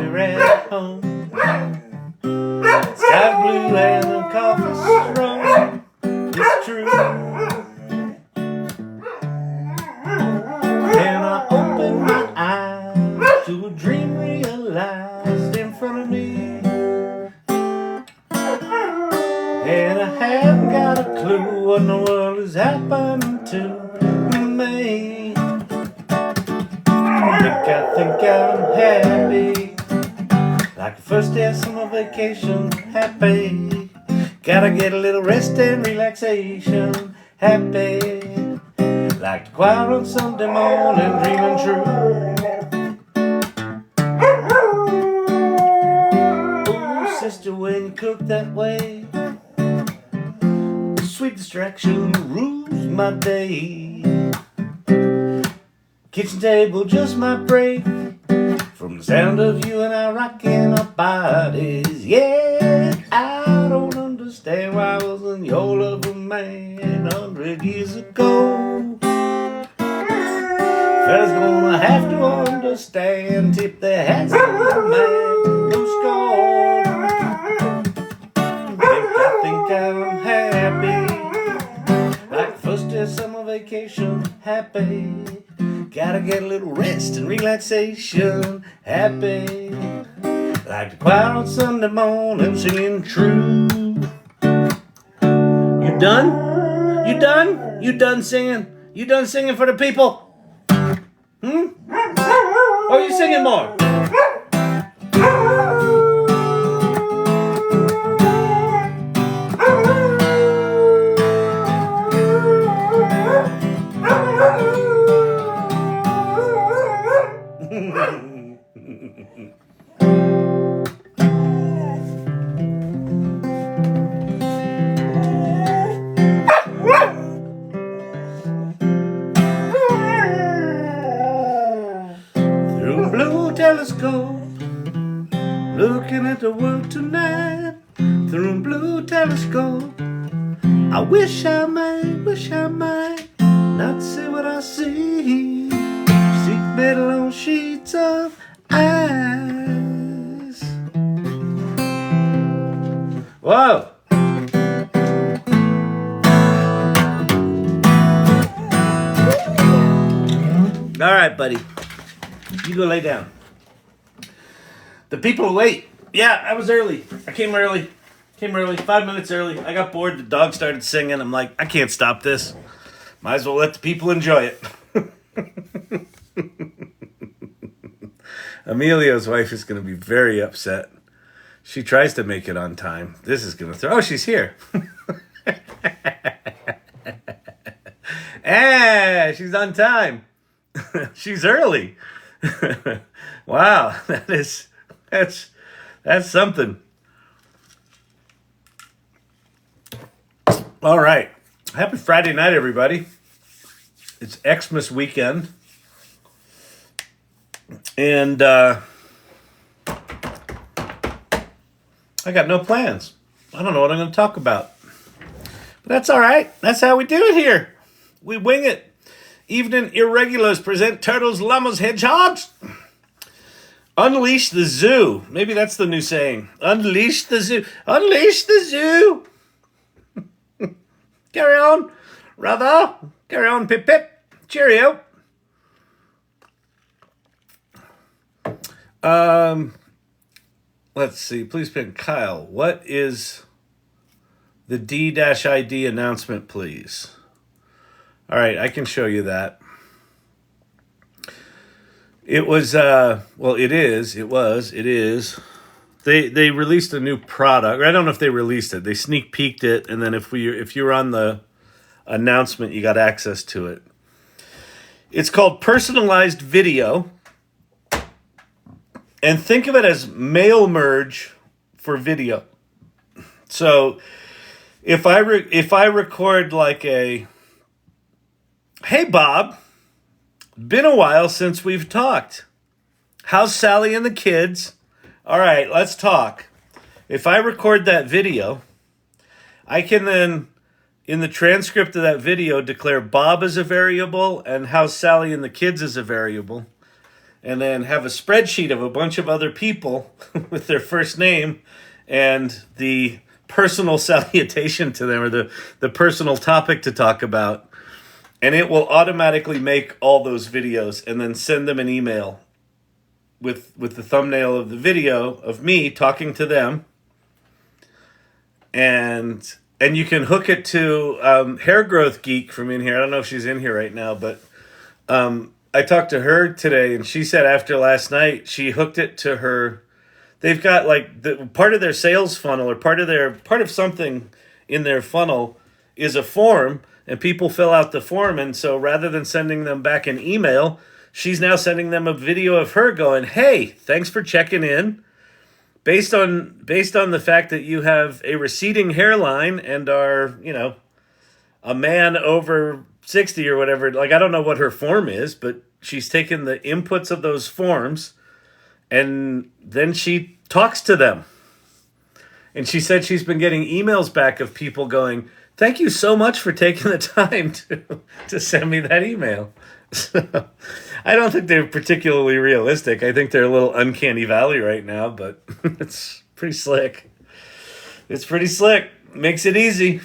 we're at home. Sky blue and the coffee strong. It's true. And I open my eyes to a dream realized in front of me. And I haven't got a clue what in the world has happened to me. I think I'm happy, like the first day of summer vacation. Happy, gotta get a little rest and relaxation. Happy, like the choir on Sunday morning, dreaming true. Oh, sister, when you cook that way, sweet distraction rules my day. Kitchen table just might break from the sound of you and I rocking our bodies. Yeah, I don't understand why I wasn't your lover man 100 years ago. Fellas gonna have to understand, tip their hats to the man who's gone. I think I'm happy, like the first day of summer vacation. Happy, gotta get a little rest and relaxation. Happy, like the choir on Sunday morning singing true. You done? You done? You done singing? You done singing for the people? Or are you singing more? Through a blue telescope, looking at the world tonight. Through a blue telescope, I wish I might not see what I see. Seek better on sheets of ice. Whoa! All right, buddy. You go lay down. The people wait. Yeah, I was early. I came early. 5 minutes early. I got bored. The dog started singing. I'm like, I can't stop this. Might as well let the people enjoy it. Emilio's wife is going to be very upset. She tries to make it on time. This is going to throw... Oh, she's here. She's on time. She's early. Wow, that's something. All right. Happy Friday night, everybody. It's Xmas weekend. And I got no plans. I don't know what I'm going to talk about. But that's all right. That's how we do it here. We wing it. Evening Irregulars present Turtles, Llamas, Hedgehogs. Unleash the zoo. Maybe that's the new saying. Unleash the zoo. Unleash the zoo. Carry on, brother. Carry on, Pip Pip. Cheerio. Let's see. Please pick Kyle. What is the D-ID announcement, please? All right, I can show you that. It was, it is. They released a new product. Or I don't know if they released it. They sneak peeked it, and then if you were on the announcement, you got access to it. It's called Personalized Video. And think of it as mail merge for video. So if I record like a, hey Bob, been a while since we've talked. How's Sally and the kids? All right, let's talk. If I record that video, I can then, in the transcript of that video, declare Bob as a variable and how's Sally and the kids as a variable. and then have a spreadsheet of a bunch of other people with their first name and the personal salutation to them, or the personal topic to talk about. And it will automatically make all those videos and then send them an email with the thumbnail of the video of me talking to them. And you can hook it to Hair Growth Geek from in here. I don't know if she's in here right now, but I talked to her today, and she said after last night, she hooked it to her. They've got like the part of their sales funnel, or part of something in their funnel is a form, and people fill out the form. And so rather than sending them back an email, she's now sending them a video of her going, "Hey, thanks for checking in. Based on the fact that you have a receding hairline and are, a man over 60 or whatever." Like, I don't know what her form is, but she's taken the inputs of those forms and then she talks to them. And she said she's been getting emails back of people going, "Thank you so much for taking the time to send me that email." So, I don't think they're particularly realistic. I think they're a little uncanny valley right now, but it's pretty slick. It's pretty slick. Makes it easy.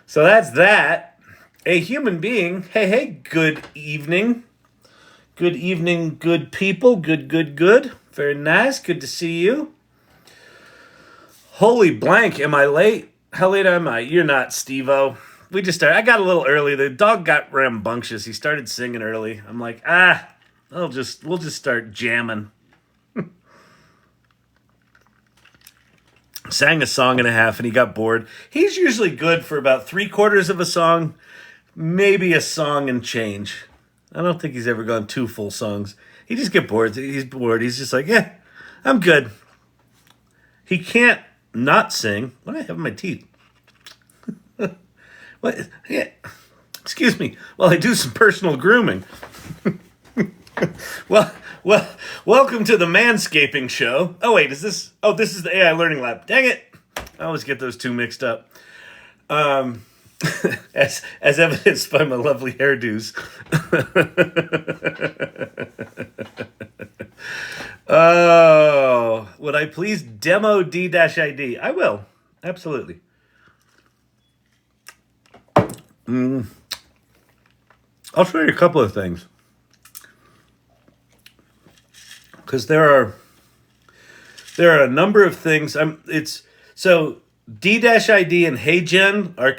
So that's that. A human being. Hey, good evening. Good evening, good people. Good. Very nice. Good to see you. Holy blank, am I late? How late am I? You're not, Steve-O. We just started. I got a little early. The dog got rambunctious. He started singing early. I'm like, we'll just start jamming. Sang a song and a half and he got bored. He's usually good for about 3/4 of a song, maybe a song and change. I don't think he's ever gone 2 full songs. He just get bored. He's bored. He's just like, yeah, I'm good. He can't not sing. What do I have in my teeth? What? Yeah. Excuse me. Well, I do some personal grooming. well, welcome to the Manscaping Show. Oh, wait, is this? Oh, this is the AI Learning Lab. Dang it. I always get those two mixed up. As evidenced by my lovely hairdos. Oh, would I please demo D-ID? I will. Absolutely. I'll show you a couple of things. Because there are a number of things. So D-ID and HeyGen are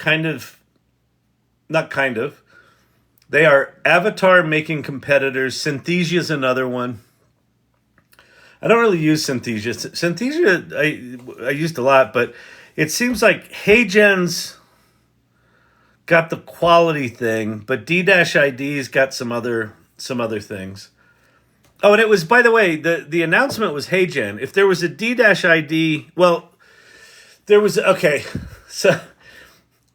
they are avatar making competitors. Synthesia's another one. I don't really use Synthesia. Synthesia I used a lot, but it seems like HeyGen's got the quality thing, but D-ID's got some other things. Oh, and it was, by the way, the announcement was HeyGen. If there was a D-ID, well, there was, okay, so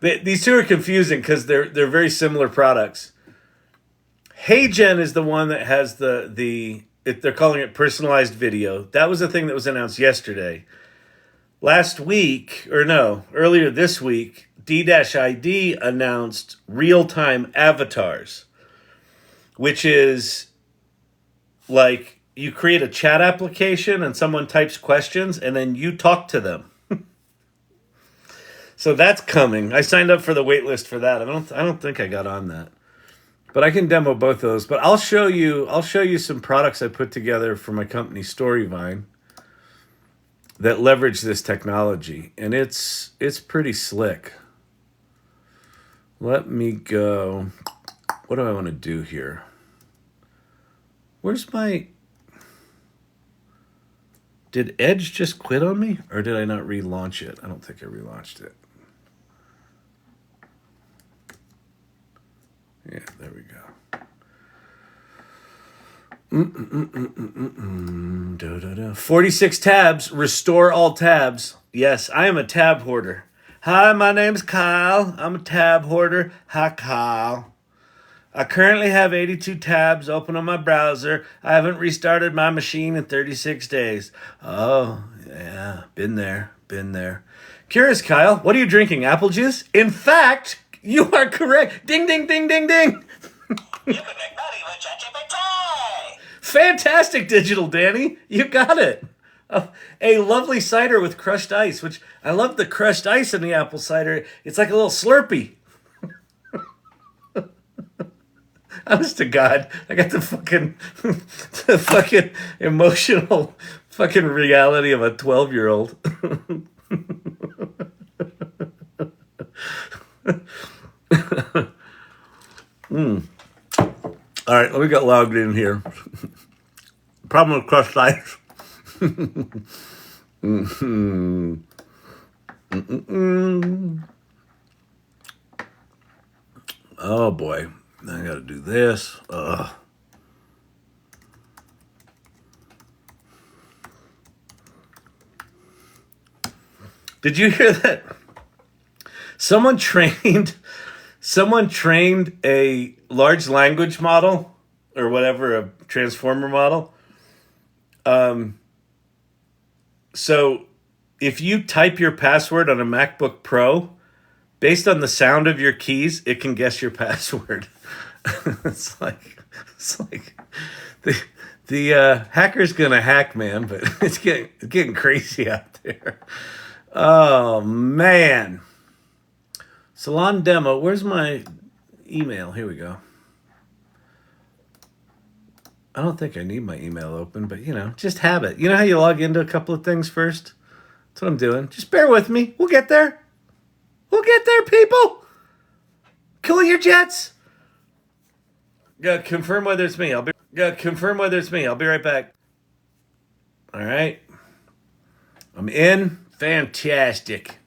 these two are confusing because they're very similar products. HeyGen is the one that has they're calling it personalized video. That was the thing that was announced yesterday. Earlier this week, D-ID announced real-time avatars, which is like you create a chat application and someone types questions and then you talk to them. So that's coming. I signed up for the wait list for that. I don't think I got on that. But I can demo both those. But I'll show you some products I put together for my company Storyvine that leverage this technology, and it's pretty slick. Let me go. What do I want to do here? Where's my... Did Edge just quit on me? Or did I not relaunch it? I don't think I relaunched it. Yeah, there we go. 46 tabs. Restore all tabs. Yes, I am a tab hoarder. Hi, my name's Kyle. I'm a tab hoarder. Hi, Kyle. I currently have 82 tabs open on my browser. I haven't restarted my machine in 36 days. Oh, yeah. Been there. Curious, Kyle. What are you drinking? Apple juice? In fact, you are correct. Ding, ding, ding, ding, ding. You can make money with ChatGPT. Fantastic, Digital Danny. You got it. A lovely cider with crushed ice, which I love the crushed ice in the apple cider. It's like a little Slurpee. Honest to God, I got the fucking emotional fucking reality of a 12-year-old. All right, let me get logged in here. Problem with crushed ice. Oh boy, I gotta do this. Did you hear that? Someone trained a large language model or whatever, a transformer model. So if you type your password on a MacBook Pro, based on the sound of your keys, it can guess your password. it's like the hacker's gonna hack, man, but it's getting crazy out there. Oh man. Salon demo. Where's my email? Here we go. I don't think I need my email open, but just have it. You know how you log into a couple of things first? That's what I'm doing. Just bear with me. We'll get there. We'll get there, people. Cool your jets. Confirm whether it's me. I'll be right back. All right. I'm in. Fantastic.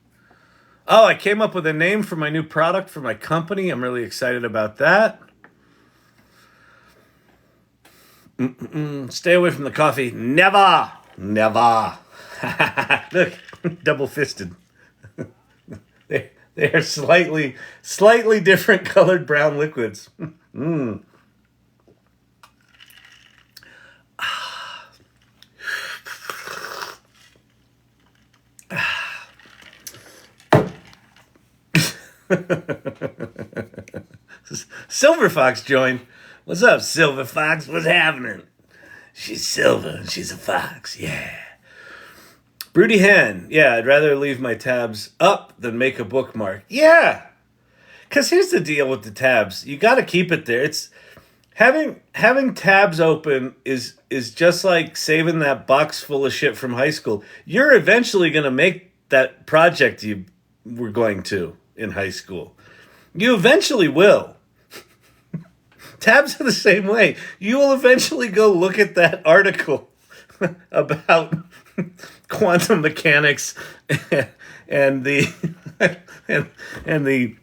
Oh, I came up with a name for my new product for my company. I'm really excited about that. Stay away from the coffee. Never. Look, double-fisted. They are slightly different colored brown liquids. Silver Fox joined. What's up, Silver Fox? What's happening? She's silver and she's a fox. Yeah. Broody Hen. Yeah, I'd rather leave my tabs up than make a bookmark. Yeah. Because here's the deal with the tabs. You got to keep it there. It's having tabs open is just like saving that box full of shit from high school. You're eventually going to make that project you were going to in high school. You eventually will. Tabs are the same way. You will eventually go look at that article about quantum mechanics and the and the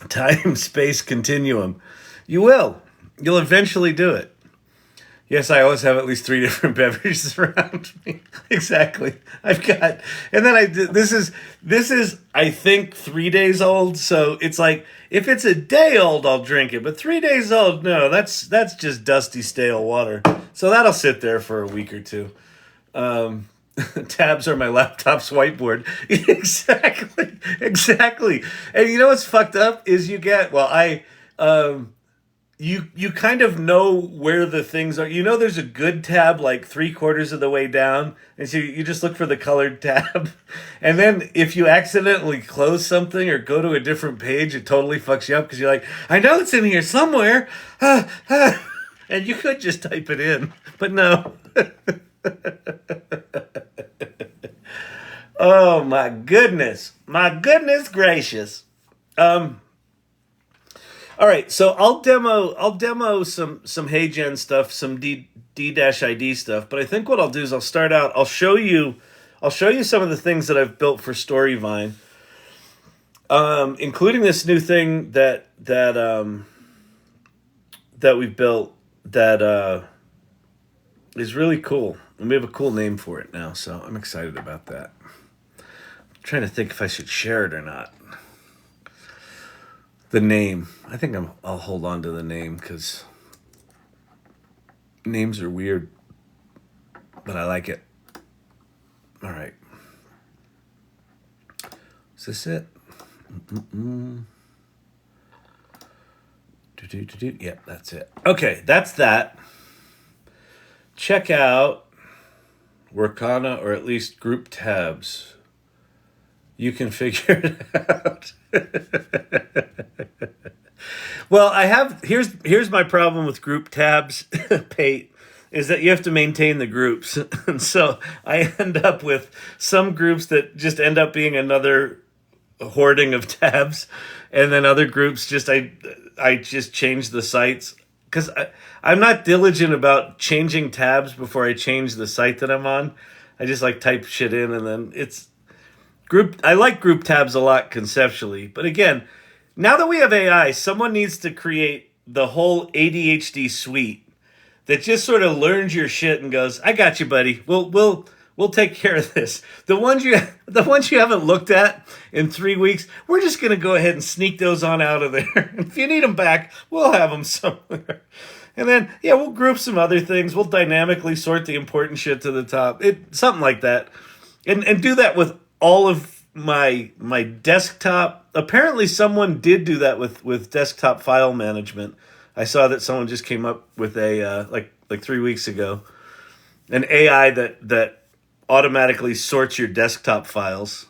time-space continuum. You will. You'll eventually do it. Yes, I always have at least 3 different beverages around me. Exactly. I've got, and then this is I think 3 days old. So it's like if it's a day old, I'll drink it. But 3 days old, no, that's just dusty, stale water. So that'll sit there for a week or two. Tabs are my laptop's whiteboard. Exactly. And you know what's fucked up is you get You kind of know where the things are. You know there's a good tab like 3/4 of the way down. And so you just look for the colored tab. And then if you accidentally close something or go to a different page, it totally fucks you up because you're like, I know it's in here somewhere. And you could just type it in. But no. Oh my goodness. My goodness gracious. All right, so I'll demo some HeyGen stuff, some D-ID stuff, but I think what I'll do is I'll show you some of the things that I've built for Storyvine, including this new thing that we've built that is really cool, and we have a cool name for it now, so I'm excited about that. I'm trying to think if I should share it or not. The name. I think I'll hold on to the name because names are weird, but I like it. All right. Is this it? Yep, that's it. Okay, that's that. check out Workana, or at least group tabs. You can figure it out. Well, here's my problem with group tabs, Pate, is that you have to maintain the groups. And so I end up with some groups that just end up being another hoarding of tabs, and then other groups I just change the sites, because I'm not diligent about changing tabs before I change the site that I'm on. I just like type shit in, and then it's group. I like group tabs a lot conceptually, but again, now that we have AI, someone needs to create the whole ADHD suite that just sort of learns your shit and goes, "I got you, buddy. We'll take care of this." The ones you haven't looked at in 3 weeks, we're just gonna go ahead and sneak those on out of there. If you need them back, we'll have them somewhere. And then we'll group some other things. We'll dynamically sort the important shit to the top. Something like that, and do that with all of my desktop. Apparently, someone did do that with desktop file management. I saw that someone just came up with a like 3 weeks ago, an AI that automatically sorts your desktop files.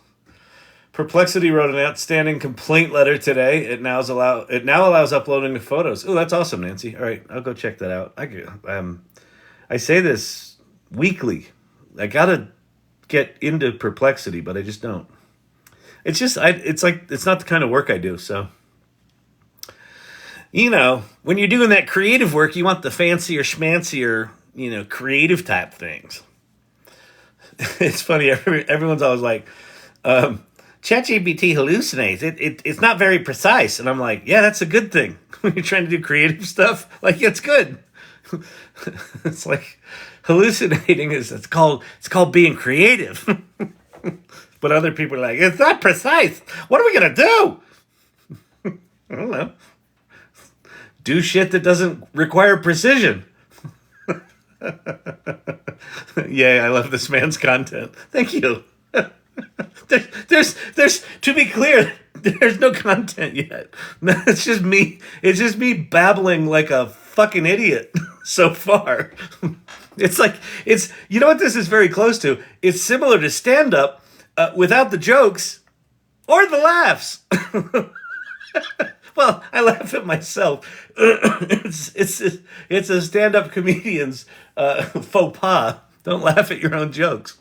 Perplexity wrote an outstanding complaint letter today. It now allows uploading the photos. Oh, that's awesome, Nancy. All right, I'll go check that out. I say this weekly. I gotta get into Perplexity, but I just don't. It's just it's not the kind of work I do. So, when you're doing that creative work, you want the fancier schmancier, creative type things. It's funny. Everyone's always like, ChatGPT hallucinates. It's not very precise, and I'm like, yeah, that's a good thing. When you're trying to do creative stuff, like, it's good. It's like hallucinating it's called being creative. But other people are like, it's not precise. What are we gonna do? I don't know. Do shit that doesn't require precision. Yeah, I love this man's content. Thank you. There's to be clear, there's no content yet. It's just me babbling like a fucking idiot so far. It's you know what this is very close to? It's similar to stand up without the jokes or the laughs. Well, I laugh at myself. It's a stand-up comedian's faux pas. Don't laugh at your own jokes.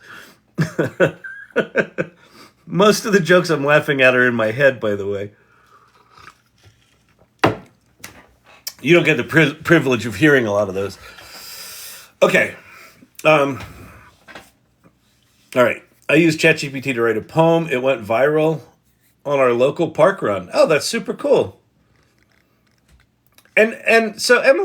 Most of the jokes I'm laughing at are in my head, by the way. You don't get the privilege of hearing a lot of those. Okay. All right. I used ChatGPT to write a poem. It went viral on our local park run. Oh, that's super cool. And so Emma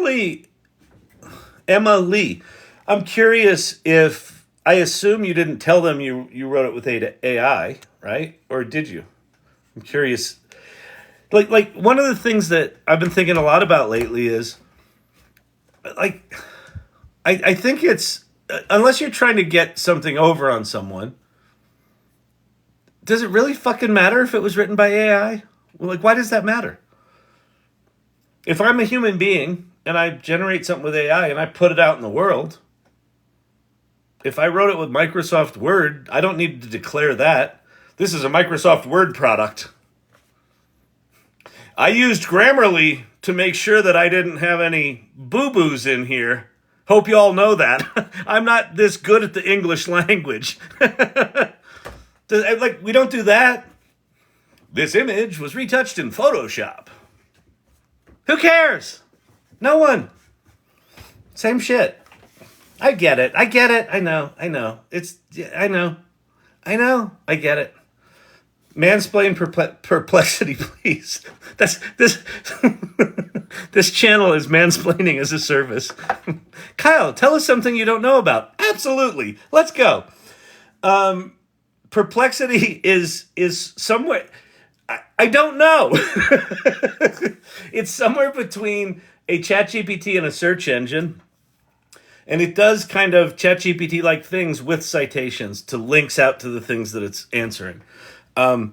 Lee, I'm curious if, I assume you didn't tell them you wrote it with AI, right? Or did you? I'm curious. Like one of the things that I've been thinking a lot about lately is, like, I think it's, unless you're trying to get something over on someone, does it really fucking matter if it was written by AI? Well, like, why does that matter? If I'm a human being and I generate something with AI and I put it out in the world, if I wrote it with Microsoft Word, I don't need to declare that. This is a Microsoft Word product. I used Grammarly to make sure that I didn't have any boo-boos in here. Hope you all know that. I'm not this good at the English language. Like, we don't do that. This image was retouched in Photoshop. Who cares? No one. Same shit. I get it. I know. I know. I get it. Mansplain perplexity, please. That's this. This channel is mansplaining as a service. Kyle, tell us something you don't know about. Absolutely. Let's go. Perplexity is somewhere. I don't know. It's somewhere between a ChatGPT and a search engine. And it does kind of ChatGPT-like things with citations to links out to the things that it's answering. I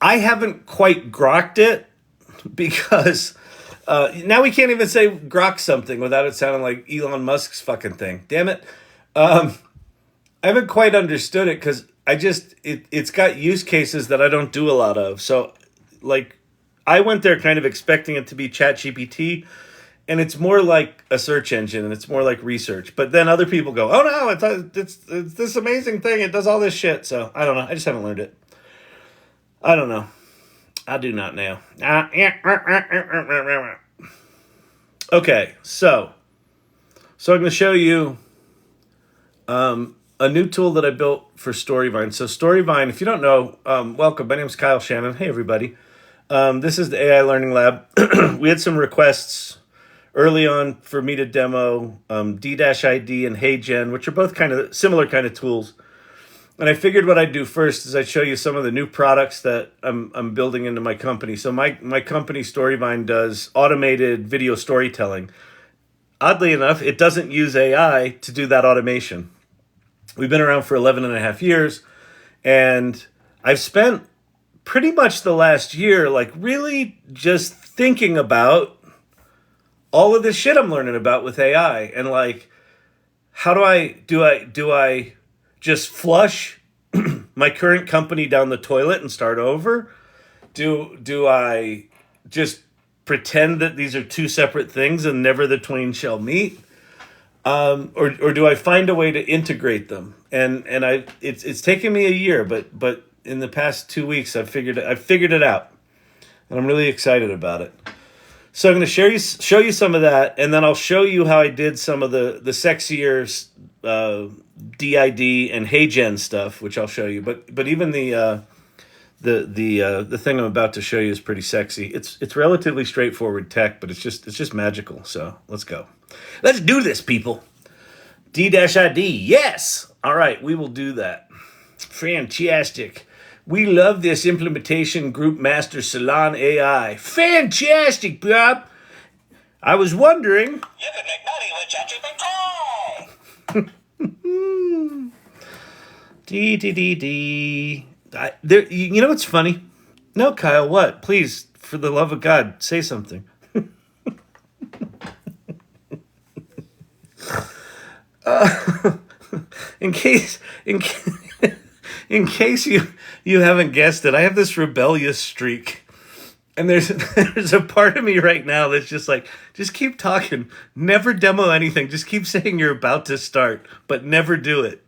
haven't quite grokked it because Now we can't even say grok something without it sounding like Elon Musk's fucking thing. Damn it. I haven't quite understood it because it's got use cases that I don't do a lot of. So, like, I went there kind of expecting it to be ChatGPT, and it's more like a search engine and it's more like research. But then other people go, "Oh no, it's this amazing thing. It does all this shit." So I don't know. I just haven't learned it. I don't know. I do not know. Okay, so I'm going to show you a new tool that I built for Storyvine. So Storyvine, if you don't know, welcome. My name is Kyle Shannon. Hey everybody. This is the AI Learning Lab. We had some requests early on for me to demo D-ID and HeyGen, which are both kind of similar kind of tools. And I figured what I'd do first is I'd show you some of the new products that I'm building into my company. So my company, Storyvine, does automated video storytelling. Oddly enough, it doesn't use AI to do that automation. We've been around for 11 and a half years, and I've spent pretty much the last year like really just thinking about all of this shit I'm learning about with AI, and like, how do I just flush my current company down the toilet and start over? Do I just pretend that these are two separate things and never the twain shall meet? Or do I find a way to integrate them? And it's taken me a year, but in the past 2 weeks I've figured it out, and I'm really excited about it. So I'm going to show you some of that, and then I'll show you how I did some of the sexier DID and HeyGen stuff, which I'll show you. But even the thing I'm about to show you is pretty sexy. It's relatively straightforward tech, but it's just magical. So let's go. Let's do this, people. D-ID, yes. All right, we will do that. Fantastic. We love this implementation group master Salon AI. Fantastic, Bob. I was wondering. You could make money with ChatGPT. D. You know what's funny? No, Kyle, what? Please, for the love of God, say something. In case you haven't guessed it, I have this rebellious streak. And there's a part of me right now that's just like, just keep talking. Never demo anything. Just keep saying you're about to start, but never do it.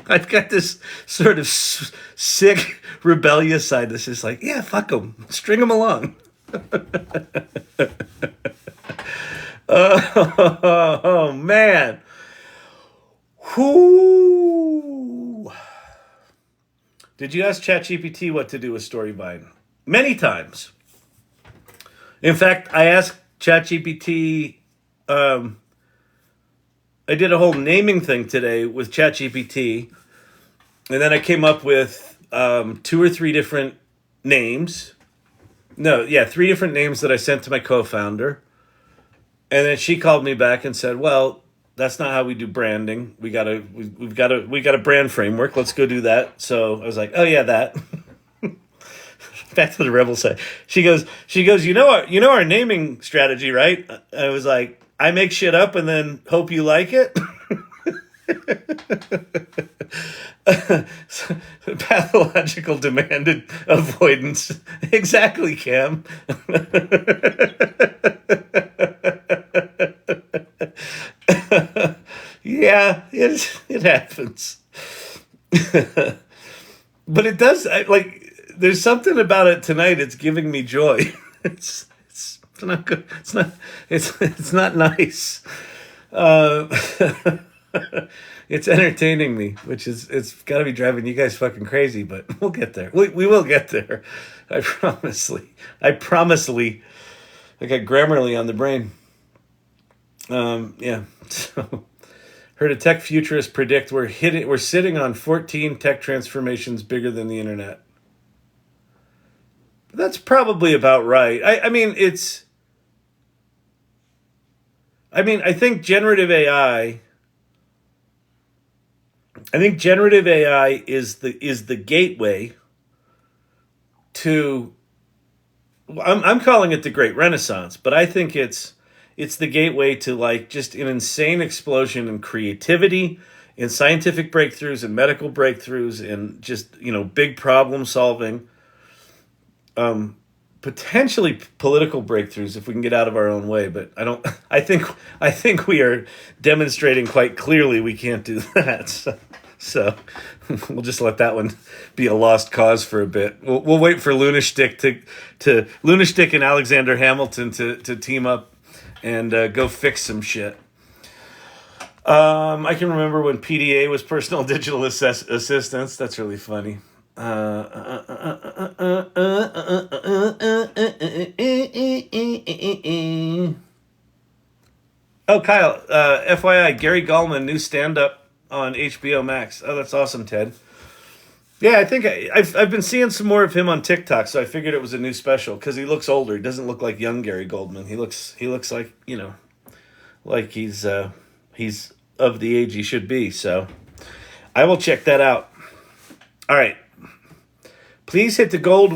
I've got this sort of sick, rebellious side that's just like, yeah, fuck them. String them along. Oh, man. Whoo. Did you ask ChatGPT what to do with Storyvine? Many times. In fact, I asked ChatGPT, I did a whole naming thing today with ChatGPT, and then I came up with 2 or 3 different names. No, yeah, 3 different names that I sent to my co-founder. And then she called me back and said, "Well, that's not how we do branding. We got a brand framework. Let's go do that." So I was like, "Oh yeah, that." Back to the rebel side. She goes, "You know our naming strategy, right?" I was like, "I make shit up and then hope you like it." Pathological demanded avoidance. Exactly, Cam. Yeah, it happens. But it does, there's something about it tonight. It's giving me joy. It's not good. It's not nice. Uh, it's entertaining me, which is, it's got to be driving you guys fucking crazy, but we'll get there. We will get there. I promisely. I got Grammarly on the brain. Yeah. So, heard a tech futurist predict we're sitting on 14 tech transformations bigger than the internet. That's probably about right. I think generative AI. I think generative AI is the gateway to I'm calling it the Great Renaissance, but I think it's the gateway to like just an insane explosion in creativity, in scientific breakthroughs, and medical breakthroughs, and just big problem solving. Potentially political breakthroughs if we can get out of our own way, but I don't. I think we are demonstrating quite clearly we can't do that. So we'll just let that one be a lost cause for a bit. We'll wait for Lunashtick to Lunashtick and Alexander Hamilton to team up and go fix some shit. I can remember when PDA was personal digital assistants. That's really funny. Oh, Kyle, FYI, Gary Gallman, new stand-up on HBO Max. Oh, that's awesome, Ted. Yeah, I think I've been seeing some more of him on TikTok, so I figured it was a new special because he looks older. He doesn't look like young Gary Goldman. He looks like like he's of the age he should be. So I will check that out. All right. Please hit the gold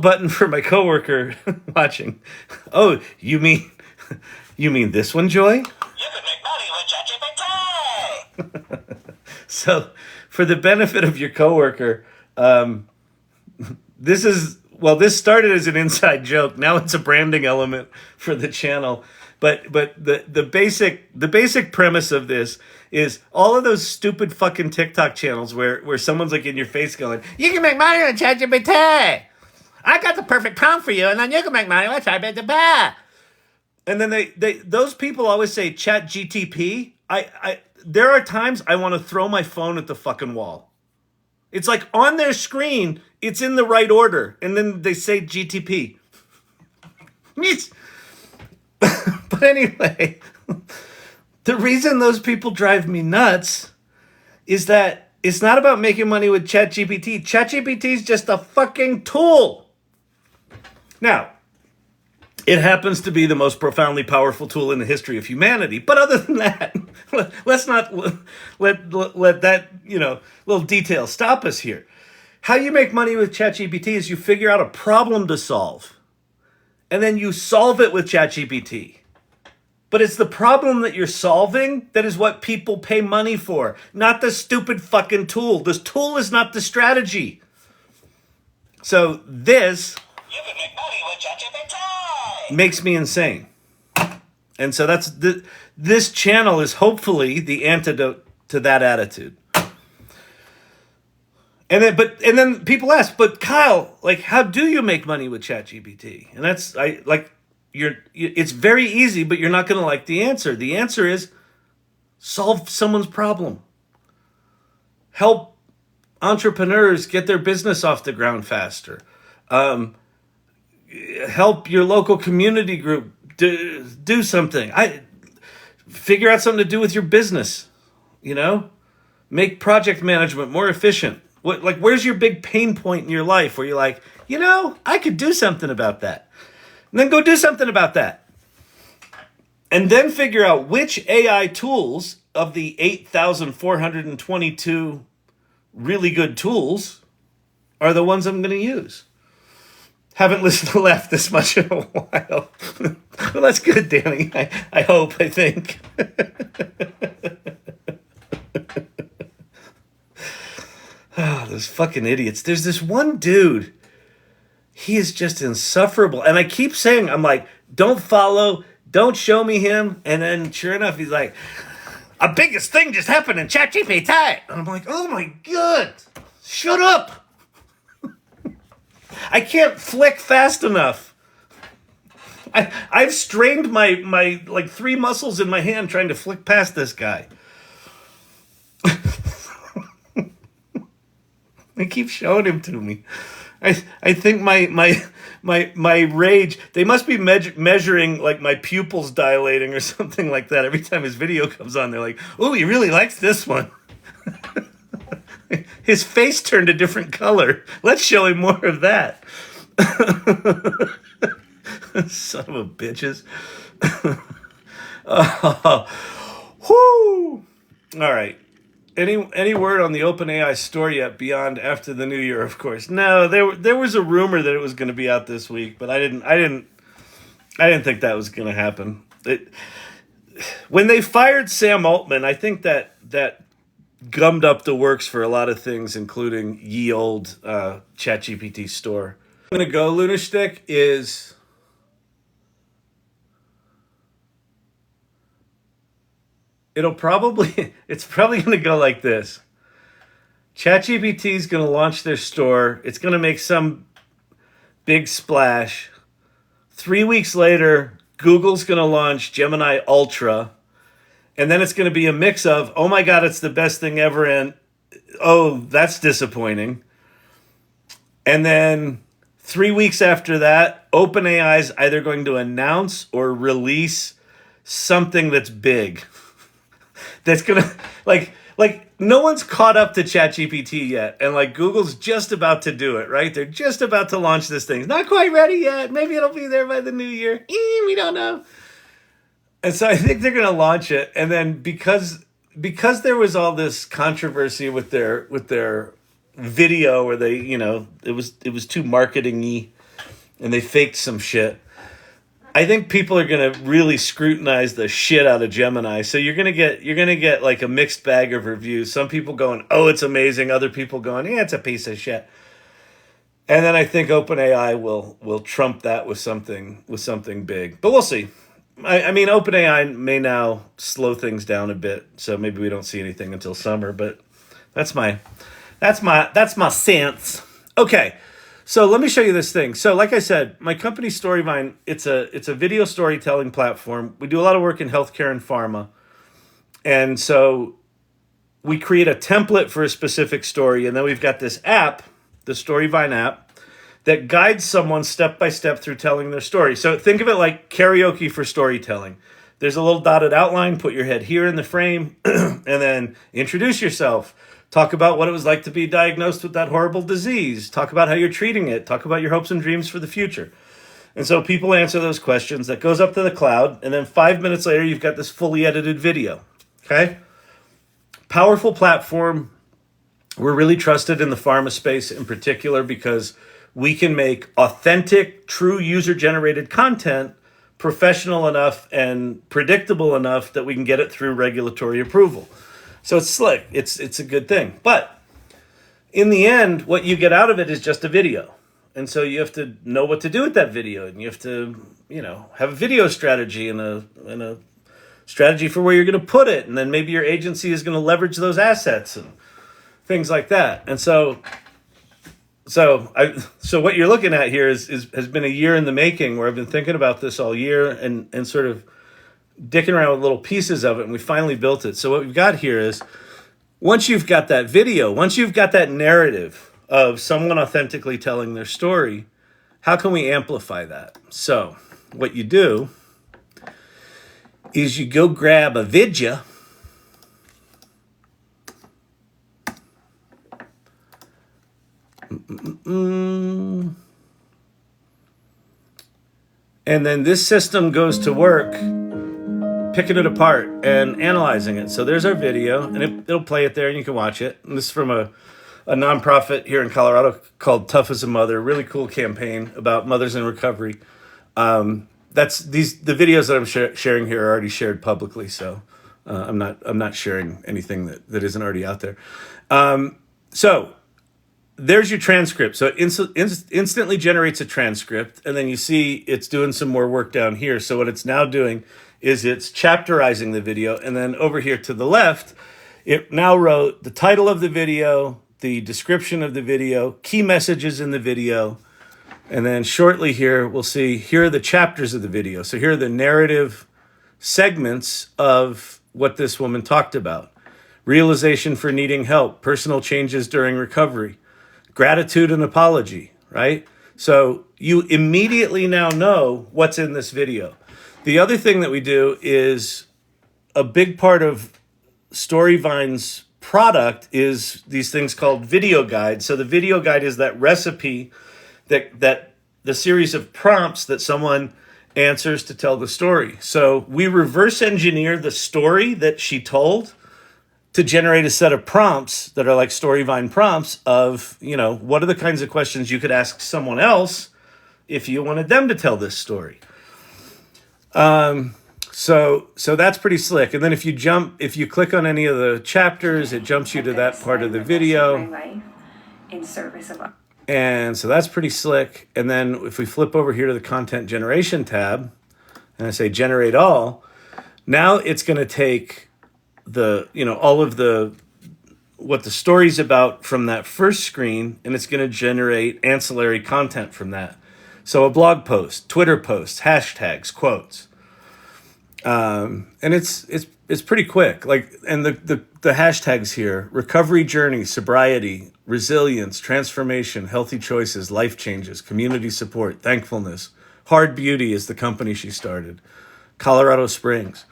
button for my coworker watching. Oh, you mean this one, Joy? You can make money with ChatGPT. So, for the benefit of your coworker, this started as an inside joke. Now it's a branding element for the channel. But the basic premise of this is all of those stupid fucking TikTok channels where someone's like in your face going, "You can make money with ChatGPT. I got the perfect prompt for you, and then you can make money with ChatGPT." And then those people always say ChatGTP. There are times I want to throw my phone at the fucking wall. It's like on their screen, it's in the right order, and then they say GTP. But anyway, the reason those people drive me nuts is that it's not about making money with ChatGPT. ChatGPT is just a fucking tool. Now, it happens to be the most profoundly powerful tool in the history of humanity. But other than that, let's not let that, little detail stop us here. How you make money with ChatGPT is you figure out a problem to solve. And then you solve it with ChatGPT. But it's the problem that you're solving that is what people pay money for, not the stupid fucking tool. This tool is not the strategy. So this You can make money with ChatGPT. makes me insane. And so this channel is hopefully the antidote to that attitude. And then people ask, but Kyle, like, how do you make money with ChatGPT? And it's very easy, but you're not going to like the answer. The answer is solve someone's problem. Help entrepreneurs get their business off the ground faster. Help your local community group do something. Figure out something to do with your business. Make project management more efficient. Where's your big pain point in your life where you're like, I could do something about that. And then go do something about that. And then figure out which AI tools of the 8,422 really good tools are the ones I'm going to use. Haven't listened to Laugh this much in a while. Well, that's good, Danny. I think. Oh, those fucking idiots. There's this one dude. He is just insufferable. And I keep saying, I'm like, don't follow, don't show me him. And then sure enough, he's like, a biggest thing just happened in ChatGPT. And I'm like, oh my God, shut up. I can't flick fast enough. I've strained my like 3 muscles in my hand trying to flick past this guy. They keep showing him to me. I think my rage, they must be measuring like my pupils dilating or something like that. Every time his video comes on, they're like, oh, he really likes this one. His face turned a different color. Let's show him more of that. Son of a bitches. Whoo! All right. any word on the OpenAI store yet beyond after the new year? Of course, no. There was a rumor that it was going to be out this week, but I didn't think that was going to happen. When they fired Sam Altman, I think that gummed up the works for a lot of things, including ye old ChatGPT store. I'm going to go, Lunastick, is it's probably going to go like this. ChatGPT is going to launch their store. It's going to make some big splash. 3 weeks later, Google's going to launch Gemini Ultra. And then it's going to be a mix of, oh my God, it's the best thing ever, and oh, that's disappointing. And then 3 weeks after that, OpenAI is either going to announce or release something that's big. That's going to, like no one's caught up to ChatGPT yet. And like Google's just about to do it, right? They're just about to launch this thing. It's not quite ready yet. Maybe it'll be there by the new year. We don't know. And so I think they're going to launch it, and then because there was all this controversy with their video, where they, it was too marketing-y, and they faked some shit. I think people are going to really scrutinize the shit out of Gemini. So you're going to get like a mixed bag of reviews. Some people going, "Oh, it's amazing." Other people going, "Yeah, it's a piece of shit." And then I think OpenAI will trump that with something big. But we'll see. I mean, OpenAI may now slow things down a bit, so maybe we don't see anything until summer. But that's my sense. Okay, so let me show you this thing. So, like I said, my company Storyvine, it's a video storytelling platform. We do a lot of work in healthcare and pharma, and so we create a template for a specific story, and then we've got this app, the Storyvine app, that guides someone step by step through telling their story. So think of it like karaoke for storytelling. There's a little dotted outline, put your head here in the frame, and then introduce yourself. Talk about what it was like to be diagnosed with that horrible disease. Talk about how you're treating it. Talk about your hopes and dreams for the future. And so people answer those questions. That goes up to the cloud, and then 5 minutes later, you've got this fully edited video. Okay? Powerful platform. We're really trusted in the pharma space in particular because we can make authentic, true user-generated content professional enough and predictable enough that we can get it through regulatory approval. So it's slick. It's a good thing. But in the end, what you get out of it is just a video. And so you have to know what to do with that video. And you have to, have a video strategy and a strategy for where you're going to put it. And then maybe your agency is going to leverage those assets and things like that. And so what you're looking at here has been a year in the making, where I've been thinking about this all year and sort of dicking around with little pieces of it, and we finally built it. So what we've got here is, once you've got that video, once you've got that narrative of someone authentically telling their story, how can we amplify that? So what you do is you go grab a vidya. And then this system goes to work picking it apart and analyzing it. So there's our video, and it'll play it there, and you can watch it. And this is from a nonprofit here in Colorado called Tough as a Mother. Really cool campaign about mothers in recovery. The videos that I'm sharing here are already shared publicly, so I'm not sharing anything that isn't already out there. So there's your transcript. So it instantly generates a transcript, and then you see it's doing some more work down here. So what it's now doing is it's chapterizing the video, and then over here to the left, it now wrote the title of the video, the description of the video, key messages in the video, and then shortly here, we'll see, here are the chapters of the video. So here are the narrative segments of what this woman talked about. Realization for needing help, personal changes during recovery, gratitude and apology, right? So you immediately now know what's in this video. The other thing that we do is, a big part of Storyvine's product is these things called video guides. So the video guide is that recipe, that the series of prompts that someone answers to tell the story. So we reverse engineer the story that she told to generate a set of prompts that are like Storyvine prompts of, what are the kinds of questions you could ask someone else if you wanted them to tell this story. So that's pretty slick. And then if you click on any of the chapters, it jumps you to that part of the video. In service of. And so that's pretty slick. And then if we flip over here to the content generation tab and I say generate all, now it's going to take all of what the story's about from that first screen, and it's going to generate ancillary content from that. So a blog post, Twitter posts, hashtags, quotes. And it's pretty quick. And the hashtags here: recovery journey, sobriety, resilience, transformation, healthy choices, life changes, community support, thankfulness. Hard Beauty is the company she started. Colorado Springs.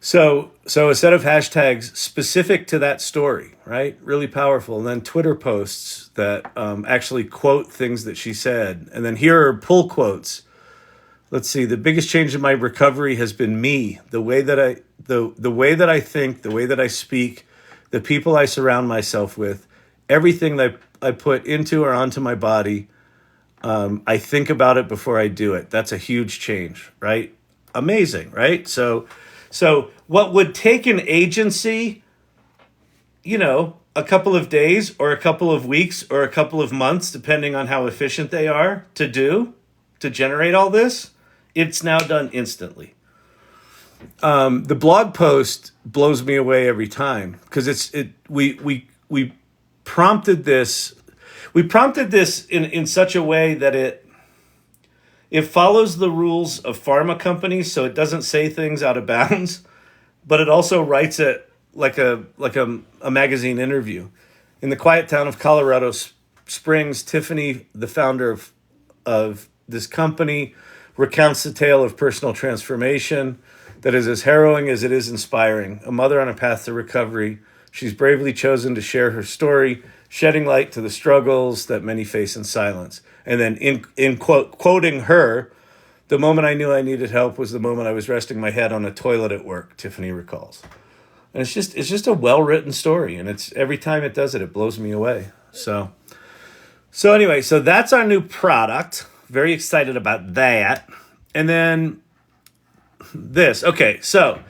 So a set of hashtags specific to that story, right? Really powerful. And then Twitter posts that actually quote things that she said. And then here are pull quotes. Let's see. The biggest change in my recovery has been me. The way that I think, the way that I speak, the people I surround myself with, everything that I put into or onto my body. I think about it before I do it. That's a huge change, right? Amazing, right? So what would take an agency, a couple of days or a couple of weeks or a couple of months, depending on how efficient they are to generate all this, it's now done instantly. The blog post blows me away every time because we prompted this. We prompted this in such a way that it follows the rules of pharma companies, so it doesn't say things out of bounds, but it also writes it like a magazine interview. In the quiet town of Colorado Springs, Tiffany, the founder of this company, recounts the tale of personal transformation that is as harrowing as it is inspiring. A mother on a path to recovery, she's bravely chosen to share her story, shedding light to the struggles that many face in silence. And then in quoting her, the moment I knew I needed help was the moment I was resting my head on a toilet at work, Tiffany recalls. And it's just a well-written story. And it's every time it does it, it blows me away. So anyway, so that's our new product. Very excited about that. And then this. Okay, so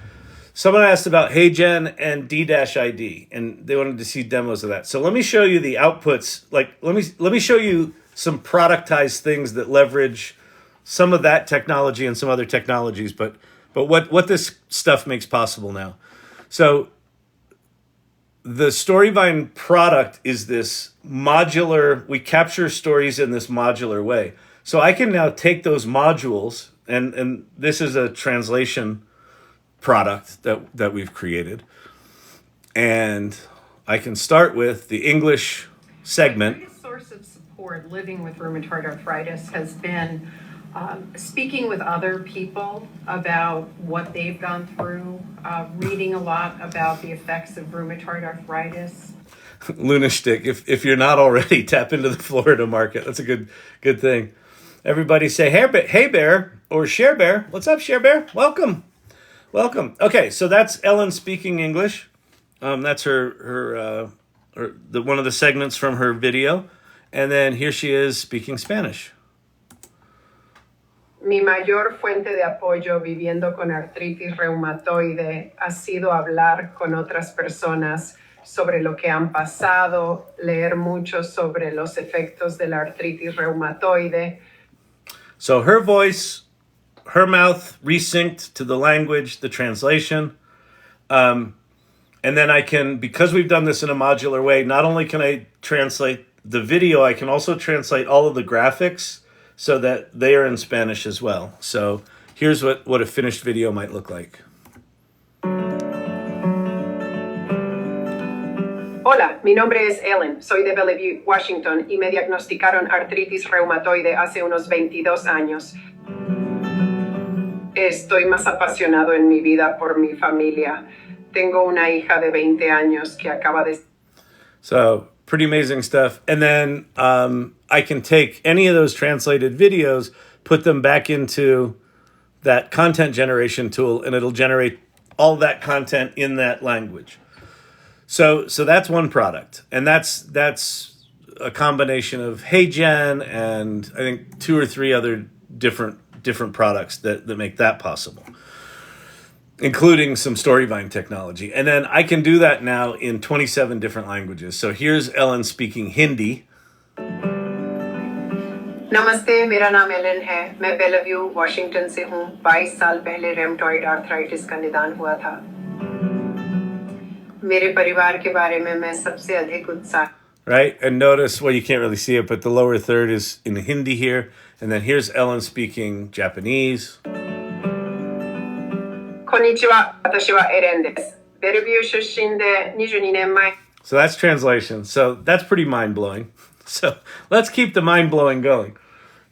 someone asked about HeyGen and D-ID, and they wanted to see demos of that. So let me show you the outputs. Let me show you some productized things that leverage some of that technology and some other technologies, but what this stuff makes possible now. So the Storyvine product is this modular, we capture stories in this modular way. So I can now take those modules, and this is a translation product that we've created. And I can start with the English segment. The biggest source of support living with rheumatoid arthritis has been speaking with other people about what they've gone through, reading a lot about the effects of rheumatoid arthritis. Luna Shtick, if you're not already, tap into the Florida market. That's a good thing. Everybody say, hey bear, or Share Bear. What's up, Share Bear? Welcome. Okay, so that's Ellen speaking English. That's her one of the segments from her video. And then here she is speaking Spanish. Mi mayor fuente de apoyo viviendo con artritis reumatoide ha sido hablar con otras personas sobre lo que han pasado, leer mucho sobre los efectos de la artritis reumatoide. So her voice, her mouth resynced to the language, the translation. And then I can, because we've done this in a modular way, not only can I translate the video, I can also translate all of the graphics so that they are in Spanish as well. So here's what a finished video might look like. Hola, mi nombre es Ellen, soy de Bellevue, Washington, y me diagnosticaron artritis reumatoide hace unos 22 años. Estoy más apasionado en mi vida por mi familia. Tengo una hija de 20 años que acaba de... So, pretty amazing stuff. And then I can take any of those translated videos, put them back into that content generation tool, and it'll generate all that content in that language. So that's one product, and that's a combination of HeyGen and I think 2 or 3 other different products that make that possible, including some Storyvine technology. And then I can do that now in 27 different languages. So here's Ellen speaking Hindi. नमस्ते, मेरा नाम Elon है। मैं Belvieu Washington से हूँ। 22 साल पहले रेमटॉइड arthritis का निदान हुआ था। मेरे परिवार के बारे में मैं सबसे अधिक उत्साह। Right, and notice, well, you can't really see it, but the lower third is in Hindi here, and then here's Ellen speaking Japanese. Konnichiwa, watashi wa Eren desu. Bellevue shushin de 22 nen mai. So that's translation. So that's pretty mind-blowing. So let's keep the mind-blowing going.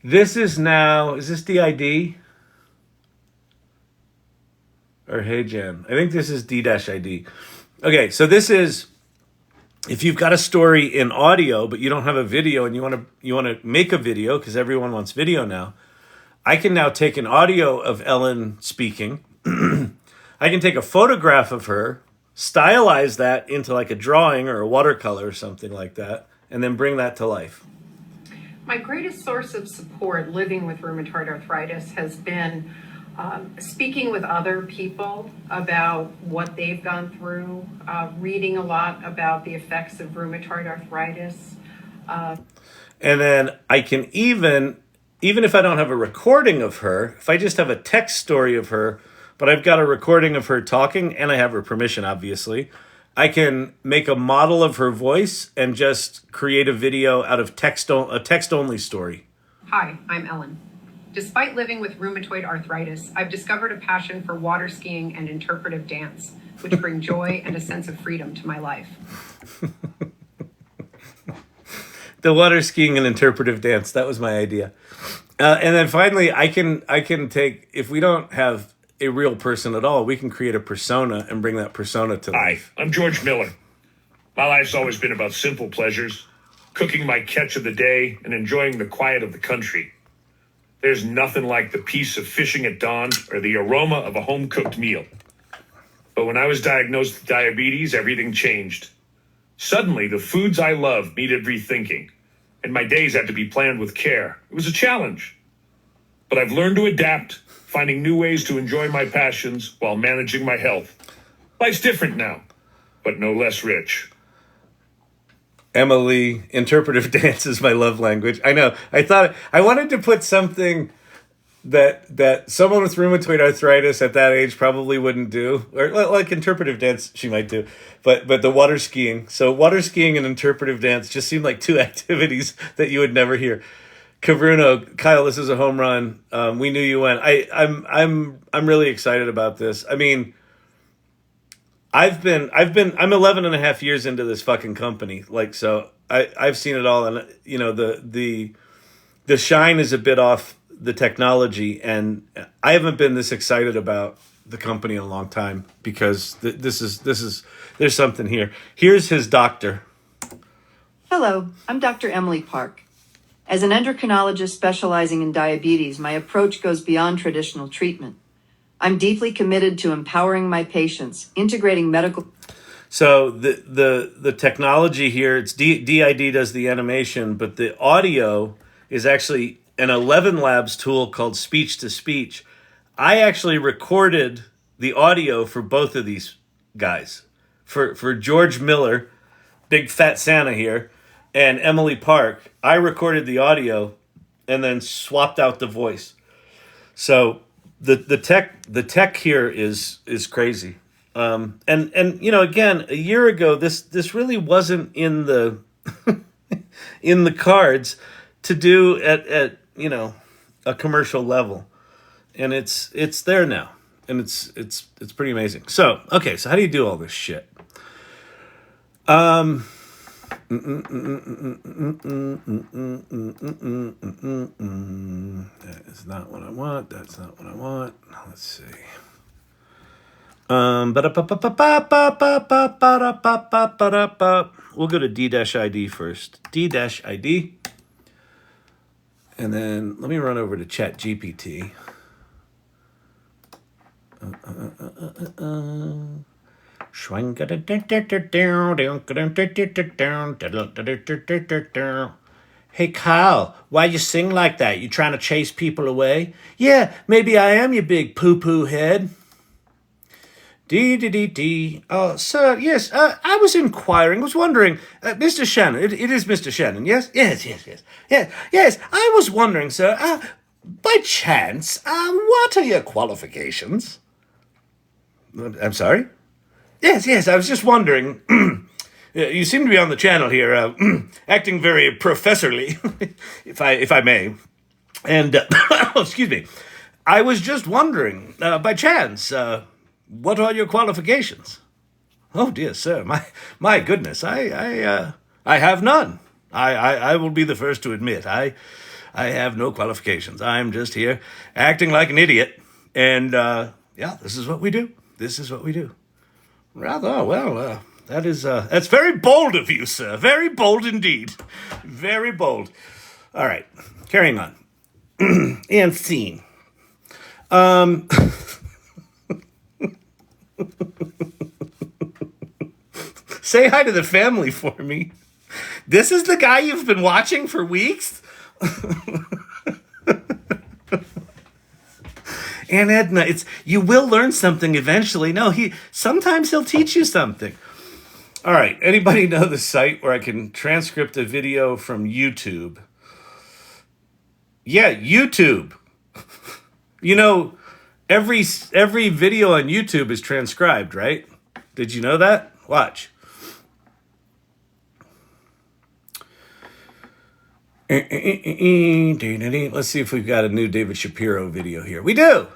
This is now, is this DID? Or HeyGen? I think this is D-ID. Okay, so this is, if you've got a story in audio, but you don't have a video and you want to make a video, because everyone wants video now, I can now take an audio of Ellen speaking. I can take a photograph of her, stylize that into like a drawing or a watercolor or something like that, and then bring that to life. My greatest source of support living with rheumatoid arthritis has been speaking with other people about what they've gone through, reading a lot about the effects of rheumatoid arthritis. And then I can even if I don't have a recording of her, if I just have a text story of her, but I've got a recording of her talking and I have her permission, obviously, I can make a model of her voice and just create a video out of a text-only story. Hi, I'm Ellen. Despite living with rheumatoid arthritis, I've discovered a passion for water skiing and interpretive dance, which bring joy and a sense of freedom to my life. The water skiing and interpretive dance, that was my idea. And then finally, I can take, if we don't have a real person at all, we can create a persona and bring that persona to life. Hi, I'm George Miller. My life's always been about simple pleasures, cooking my catch of the day and enjoying the quiet of the country. There's nothing like the peace of fishing at dawn or the aroma of a home-cooked meal. But when I was diagnosed with diabetes, everything changed. Suddenly, the foods I love needed rethinking, and my days had to be planned with care. It was a challenge. But I've learned to adapt, finding new ways to enjoy my passions while managing my health. Life's different now, but no less rich. Emily, interpretive dance is my love language. I know. I wanted to put something that someone with rheumatoid arthritis at that age probably wouldn't do, or like interpretive dance she might do, but the water skiing. So water skiing and interpretive dance just seem like 2 activities that you would never hear. Kavruno, Kyle, this is a home run. We knew you went. I'm really excited about this. I mean, I'm 11 and a half years into this fucking company. Like, so I've seen it all. And you know, the shine is a bit off the technology, and I haven't been this excited about the company in a long time because this is there's something here. Here's his doctor. Hello, I'm Dr. Emily Park. As an endocrinologist specializing in diabetes, my approach goes beyond traditional treatment. I'm deeply committed to empowering my patients, integrating medical. So the technology here, it's DID does the animation, but the audio is actually an 11 Labs tool called Speech to Speech. I actually recorded the audio for both of these guys. For George Miller, Big Fat Santa here, and Emily Park, I recorded the audio and then swapped out the voice. So the tech here is crazy. And you know, again, a year ago this really wasn't in the in the cards to do at you know, a commercial level. And it's there now. And it's pretty amazing. So, okay, so how do you do all this shit? That is not what I want. That's not what I want. Let's see. We'll go to D-ID first. D-ID. And then let me run over to ChatGPT. Hey, Kyle, why you sing like that? You trying to chase people away? Yeah, maybe I am, you big poo-poo head. Dee. Oh, sir, yes, I was inquiring, was wondering, Mr. Shannon, it is Mr. Shannon, yes? Yes, I was wondering, sir, by chance, what are your qualifications? I'm sorry? Yes, I was just wondering. You seem to be on the channel here, acting very professorly, if I may. And, excuse me, I was just wondering, by chance, what are your qualifications? Oh dear sir, my goodness, I have none. I will be the first to admit I have no qualifications. I'm just here acting like an idiot, and yeah, this is what we do. Rather well. That's very bold of you, sir. Very bold indeed. Very bold. All right, carrying on. And scene. Say hi to the family for me. This is the guy you've been watching for weeks? And Edna, you will learn something eventually. No, sometimes he'll teach you something. All right, anybody know the site where I can transcript a video from YouTube? Yeah, YouTube. You know, every video on YouTube is transcribed, right? Did you know that? Watch. Let's see if we've got a new David Shapiro video here. We do.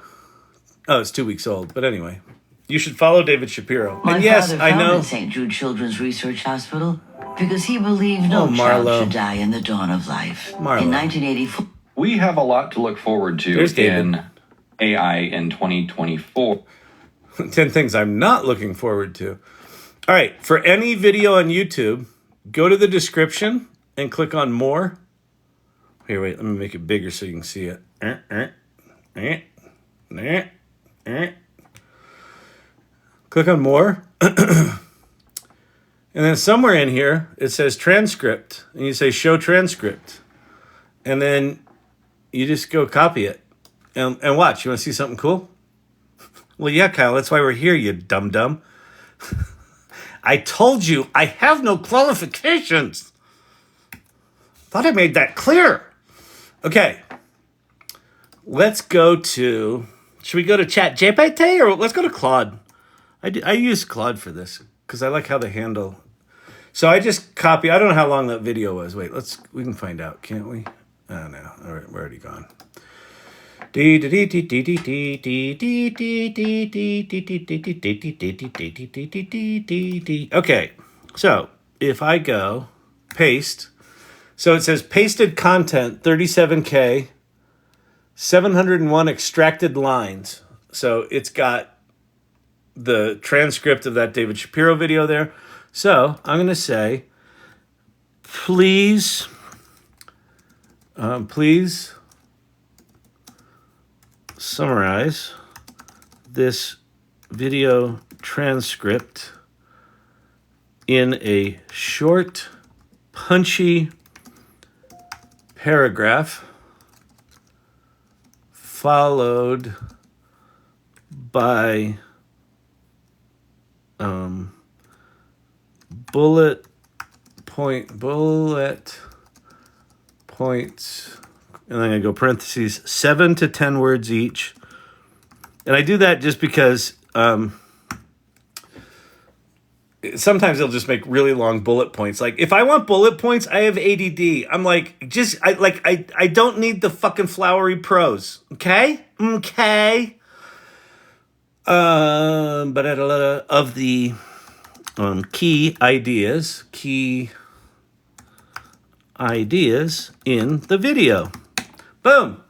Oh, it's 2 weeks old, but anyway. You should follow David Shapiro. My and yes, father I know. founded St. Jude Children's Research Hospital because he believed no child should die in the dawn of life. Marlo. In 1984. We have a lot to look forward to in AI in 2024. 10 things I'm not looking forward to. All right, for any video on YouTube, go to the description and click on more. Here, wait, let me make it bigger so you can see it. Click on more. And then somewhere in here, it says transcript. And you say show transcript. And then you just go copy it. And watch. You want to see something cool? Well, yeah, Kyle, that's why we're here, you dum-dum. I told you I have no qualifications. Thought I made that clear. Okay. Let's go to... Should we go to ChatGPT or let's go to Claude? I use Claude for this because I like how they handle. So I just copy. I don't know how long that video was. Wait, we can find out, can't we? Oh no, all right, we're already gone. Okay, so if I go paste, so it says pasted content 37K, 701 extracted lines. So it's got the transcript of that David Shapiro video there. So I'm going to say, please summarize this video transcript in a short, punchy paragraph followed by bullet points, and then I go parentheses, 7 to 10 words each. And I do that just because sometimes they'll just make really long bullet points. Like if I want bullet points, I have ADD. I'm like, I don't need the fucking flowery prose. Okay. But at a lot of the key ideas in the video. Boom.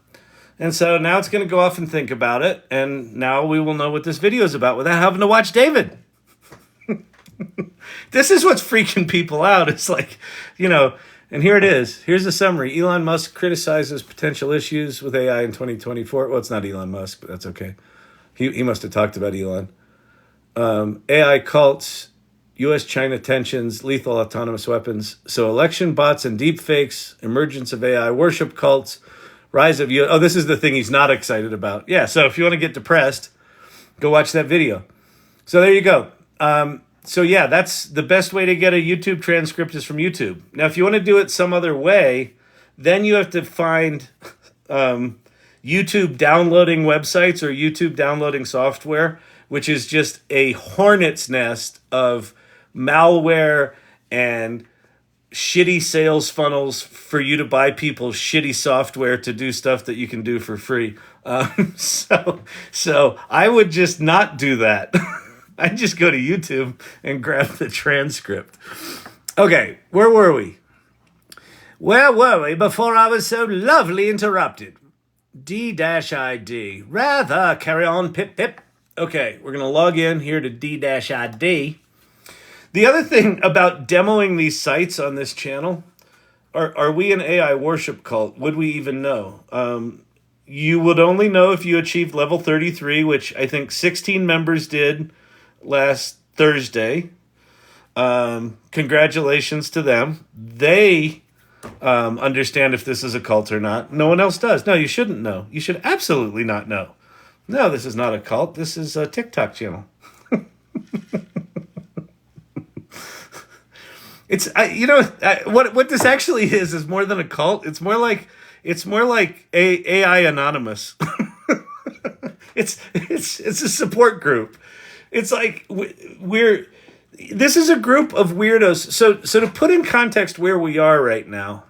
And so now it's going to go off and think about it. And now we will know what this video is about without having to watch David. This is what's freaking people out. It's like, and here it is. Here's the summary. Elon Musk criticizes potential issues with AI in 2024. Well, it's not Elon Musk, but that's okay. He must have talked about Elon. AI cults, U.S.-China tensions, lethal autonomous weapons. So election bots and deep fakes, emergence of AI worship cults, rise of you. Oh, this is the thing he's not excited about. Yeah, so if you want to get depressed, go watch that video. So there you go. So yeah, that's the best way to get a YouTube transcript is from YouTube. Now, if you want to do it some other way, then you have to find YouTube downloading websites or YouTube downloading software, which is just a hornet's nest of malware and shitty sales funnels for you to buy people's shitty software to do stuff that you can do for free. So I would just not do that. I'd just go to YouTube and grab the transcript. Okay, where were we? Where were we before I was so lovely interrupted? D-ID. Rather, carry on, pip, pip. Okay, we're going to log in here to D-ID. The other thing about demoing these sites on this channel, are we an AI worship cult? Would we even know? You would only know if you achieved level 33, which I think 16 members did last Thursday. Congratulations to them. They understand if this is a cult or not. No one else does. No, you shouldn't know. You should absolutely not know. No, this is not a cult. This is a TikTok channel. It's what this actually is more than a cult. It's more like AI Anonymous. It's a support group. It's like this is a group of weirdos. So to put in context where we are right now,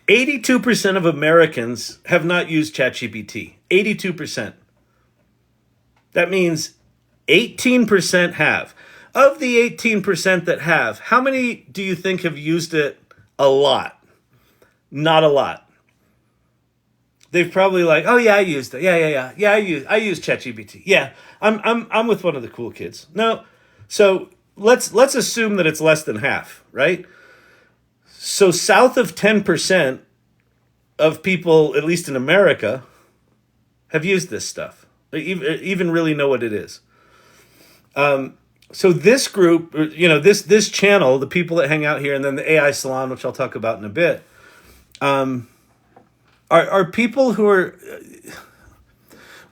82% of Americans have not used ChatGPT. 82%. That means 18% have. Of the 18% that have, how many do you think have used it a lot? Not a lot. They've probably like, oh yeah, I used it. Yeah. I use ChatGPT. Yeah, I'm with one of the cool kids. No, so let's assume that it's less than half, right? So south of 10% of people, at least in America, have used this stuff. Even really know what it is. So this group, this channel, the people that hang out here, and then the AI Salon, which I'll talk about in a bit, are people who are.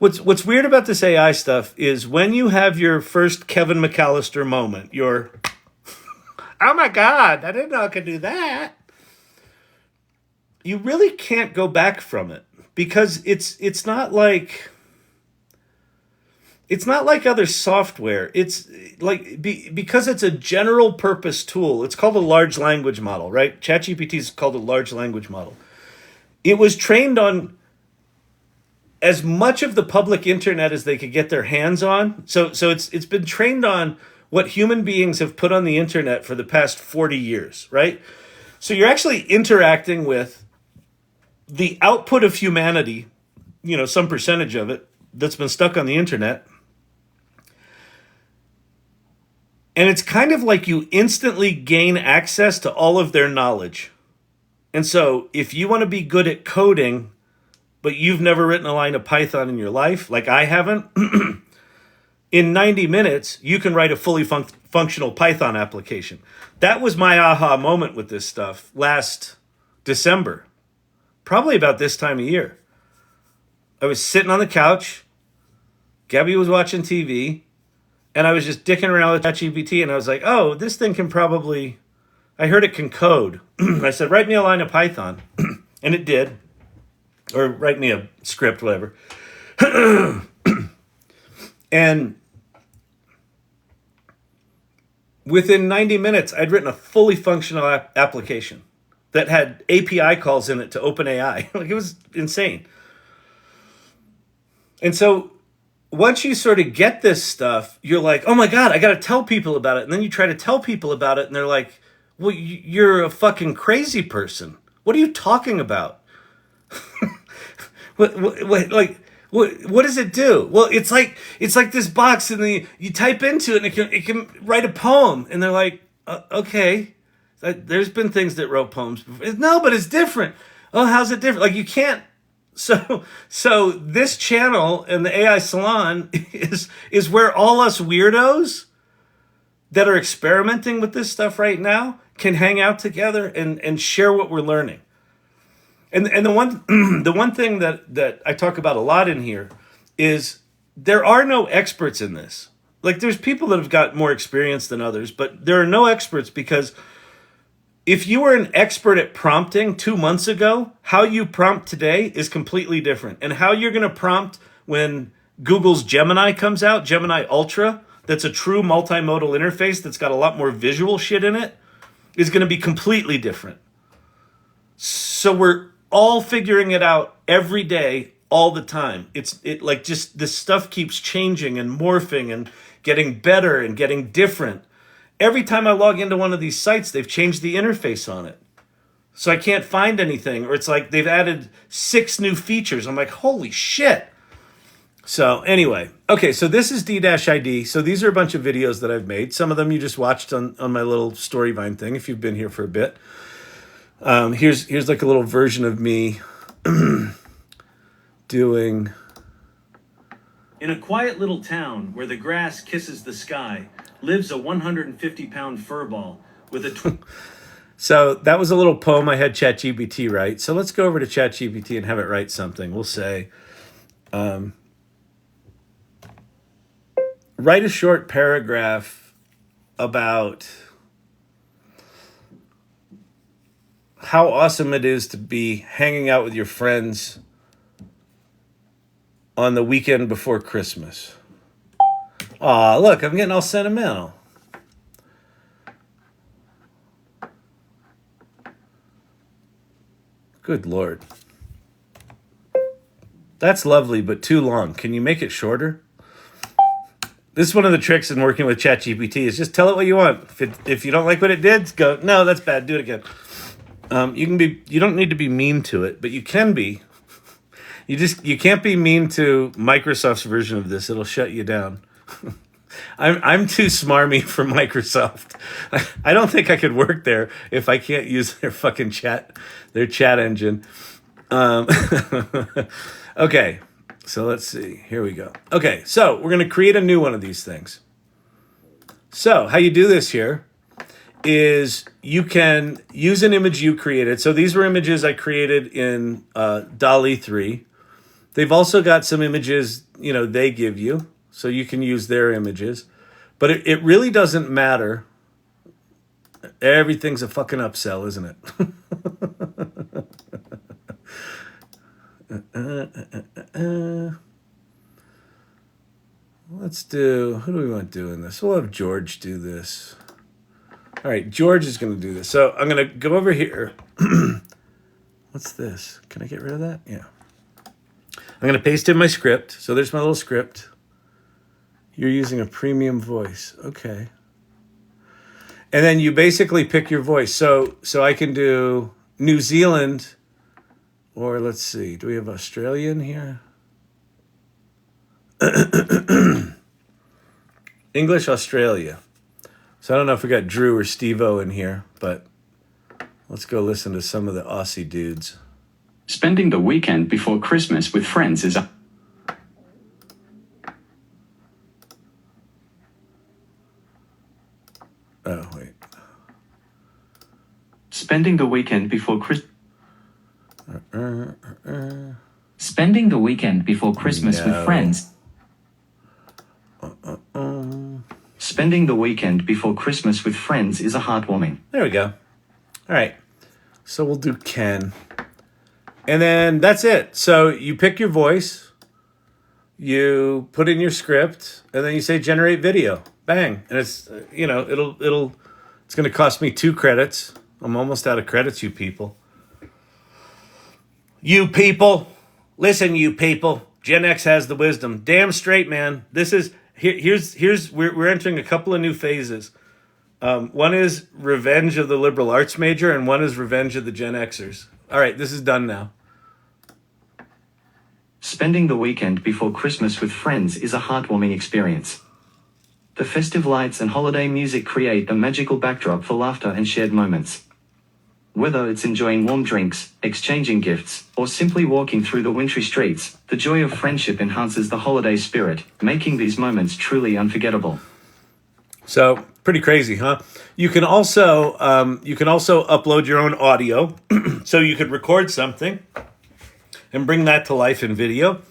What's weird about this AI stuff is when you have your first Kevin McAllister moment, you're, oh my God, I didn't know I could do that. You really can't go back from it because it's not like. It's not like other software. It's like because it's a general purpose tool. It's called a large language model, right? ChatGPT is called a large language model. It was trained on as much of the public internet as they could get their hands on. So it's been trained on what human beings have put on the internet for the past 40 years, right? So you're actually interacting with the output of humanity, some percentage of it that's been stuck on the internet. And it's kind of like you instantly gain access to all of their knowledge. And so if you want to be good at coding, but you've never written a line of Python in your life, like I haven't, in 90 minutes, you can write a fully functional Python application. That was my aha moment with this stuff last December, probably about this time of year. I was sitting on the couch, Gabby was watching TV, and I was just dicking around with ChatGPT, and I was like, oh, this thing can probably, I heard it can code. I said, write me a line of Python. And it did. Or write me a script, whatever. And within 90 minutes, I'd written a fully functional application that had API calls in it to OpenAI. Like, it was insane. And so once you sort of get this stuff, you're like, oh my God, I got to tell people about it. And then you try to tell people about it, and they're like, well, you're a fucking crazy person. What are you talking about? What does it do? Well, it's like this box, and you type into it, and it can write a poem. And they're like, okay, there's been things that wrote poems before. No, but it's different. Oh, how's it different? Like, you can't So this channel and the AI Salon is where all us weirdos that are experimenting with this stuff right now can hang out together and share what we're learning. And the one thing that I talk about a lot in here is there are no experts in this. Like, there's people that have got more experience than others, but there are no experts, because if you were an expert at prompting 2 months ago, how you prompt today is completely different. And how you're going to prompt when Google's Gemini comes out, Gemini Ultra, that's a true multimodal interface that's got a lot more visual shit in it, is going to be completely different. So we're all figuring it out every day, all the time. It like, just this stuff keeps changing and morphing and getting better and getting different. Every time I log into one of these sites, they've changed the interface on it. So I can't find anything, or it's like they've added 6 new features. I'm like, holy shit. So anyway, okay, so this is D-ID. So these are a bunch of videos that I've made. Some of them you just watched on my little Storyvine thing, if you've been here for a bit. Here's like a little version of me doing... In a quiet little town where the grass kisses the sky, lives a 150-pound furball with a... So that was a little poem I had ChatGPT write. So let's go over to ChatGPT and have it write something. We'll say, write a short paragraph about how awesome it is to be hanging out with your friends on the weekend before Christmas. Aw, look, I'm getting all sentimental. Good Lord. That's lovely, but too long. Can you make it shorter? This is one of the tricks in working with ChatGPT, is just tell it what you want. If you don't like what it did, go, no, that's bad, do it again. You don't need to be mean to it, but you can be. You can't be mean to Microsoft's version of this. It'll shut you down. I'm too smarmy for Microsoft. I don't think I could work there if I can't use their fucking chat engine. Okay, so let's see. Here we go. Okay, so we're going to create a new one of these things. So how you do this here is you can use an image you created. So these were images I created in DALL-E 3. They've also got some images, they give you, so you can use their images. But it really doesn't matter. Everything's a fucking upsell, isn't it? Let's do, who do we want doing this? We'll have George do this. All right, George is going to do this. So I'm going to go over here. What's this? Can I get rid of that? Yeah. I'm going to paste in my script. So there's my little script. You're using a premium voice. Okay. And then you basically pick your voice. So I can do New Zealand, or let's see. Do we have Australian here? English, Australia. So I don't know if we got Drew or Steve-O in here, but let's go listen to some of the Aussie dudes. Spending the weekend before Christmas with friends is a... Oh, wait. Spending the weekend before Spending the weekend before Christmas with friends. Spending the weekend before Christmas with friends is a heartwarming. There we go. All right. So we'll do Ken. And then that's it. So you pick your voice, you put in your script, and then you say generate video. Bang. And it's, it's going to cost me 2 credits. I'm almost out of credits, you people. You people. Listen, you people. Gen X has the wisdom. Damn straight, man. This is, we're entering a couple of new phases. One is revenge of the liberal arts major, and one is revenge of the Gen Xers. All right, this is done now. Spending the weekend before Christmas with friends is a heartwarming experience. The festive lights and holiday music create a magical backdrop for laughter and shared moments. Whether it's enjoying warm drinks, exchanging gifts, or simply walking through the wintry streets, the joy of friendship enhances the holiday spirit, making these moments truly unforgettable. So, pretty crazy, huh? You can also upload your own audio. So you could record something and bring that to life in video.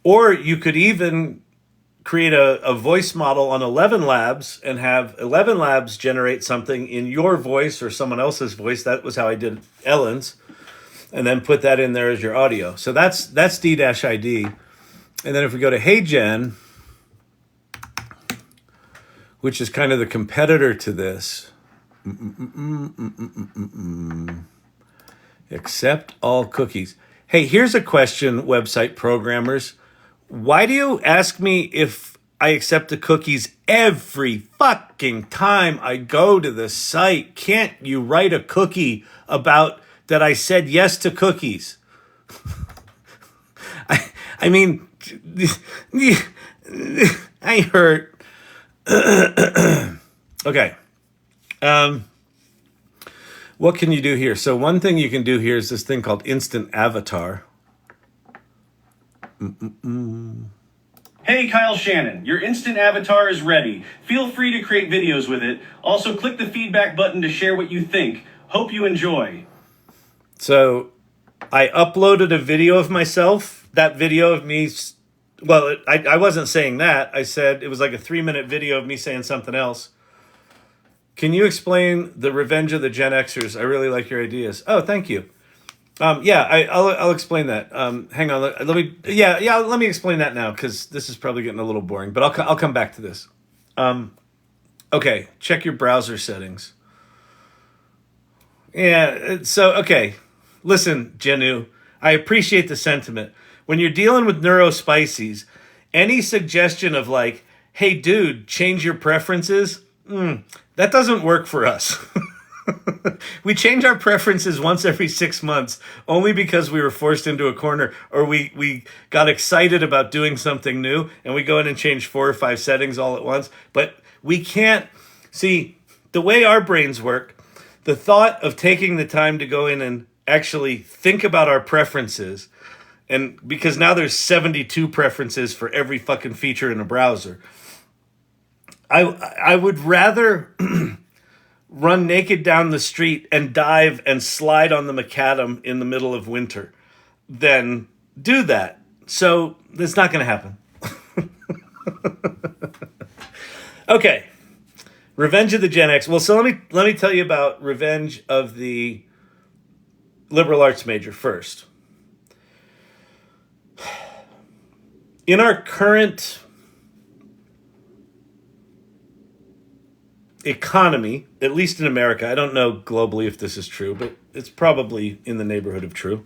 Or you could even create a voice model on 11 Labs and have 11 Labs generate something in your voice or someone else's voice. That was how I did Ellen's. And then put that in there as your audio. So that's D-ID. And then if we go to HeyGen, which is kind of the competitor to this. Accept all cookies. Hey, here's a question, website programmers. Why do you ask me if I accept the cookies every fucking time I go to the site? Can't you write a cookie about that I said yes to cookies? I mean, I hurt. Okay. What can you do here? So one thing you can do here is this thing called Instant Avatar. Hey, Kyle Shannon, your instant avatar is ready. Feel free to create videos with it. Also, click the feedback button to share what you think. Hope you enjoy. So I uploaded a video of myself. That video of me, well, I wasn't saying that. I said it was like a 3-minute video of me saying something else. Can you explain the Revenge of the Gen Xers? I really like your ideas. Oh, thank you. I'll explain that. Hang on, let me explain that now because this is probably getting a little boring. But I'll come back to this. Okay, check your browser settings. Yeah, so okay, listen, Jenu, I appreciate the sentiment. When you're dealing with neurospices, any suggestion of like, hey, dude, change your preferences, that doesn't work for us. We change our preferences once every 6 months only because we were forced into a corner or we got excited about doing something new and we go in and change 4 or 5 settings all at once. But we can't see the way our brains work. The thought of taking the time to go in and actually think about our preferences, and because now there's 72 preferences for every fucking feature in a browser. I would rather run naked down the street and dive and slide on the macadam in the middle of winter than do that. So it's not going to happen. Okay. Revenge of the Gen X. Well, so let me tell you about Revenge of the liberal arts major first. In our current economy, at least in America, I don't know globally if this is true, but it's probably in the neighborhood of true.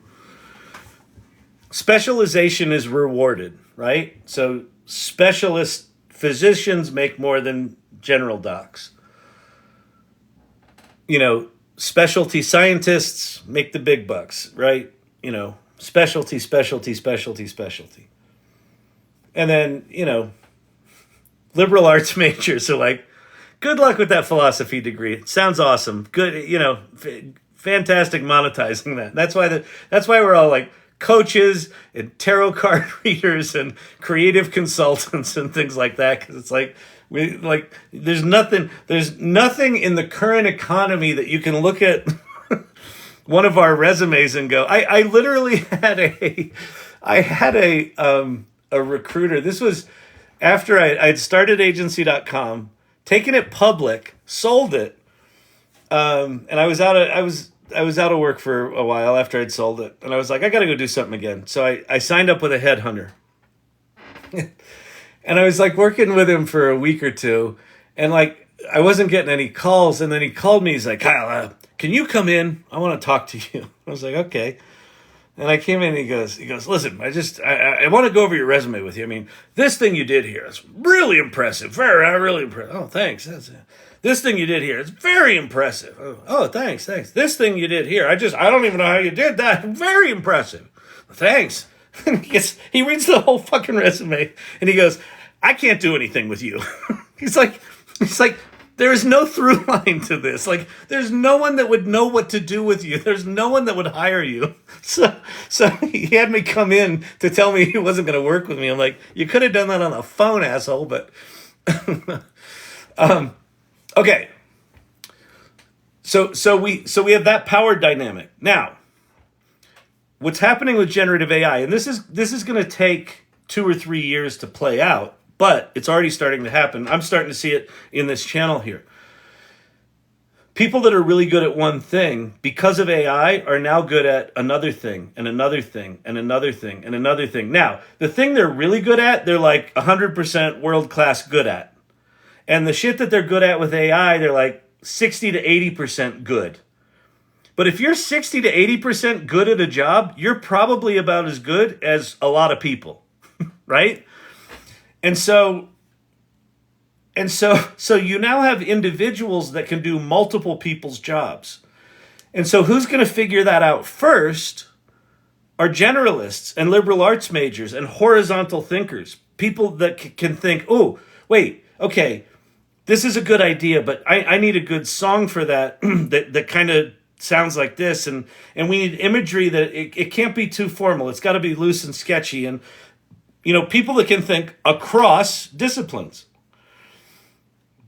Specialization is rewarded, right? So specialist physicians make more than general docs. You know, specialty scientists make the big bucks, right? You know, specialty. And then, you know, liberal arts majors are like, good luck with that philosophy degree. It sounds awesome. Good, you know, fantastic monetizing that. That's why we're all like coaches and tarot card readers and creative consultants and things like that, because it's like there's nothing in the current economy that you can look at one of our resumes and go, I literally had a recruiter. This was after I'd started agency.com, taken it public, sold it, and I was out of work for a while after I'd sold it, and I was like, I gotta go do something again. So I signed up with a headhunter, and I was like working with him for a week or two, and like I wasn't getting any calls, and then he called me. He's like, Kyle, can you come in? I want to talk to you. I was like, okay. And I came in and he goes, listen, I want to go over your resume with you. I mean, this thing you did here is really impressive. Really impressive. Oh, thanks. This thing you did here is very impressive. Oh, thanks. This thing you did here, I don't even know how you did that. Very impressive. Thanks. He reads the whole fucking resume and he goes, I can't do anything with you. He's like, There is no through line to this. Like, there's no one that would know what to do with you. There's no one that would hire you. So he had me come in to tell me he wasn't going to work with me. I'm like, you could have done that on the phone, asshole. But okay. So we have that power dynamic. Now, what's happening with generative AI, and this is going to take 2 or 3 years to play out, but it's already starting to happen. I'm starting to see it in this channel here. People that are really good at one thing, because of AI, are now good at another thing, and another thing, and another thing, and another thing. Now, the thing they're really good at, they're like 100% world-class good at. And the shit that they're good at with AI, they're like 60 to 80% good. But if you're 60 to 80% good at a job, you're probably about as good as a lot of people, right? And so you now have individuals that can do multiple people's jobs. And so who's going to figure that out first are generalists and liberal arts majors and horizontal thinkers, people that can think, oh, wait, okay, this is a good idea, but I need a good song for that that kind of sounds like this. And we need imagery that it can't be too formal. It's got to be loose and sketchy. And people that can think across disciplines,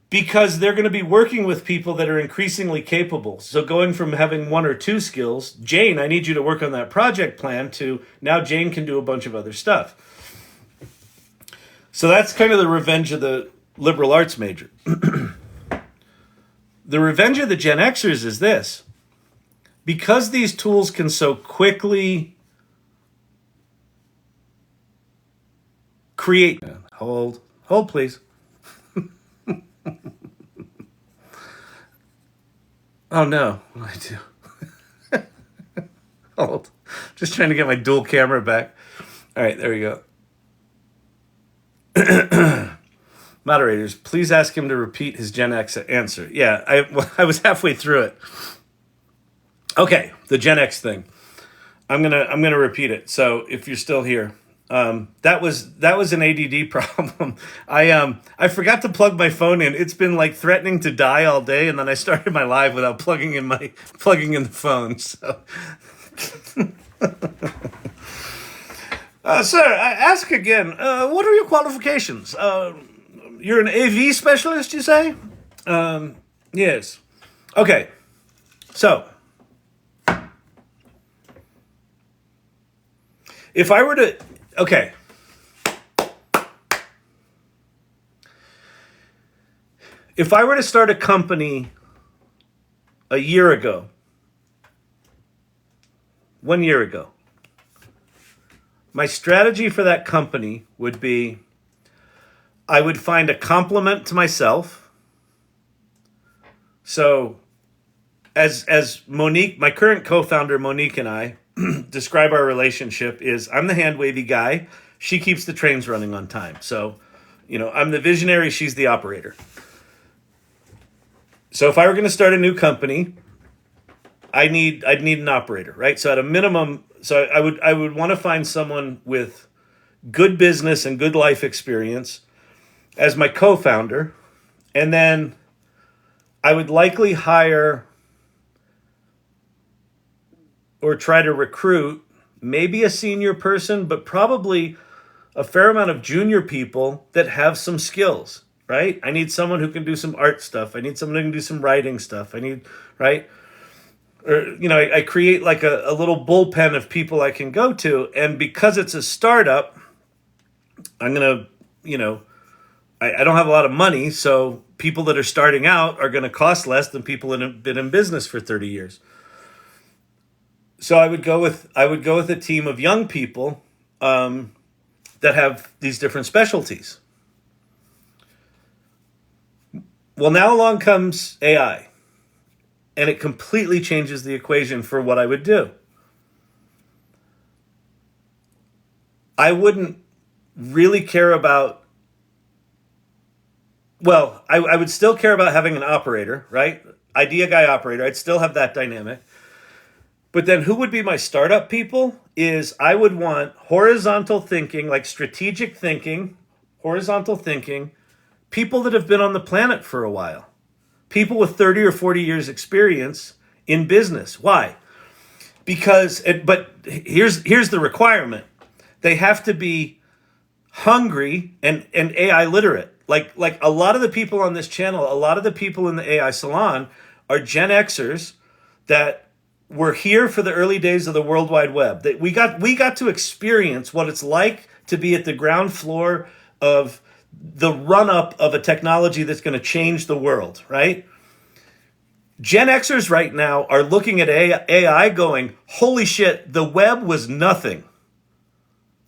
because they're going to be working with people that are increasingly capable. So going from having 1 or 2 skills, Jane, I need you to work on that project plan, to now Jane can do a bunch of other stuff. So that's kind of the revenge of the liberal arts major. The revenge of the Gen Xers is this. Because these tools can so quickly create... Hold please. Oh no, what do I do? Hold. Just trying to get my dual camera back. All right, there we go. Moderators, please ask him to repeat his Gen X answer. Yeah, I was halfway through it. Okay, the Gen X thing. I'm gonna repeat it. So if you're still here, that was an ADD problem. I forgot to plug my phone in. It's been like threatening to die all day, and then I started my live without plugging in the phone. So, sir, I ask again. What are your qualifications? You're an AV specialist, you say? Yes. Okay. So, if I were to... Okay. If I were to start a company a year ago, 1 year ago, my strategy for that company would be, I would find a complement to myself. So as Monique, my current co-founder Monique, and I describe our relationship is, I'm the hand wavy guy. She keeps the trains running on time. So, I'm the visionary. She's the operator. So if I were going to start a new company, I'd need an operator, right? So at a minimum, I would want to find someone with good business and good life experience as my co-founder. And then I would likely hire or try to recruit maybe a senior person, but probably a fair amount of junior people that have some skills, right? I need someone who can do some art stuff. I need someone who can do some writing stuff. Right? Or, I create like a little bullpen of people I can go to. And because it's a startup, I'm going to, I don't have a lot of money. So people that are starting out are going to cost less than people that have been in business for 30 years. So I would go with a team of young people that have these different specialties. Well, now along comes AI, and it completely changes the equation for what I would do. I wouldn't really care about... Well, I would still care about having an operator, right? Idea guy operator. I'd still have that dynamic. But then who would be my startup people is I would want horizontal thinking, like strategic thinking, horizontal thinking, people that have been on the planet for a while. people with 30 or 40 years experience in business. Why? Because, but here's the requirement. They have to be hungry and AI literate. Like a lot of the people on this channel, a lot of the people in the AI Salon are Gen Xers that were here for the early days of the World Wide Web. That we got to experience what it's like to be at the ground floor of the run-up of a technology that's going to change the world, right? Gen Xers right now are looking at AI going, holy shit, the web was nothing.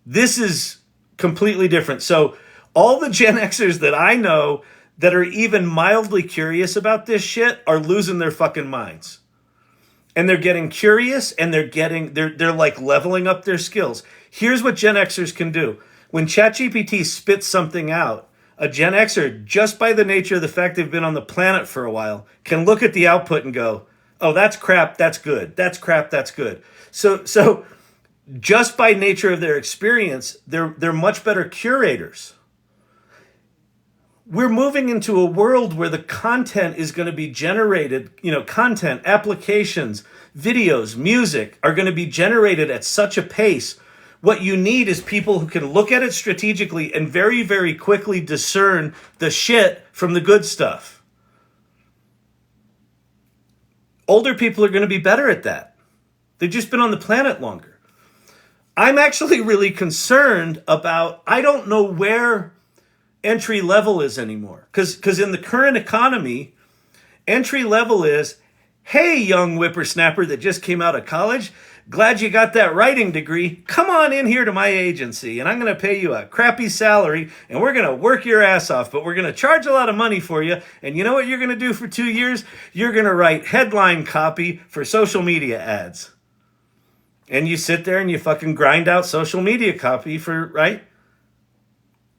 This is completely different. So all the Gen Xers that I know that are even mildly curious about this shit are losing their fucking minds. And they're getting curious and they're like leveling up their skills. Here's what Gen Xers can do. When ChatGPT spits something out, a Gen Xer, just by the nature of the fact they've been on the planet for a while, can look at the output and go, oh, that's crap, that's good. That's crap, that's good. So just by nature of their experience, they're much better curators. We're moving into a world where the content is going to be generated, content, applications, videos, music are going to be generated at such a pace. What you need is people who can look at it strategically and very, very quickly discern the shit from the good stuff. Older people are going to be better at that. They've just been on the planet longer. I'm actually really concerned about, I don't know where entry level is anymore. Because in the current economy, entry level is, hey, young whippersnapper that just came out of college, glad you got that writing degree. Come on in here to my agency and I'm going to pay you a crappy salary and we're going to work your ass off, but we're going to charge a lot of money for you. And you know what you're going to do for 2 years? You're going to write headline copy for social media ads. And you sit there and you fucking grind out social media copy right?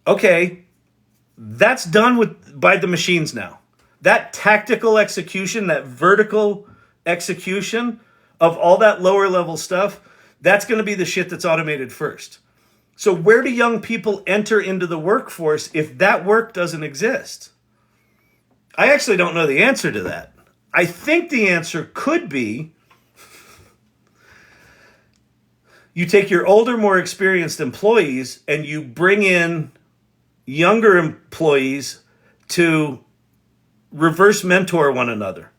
Okay. That's done by the machines now. That tactical execution, that vertical execution of all that lower level stuff, that's going to be the shit that's automated first. So where do young people enter into the workforce if that work doesn't exist? I actually don't know the answer to that. I think the answer could be you take your older, more experienced employees and you bring in younger employees to reverse mentor one another,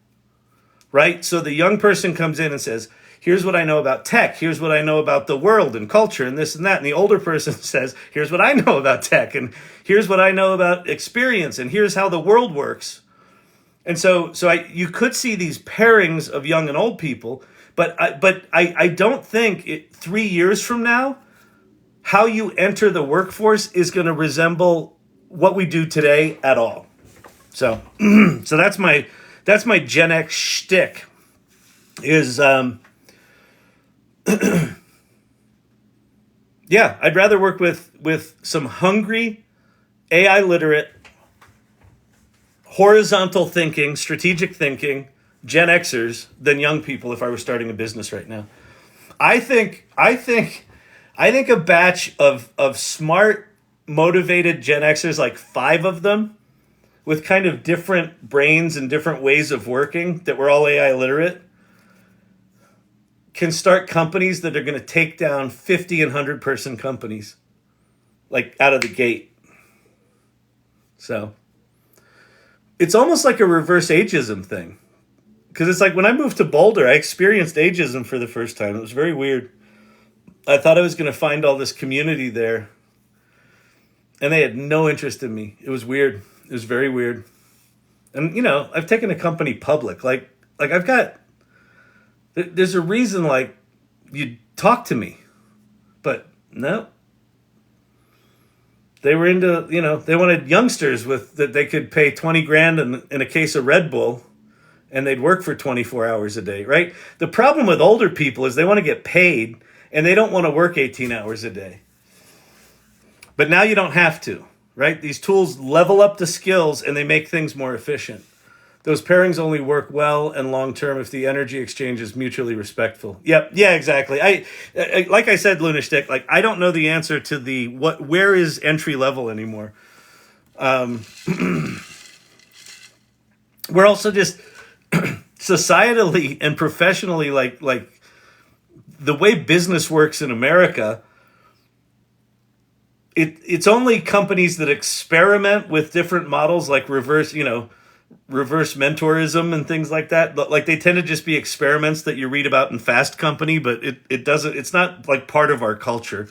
right? So the young person comes in and says, here's what I know about tech. Here's what I know about the world and culture and this and that. And the older person says, here's what I know about tech. And here's what I know about experience. And here's how the world works. And so you could see these pairings of young and old people, but I don't think 3 years from now, how you enter the workforce is going to resemble what we do today at all. So that's my Gen X shtick is, yeah, I'd rather work with some hungry, AI literate, horizontal thinking, strategic thinking Gen Xers than young people if I were starting a business right now. I think a batch of smart, motivated Gen Xers, like 5 of them, with kind of different brains and different ways of working that we're all AI literate, can start companies that are going to take down 50 and 100 person companies, like out of the gate. So it's almost like a reverse ageism thing. Because it's like when I moved to Boulder, I experienced ageism for the first time. It was very weird. I thought I was going to find all this community there. And they had no interest in me. It was weird. It was very weird. And, I've taken a company public. Like I've got... There's a reason, you talk to me. But, no. They were into, they wanted youngsters that they could pay 20 grand in a case of Red Bull. And they'd work for 24 hours a day, right? The problem with older people is they want to get paid and they don't want to work 18 hours a day. But now you don't have to, right? These tools level up the skills and they make things more efficient. Those pairings only work well and long-term if the energy exchange is mutually respectful. Yep. Yeah, exactly. I like I said, Lunastick, I don't know the answer to where is entry level anymore. we're also just societally and professionally, like the way business works in America, it's only companies that experiment with different models, like reverse mentorism and things like that. Like they tend to just be experiments that you read about in Fast Company, but it's not like part of our culture.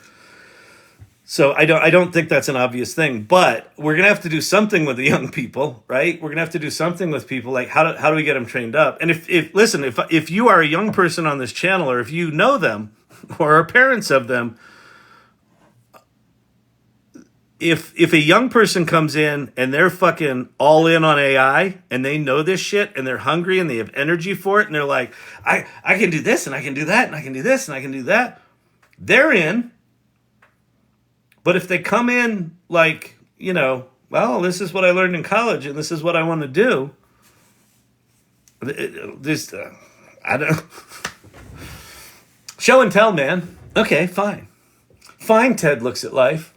So I don't think that's an obvious thing, but we're going to have to do something with the young people, right? We're going to have to do something with people, like how do we get them trained up? And if you are a young person on this channel, or if you know them or are parents of them, if a young person comes in and they're fucking all in on AI and they know this shit and they're hungry and they have energy for it and they're like, I can do this and I can do that and I can do this and I can do that, they're in. But if they come in like, well, this is what I learned in college and this is what I want to do, I don't. Show and tell, man. Okay, fine. Fine, Ted looks at life.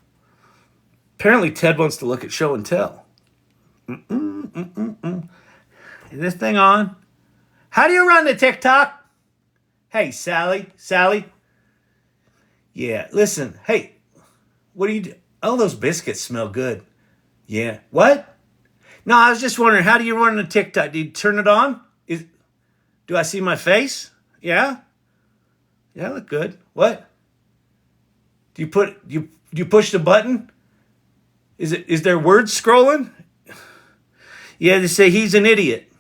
Apparently, Ted wants to look at show and tell. Is this thing on? How do you run the TikTok? Hey, Sally. Yeah, listen. Hey, what do you do? Oh, those biscuits smell good. Yeah. What? No, I was just wondering, how do you run the TikTok? Do you turn it on? Do I see my face? Yeah? Yeah, I look good. What? Do you push the button? Is there words scrolling? Yeah, they say he's an idiot.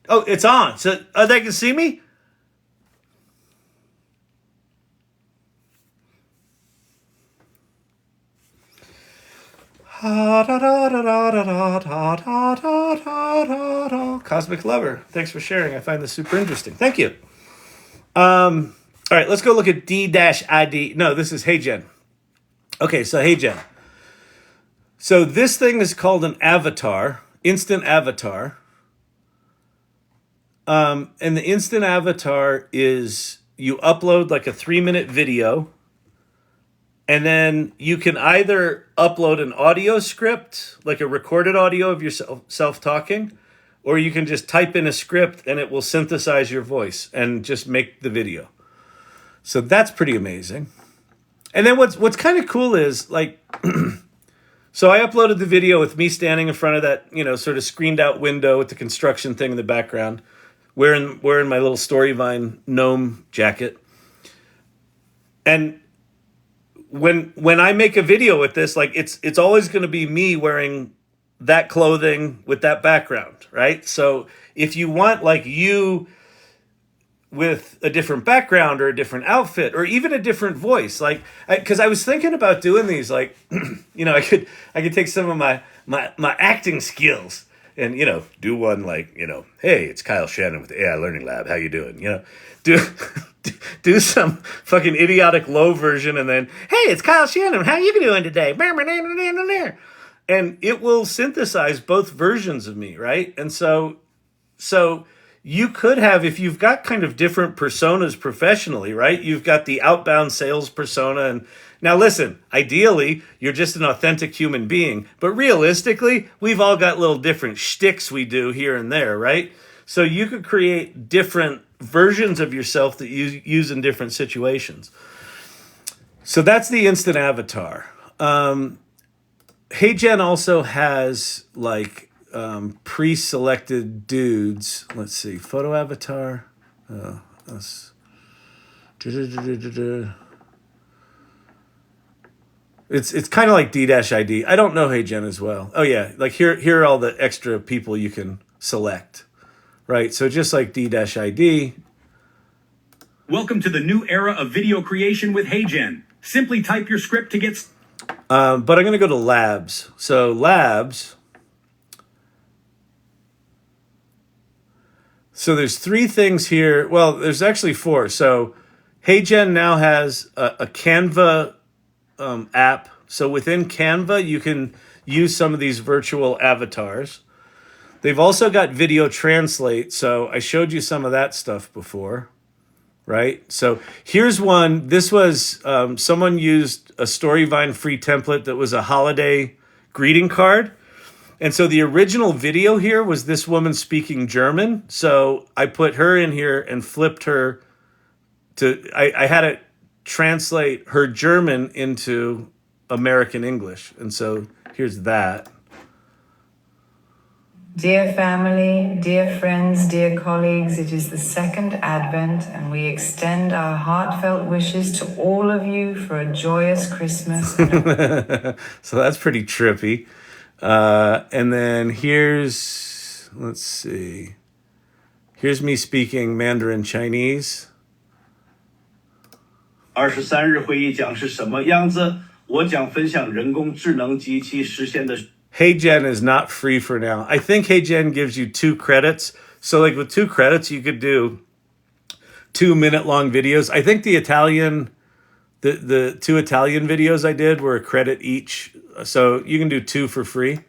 Oh, it's on. So they can see me? Cosmic Lover. Thanks for sharing. I find this super interesting. Thank you. All right, let's go look at D-ID. No, this is HeyGen. Okay, so HeyGen. So this thing is called an avatar, instant avatar. And the instant avatar is you upload like a 3-minute video, and then you can either upload an audio script, like a recorded audio of yourself talking, or you can just type in a script and it will synthesize your voice and just make the video. So that's pretty amazing. And then what's kind of cool is like, so I uploaded the video with me standing in front of that, sort of screened out window with the construction thing in the background, wearing my little Storyvine gnome jacket. And when I make a video with this, like it's always going to be me wearing that clothing with that background, right? So if you want like you with a different background or a different outfit or even a different voice, like because I was thinking about doing these, like I could take some of my acting skills and do one like hey, it's Kyle Shannon with the AI Learning Lab, how you doing, do some fucking idiotic low version, and then hey, it's Kyle Shannon, how you doing today, and it will synthesize both versions of me, right? And so you could have, if you've got kind of different personas professionally, right? You've got the outbound sales persona. And now listen, ideally, you're just an authentic human being. But realistically, we've all got little different shticks we do here and there, right? So you could create different versions of yourself that you use in different situations. So that's the instant avatar. HeyGen also has like pre-selected dudes. Let's see, photo avatar. It's kind of like D-ID. I don't know HeyGen as well. Oh yeah, like here are all the extra people you can select, right? So just like D-ID. Welcome to the new era of video creation with HeyGen. Simply type your script to get. But I'm going to go to labs. So labs. So there's 3 things here. Well, there's actually 4. So HeyGen now has a Canva app. So within Canva, you can use some of these virtual avatars. They've also got video translate. So I showed you some of that stuff before, right? So here's one. This was someone used a Storyvine free template that was a holiday greeting card. And so the original video here was this woman speaking German. So I put her in here and flipped her to, I had it translate her German into American English. And so here's that. Dear family, dear friends, dear colleagues, it is the second Advent, and we extend our heartfelt wishes to all of you for a joyous Christmas. So that's pretty trippy. And then here's, let's see. Here's me speaking Mandarin Chinese. 23日会议讲是什么样子？我将分享人工智能机器实现的。HeyGen is not free for now. I think HeyGen gives you 2 credits. So like with 2 credits, you could do 2-minute long videos. I think the 2 Italian videos I did were a credit each. So you can do 2 for free.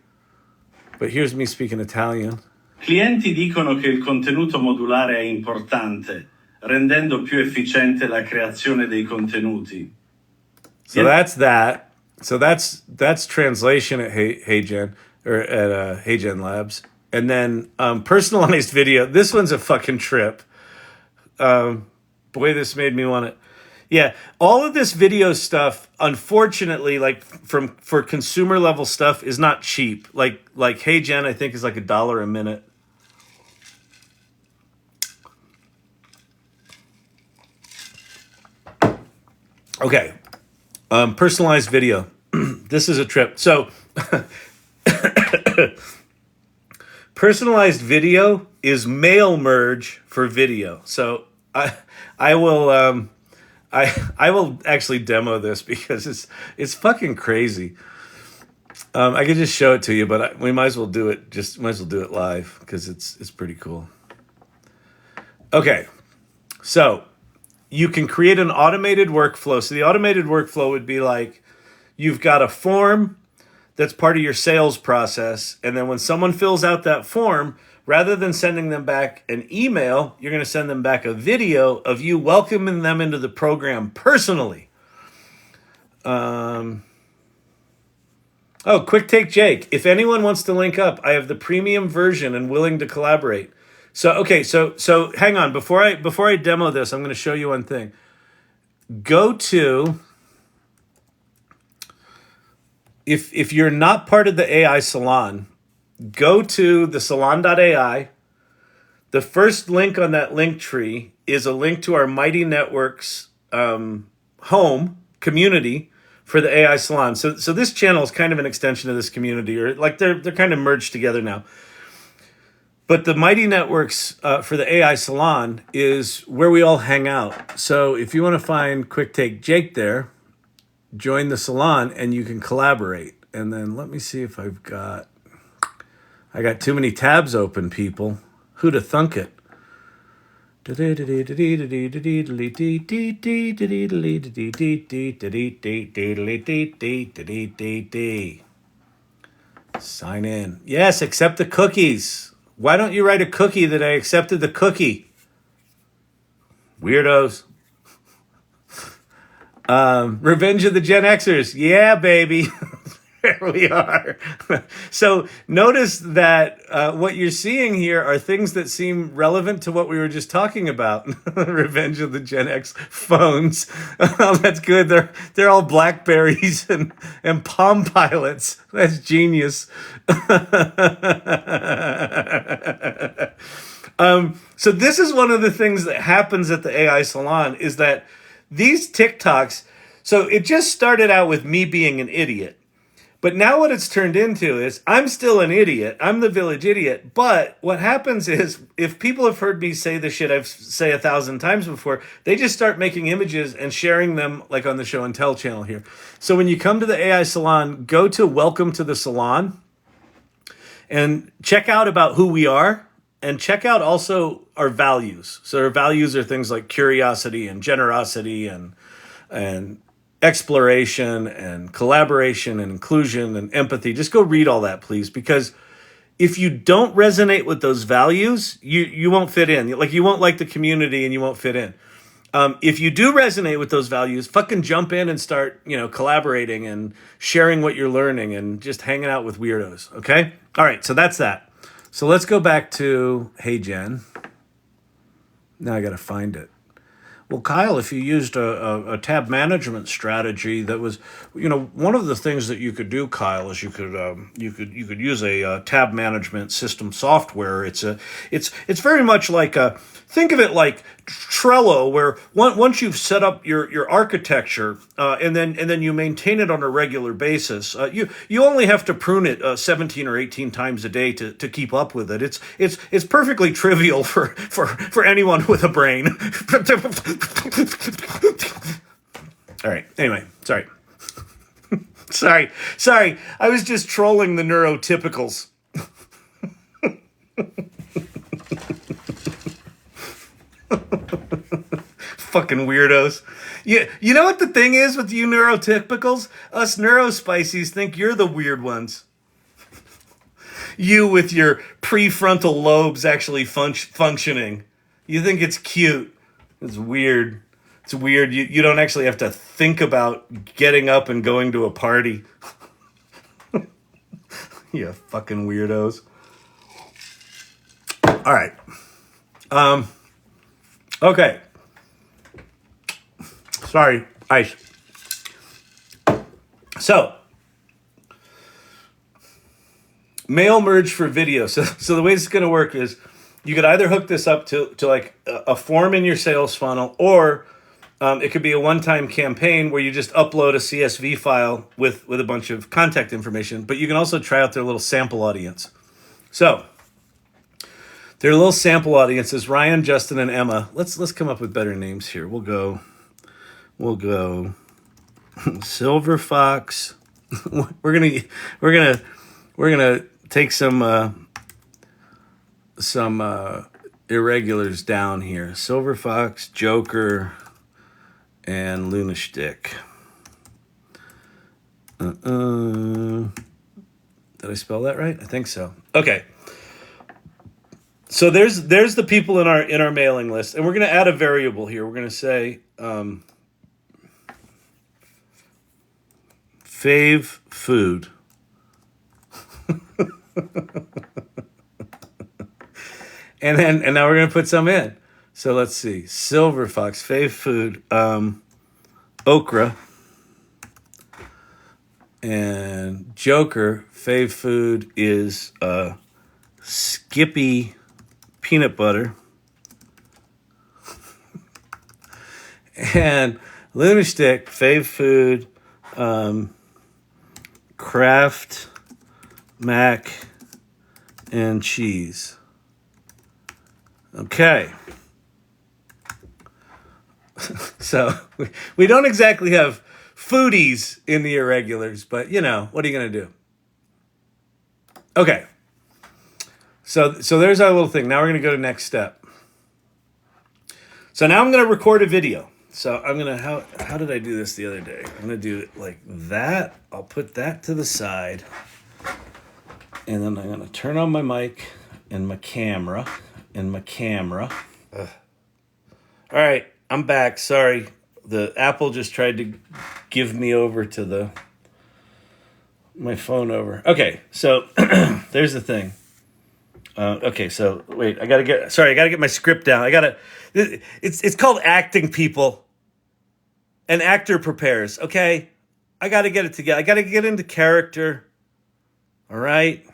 But here's me speaking Italian. Clienti dicono che il contenuto modulare è importante, rendendo più efficiente la creazione dei contenuti. So that's that. So that's translation at HeyGen or at HeyGen Labs. And then personalized video. This one's a fucking trip. Boy, this made me want it. Yeah, all of this video stuff, unfortunately, like for consumer level stuff, is not cheap. Like HeyGen, I think is like $1 a minute. Okay, personalized video. This is a trip. So, personalized video is mail merge for video. So I will actually demo this because it's fucking crazy. I could just show it to you, but we might as well do it. Might as well do it live because it's pretty cool. Okay, so you can create an automated workflow. So the automated workflow would be like you've got a form that's part of your sales process, and then when someone fills out that form, rather than sending them back an email, you're going to send them back a video of you welcoming them into the program personally. Quick take, Jake. If anyone wants to link up, I have the premium version and willing to collaborate. So, okay, so hang on. Before I demo this, I'm going to show you one thing. Go to, if you're not part of the AI Salon, go to the salon.ai. The first link on that link tree is a link to our Mighty Networks home community for the AI Salon. So this channel is kind of an extension of this community, or like they're kind of merged together now. But the Mighty Networks for the AI Salon is where we all hang out. So if you want to find Quick Take Jake there, join the Salon and you can collaborate. And then let me see if I got too many tabs open, people. Who'da thunk it? Sign in. Yes, accept the cookies. Why don't you write a cookie that I accepted the cookie? Weirdos. Revenge of the Gen Xers. Yeah, baby. There we are. So notice that what you're seeing here are things that seem relevant to what we were just talking about. Revenge of the Gen X phones. Oh, that's good. They're all Blackberries and Palm Pilots. That's genius. So this is one of the things that happens at the AI Salon is that these TikToks, so it just started out with me being an idiot. But now what it's turned into is I'm still an idiot. I'm the village idiot. But what happens is if people have heard me say the shit I've say 1,000 times before, they just start making images and sharing them like on the Show and Tell channel here. So when you come to the AI Salon, go to Welcome to the Salon and check out about who we are and check out also our values. So our values are things like curiosity and generosity and exploration and collaboration and inclusion and empathy. Just go read all that, please, because if you don't resonate with those values, you won't fit in. Like you won't like the community and you won't fit in. If you do resonate with those values, fucking jump in and start, collaborating and sharing what you're learning and just hanging out with weirdos. Okay. All right, so that's that. So let's go back to HeyGen. Now I got to find it. Well, Kyle, if you used a tab management strategy, that was, one of the things that you could do, Kyle, is you could use a tab management system software. It's very much like think of it like Trello, where once you've set up your architecture and then you maintain it on a regular basis, you only have to prune it 17 or 18 times a day to keep up with it. It's perfectly trivial for anyone with a brain. All right. Anyway, sorry. Sorry. I was just trolling the neurotypicals. Fucking weirdos. You know what the thing is with you neurotypicals? Us neurospicies think you're the weird ones. You with your prefrontal lobes actually functioning. You think it's cute. It's weird. It's weird. You don't actually have to think about getting up and going to a party. You fucking weirdos. All right. Okay. Sorry, ice. So, mail merge for video. So the way this is going to work is you could either hook this up to like a form in your sales funnel, or it could be a one-time campaign where you just upload a CSV file with a bunch of contact information. But you can also try out their little sample audience. So their little sample audience is Ryan, Justin, and Emma. Let's come up with better names here. We'll go Silver Fox. We're gonna take some irregulars down here. Silver Fox, Joker, and Luna Stick. Did I spell that right? I think so. Okay. So there's the people in our mailing list, and we're going to add a variable here. We're going to say fave food. And now we're going to put some in. So let's see. Silver Fox, fave food, okra. And Joker, fave food is Skippy peanut butter. And Luna Stick, fave food, Kraft mac and cheese. Okay. So we don't exactly have foodies in the irregulars, but what are you going to do? Okay. So there's our little thing. Now we're going to go to next step. So now I'm going to record a video. So I'm going to, how did I do this the other day? I'm going to do it like that. I'll put that to the side. And then I'm going to turn on my mic and my camera. Ugh. All right, I'm back. Sorry. The Apple just tried to give me over to my phone over. Okay, so there's the thing. Okay, so wait, I gotta get my script down. It's called acting, people. An actor prepares, okay? I gotta get it together. I gotta get into character. All right.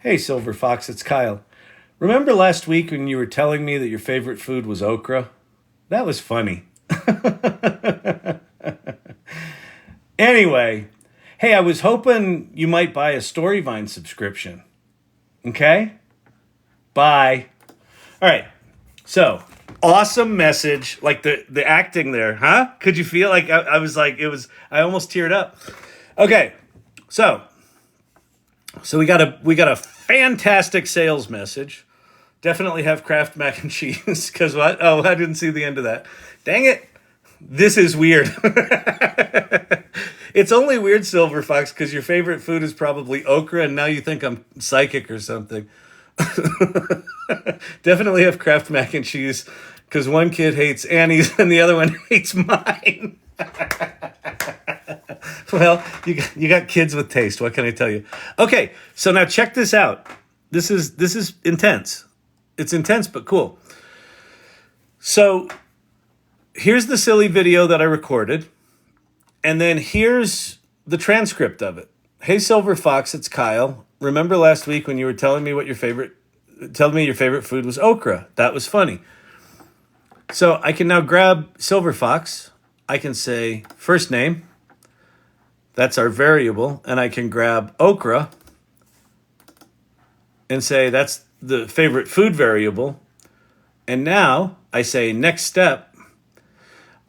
Hey, Silver Fox, it's Kyle. Remember last week when you were telling me that your favorite food was okra? That was funny. Anyway, hey, I was hoping you might buy a Storyvine subscription. Okay? Bye. All right. So, awesome message. Like the acting there, huh? Could you feel like I was like, I almost teared up. Okay. So we got a fantastic sales message. Definitely have Kraft mac and cheese. Because what? Oh, I didn't see the end of that. Dang it. This is weird. It's only weird, Silver Fox, because your favorite food is probably okra, and now you think I'm psychic or something. Definitely have Kraft mac and cheese, because one kid hates Annie's and the other one hates mine. Well, you got kids with taste. What can I tell you? Okay, so now check this out. This is intense. It's intense, but cool. So here's the silly video that I recorded, and then here's the transcript of it. Hey, Silver Fox, it's Kyle. Remember last week when you were telling me your favorite food was okra? That was funny. So I can now grab Silver Fox. I can say first name. That's our variable. And I can grab okra and say that's the favorite food variable. And now I say next step.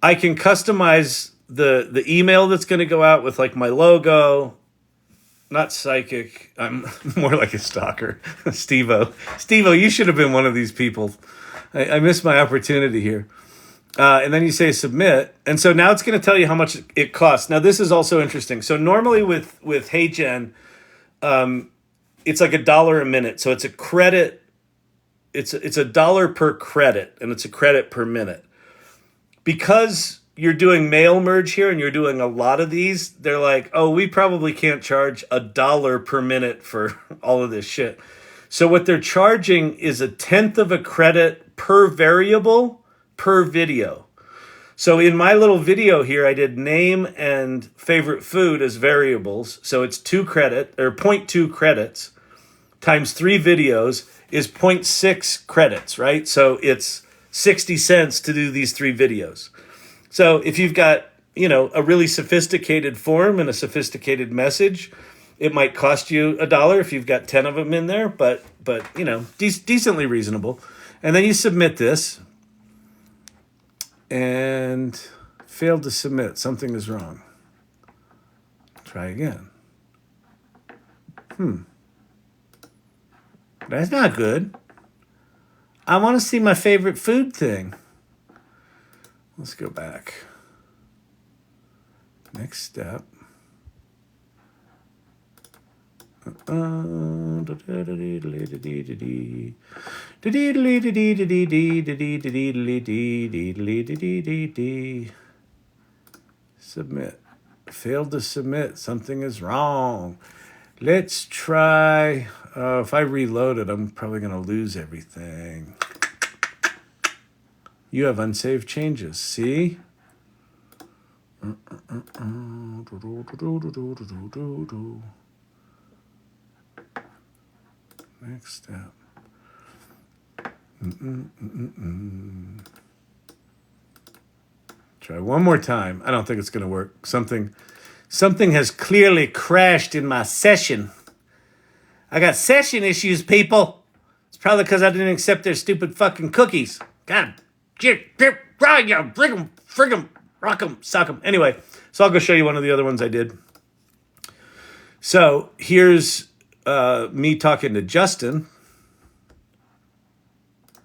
I can customize the email that's going to go out with like my logo. Not psychic. I'm more like a stalker. Steve-O. Steve-O, you should have been one of these people. I missed my opportunity here. And then you say submit. And so now it's going to tell you how much it costs. Now, this is also interesting. So normally with HeyGen, it's like $1 a minute. So it's a credit. It's $1 per credit, and it's a credit per minute. Because you're doing mail merge here and you're doing a lot of these, they're like, oh, we probably can't charge $1 per minute for all of this shit. So what they're charging is 1/10 of a credit per variable per video. So in my little video here, I did name and favorite food as variables. So it's 0.2 credits times 3 videos is 0.6 credits, right? So it's 60 cents to do these 3 videos. So if you've got, a really sophisticated form and a sophisticated message, it might cost you $1 if you've got 10 of them in there, but decently reasonable. And then you submit this and failed to submit. Something is wrong. Try again. That's not good. I want to see my favorite food thing. Let's go back. Next step. Submit. Failed to submit. Something is wrong. Let's try. If I reload it, I'm probably going to lose everything. You have unsaved changes. See? Next step. Try one more time. I don't think it's going to work. Something has clearly crashed in my session. I got session issues, people. It's probably because I didn't accept their stupid fucking cookies. God. Frig 'em, rock 'em, suck 'em. Anyway, so I'll go show you one of the other ones I did. So here's me talking to Justin.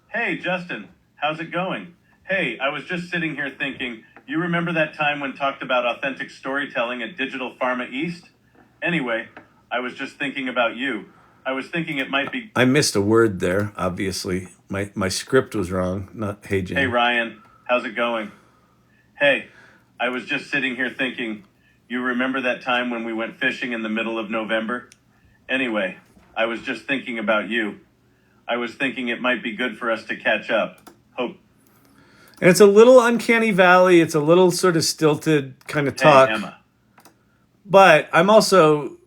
Hey, Justin, how's it going? Hey, I was just sitting here thinking, you remember that time when talked about authentic storytelling at Digital Pharma East? Anyway, I was just thinking about you. I was thinking it might be... I missed a word there, obviously. My script was wrong, not HeyGen. Hey, Ryan, how's it going? Hey, I was just sitting here thinking, you remember that time when we went fishing in the middle of November? Anyway, I was just thinking about you. I was thinking it might be good for us to catch up. Hope. And it's a little uncanny valley. It's a little sort of stilted kind of talk. Hey, Emma. But I'm also,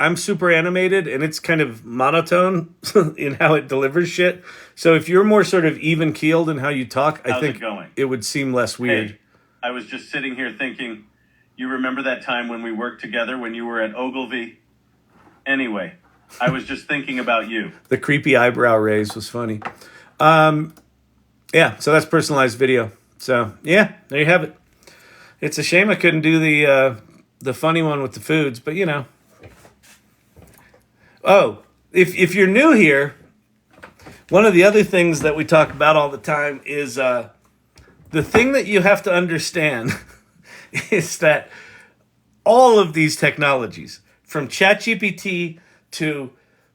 I'm super animated, and it's kind of monotone in how it delivers shit. So if you're more sort of even-keeled in how you talk, I think it would seem less weird. Hey, I was just sitting here thinking, you remember that time when we worked together when you were at Ogilvy? Anyway, I was just thinking about you. The creepy eyebrow raise was funny. Yeah, so that's personalized video. So, yeah, there you have it. It's a shame I couldn't do the funny one with the foods, but Oh, if you're new here, one of the other things that we talk about all the time is the thing that you have to understand is that all of these technologies, from ChatGPT to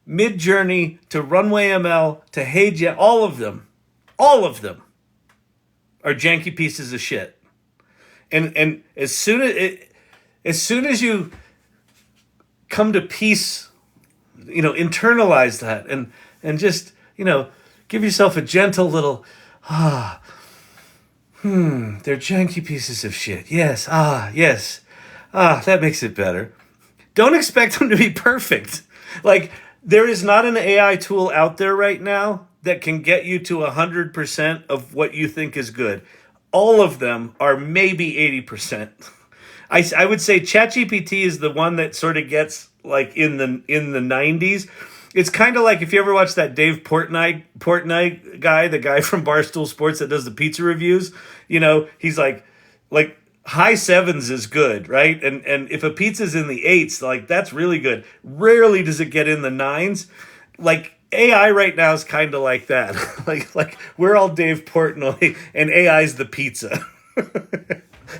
Midjourney to Runway ML to HeyGen, all of them are janky pieces of shit. And as soon as you come to peace, internalize that and just, give yourself a gentle little, they're janky pieces of shit. Yes, yes. That makes it better. Don't expect them to be perfect. Like, there is not an AI tool out there right now that can get you to 100% of what you think is good. All of them are maybe 80%. I would say ChatGPT is the one that sort of gets like in the 90s. It's kind of like if you ever watch that Dave Portnoy guy, the guy from Barstool Sports that does the pizza reviews. He's like high 7s is good, right? And if a pizza's in the 8s, like that's really good. Rarely does it get in the 9s. Like AI right now is kind of like that. like we're all Dave Portnoy and AI's the pizza.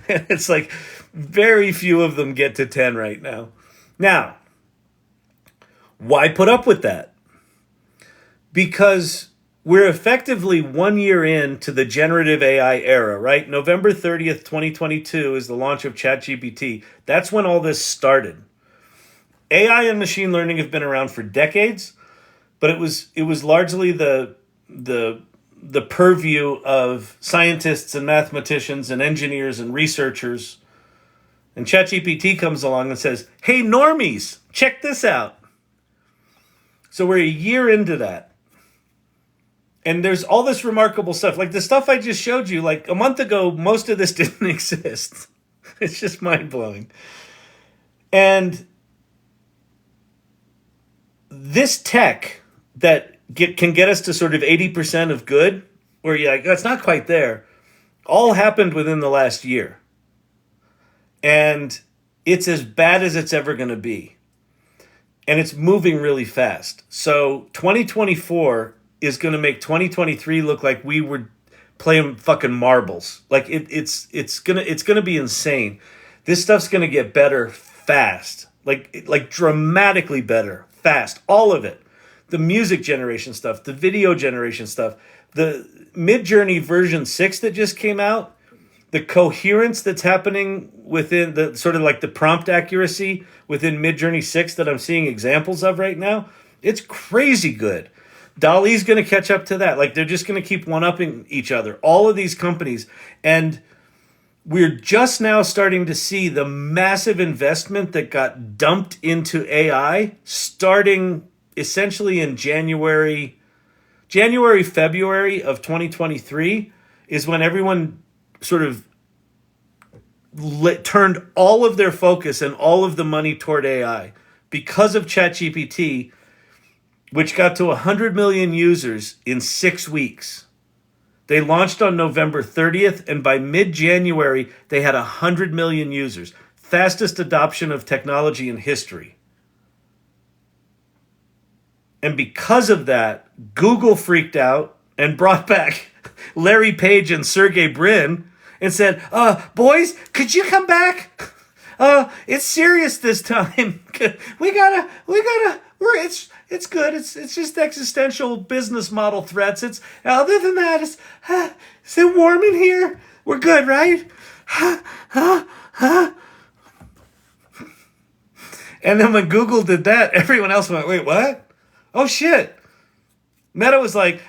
And it's like very few of them get to 10 right now. Now, why put up with that? Because we're effectively 1 year into the generative AI era, right? November 30th, 2022 is the launch of ChatGPT. That's when all this started. AI and machine learning have been around for decades, but it was largely the purview of scientists and mathematicians and engineers and researchers. And ChatGPT comes along and says, hey, normies, check this out. So we're a year into that. And there's all this remarkable stuff. Like the stuff I just showed you, like a month ago, most of this didn't exist. It's just mind-blowing. And this tech that can get us to sort of 80% of good, where you're like, that's not quite there, all happened within the last year. And it's as bad as it's ever going to be. And it's moving really fast. So 2024 is going to make 2023 look like we were playing fucking marbles. Like it's gonna be insane. This stuff's going to get better fast. Like dramatically better fast. All of it. The music generation stuff, the video generation stuff, the Midjourney version 6 that just came out, the coherence that's happening within the sort of like the prompt accuracy within Midjourney 6 that I'm seeing examples of right now, it's crazy good. DALL-E's going to catch up to that. Like they're just going to keep one-upping each other. All of these companies. And we're just now starting to see the massive investment that got dumped into AI starting essentially in January, February of 2023 is when everyone sort of turned all of their focus and all of the money toward AI because of ChatGPT, which got to 100 million users in 6 weeks. They launched on November 30th, and by mid-January, they had 100 million users. Fastest adoption of technology in history. And because of that, Google freaked out and brought back Larry Page and Sergey Brin and said, boys, could you come back? It's serious this time. It's good. It's just existential business model threats. It's other than that, is it warm in here? We're good, right? And then when Google did that, everyone else went, wait, what? Oh, shit. Meta was like,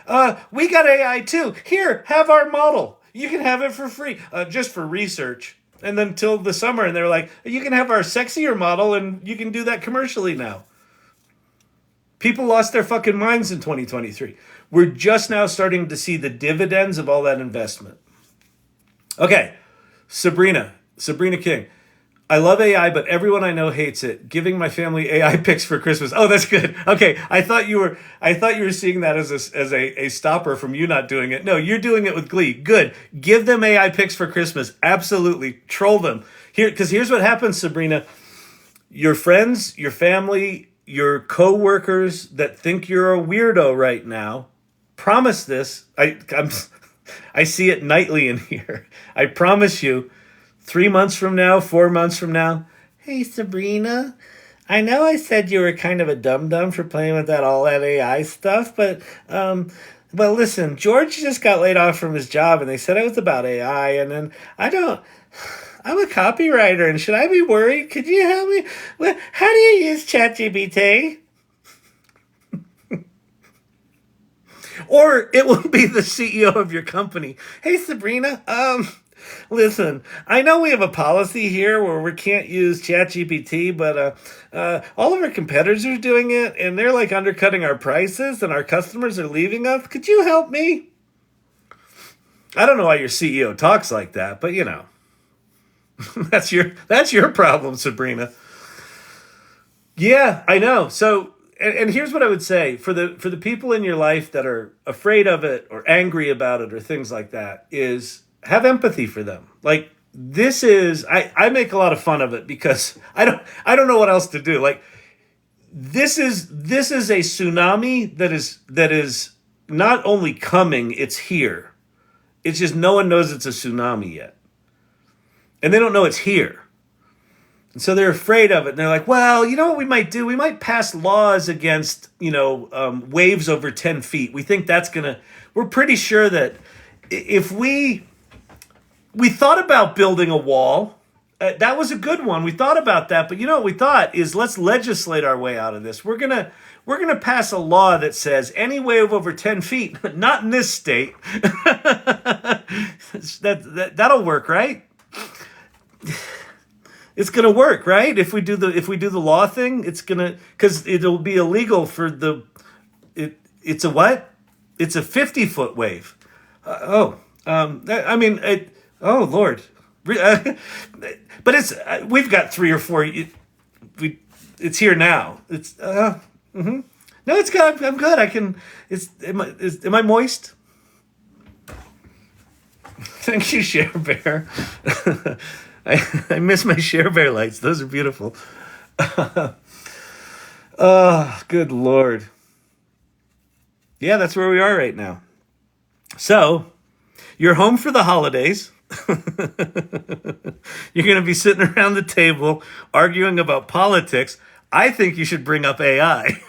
we got AI too. Here, have our model. You can have it for free, just for research. And then till the summer, and they're like, you can have our sexier model, and you can do that commercially now. People lost their fucking minds in 2023. We're just now starting to see the dividends of all that investment. Okay, Sabrina King. I love AI, but everyone I know hates it. Giving my family AI picks for Christmas. Oh, that's good. Okay, I thought you were seeing that as a stopper from you not doing it. No, you're doing it with glee. Good. Give them AI picks for Christmas. Absolutely. Troll them. Because here's what happens, Sabrina. Your friends, your family, your co-workers that think you're a weirdo right now, promise this. I see it nightly in here. I promise you, 3 months from now, 4 months from now, Hey, Sabrina. I know I said you were kind of a dum-dum for playing with all that AI stuff, but listen, George just got laid off from his job, and they said it was about AI, and then I'm a copywriter, and should I be worried? Could you help me? How do you use ChatGPT? Or it will be the CEO of your company. Hey, Sabrina, listen, I know we have a policy here where we can't use ChatGPT, but all of our competitors are doing it, and they're like undercutting our prices, and our customers are leaving us. Could you help me? I don't know why your CEO talks like that, but you know, that's your problem, Sabrina. Yeah, I know. So, and here's what I would say for the people in your life that are afraid of it or angry about it or things like that is have empathy for them. Like this is, I make a lot of fun of it because I don't know what else to do. Like this is a tsunami that is not only coming, it's here. It's just no one knows it's a tsunami yet. And they don't know it's here. And so they're afraid of it. And they're like, well, you know what we might do? We might pass laws against, waves over 10 feet. We think we're pretty sure that if we thought about building a wall, that was a good one. We thought about that. But you know what we thought is let's legislate our way out of this. We're going to pass a law that says any wave over 10 feet, not in this state. That'll work, right? It's gonna work, right? If we do the law thing, it's gonna, because it'll be illegal for it's a what? It's a 50-foot wave. Oh Lord, but we've got 3 or 4. It's here now. It's No, it's good. I'm good. I can. Am I moist? Thank you, Share Bear. I miss my Share Bear lights. Those are beautiful. Oh, good Lord. Yeah, that's where we are right now. So, you're home for the holidays. You're going to be sitting around the table arguing about politics. I think you should bring up AI.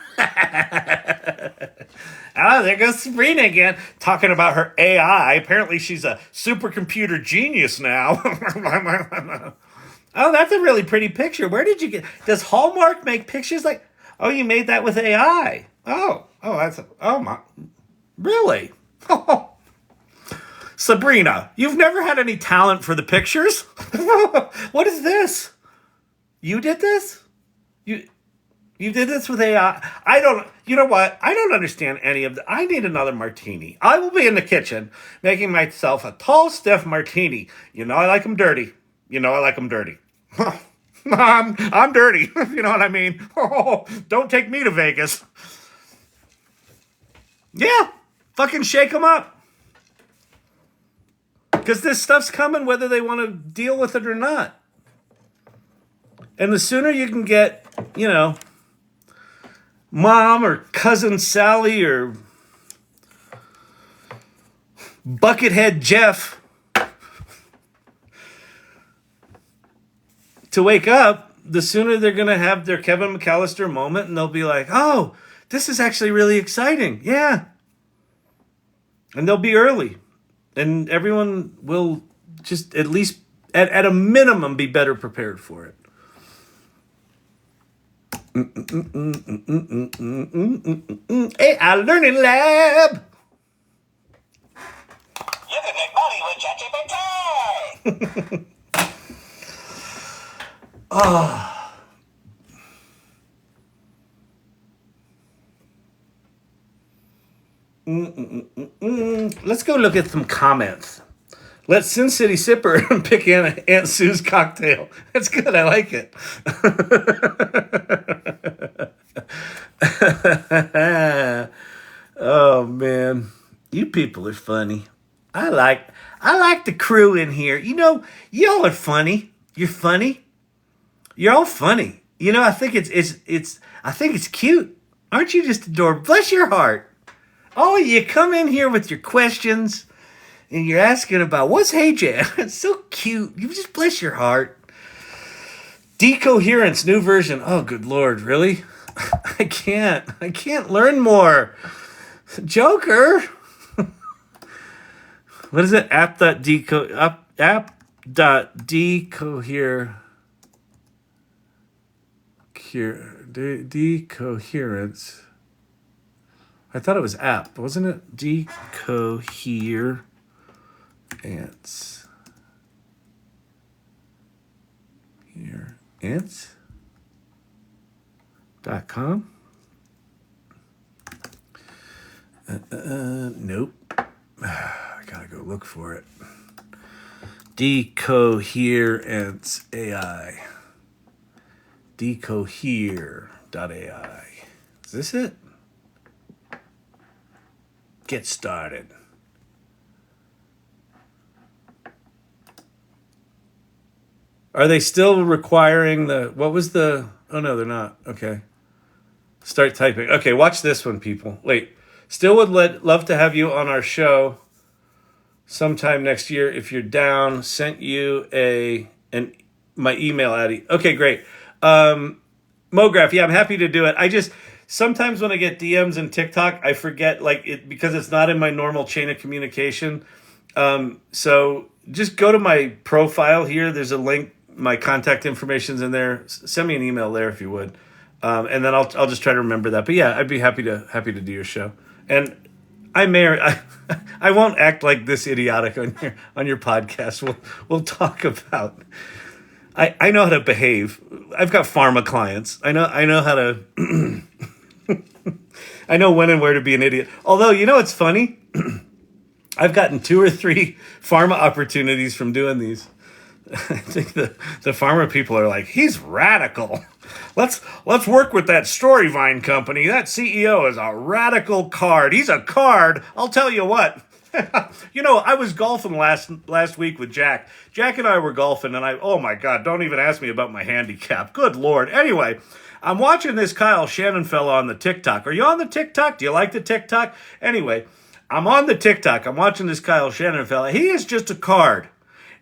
Oh, there goes Sabrina again, talking about her AI. Apparently she's a supercomputer genius now. Oh, that's a really pretty picture. Where did you get... Does Hallmark make pictures like... Oh, you made that with AI. Oh, my... Really? Sabrina, you've never had any talent for the pictures? What is this? You did this? You did this with AI? You know what? I don't understand any of that. I need another martini. I will be in the kitchen making myself a tall, stiff martini. You know I like them dirty. I'm dirty. You know what I mean? Oh, don't take me to Vegas. Yeah, fucking shake them up. Because this stuff's coming whether they want to deal with it or not. And the sooner you can get, Mom or cousin Sally or Buckethead Jeff to wake up, the sooner they're going to have their Kevin McAllister moment and they'll be like, oh, this is actually really exciting. Yeah. And they'll be early. And everyone will just at least, at a minimum, be better prepared for it. AI Learning Lab. You can make money with ChatGPT. Let's go look at some comments. Let Sin City Sipper pick Aunt Sue's cocktail. That's good. I like it. Oh man, you people are funny. I like the crew in here. Y'all are funny. You're funny. You're all funny. I think it's cute. Aren't you just adorable? Bless your heart. Oh, you come in here with your questions. And you're asking about what's HeyGen. It's so cute. You just bless your heart. Decoherence, new version. Oh, good Lord, really? I can't learn more. Joker. What is it? App.decohere. Decoherence. I thought it was app, wasn't it? Decoherence. Ants.com. Nope. I gotta go look for it. Decoherence AI. Decohere.ai. Is this it? Get started. Are they still requiring what was the, oh no, they're not. Okay. Start typing. Okay, watch this one, people. Wait. Still would love to have you on our show sometime next year if you're down. Sent you my email, Addy. Okay, great. Mograph, yeah, I'm happy to do it. I just sometimes when I get DMs in TikTok, I forget because it's not in my normal chain of communication. So just go to my profile here. There's a link. My contact information's in there. Send me an email there if you would, and then I'll just try to remember that. But yeah, I'd be happy to do your show. And I won't act like this idiotic on your podcast. We'll talk about. I know how to behave. I've got pharma clients. I know how to. I know when and where to be an idiot. Although it's funny. I've gotten 2 or 3 pharma opportunities from doing these. I think the pharma people are like, he's radical. Let's work with that Storyvine company. That CEO is a radical card. He's a card. I'll tell you what. I was golfing last week with Jack. Jack and I were golfing, and oh my God, don't even ask me about my handicap. Good Lord. Anyway, I'm watching this Kyle Shannon fella on the TikTok. Are you on the TikTok? Do you like the TikTok? Anyway, I'm on the TikTok. I'm watching this Kyle Shannon fella. He is just a card.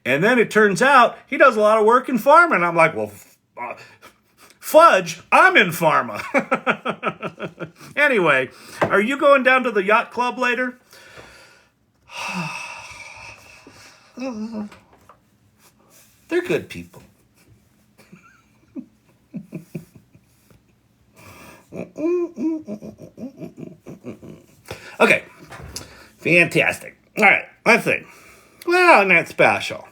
And then it turns out he does a lot of work in pharma. And I'm like, well, fudge, I'm in pharma. Anyway, are you going down to the yacht club later? They're good people. Okay, fantastic. All right, let's see. Well, and that's special.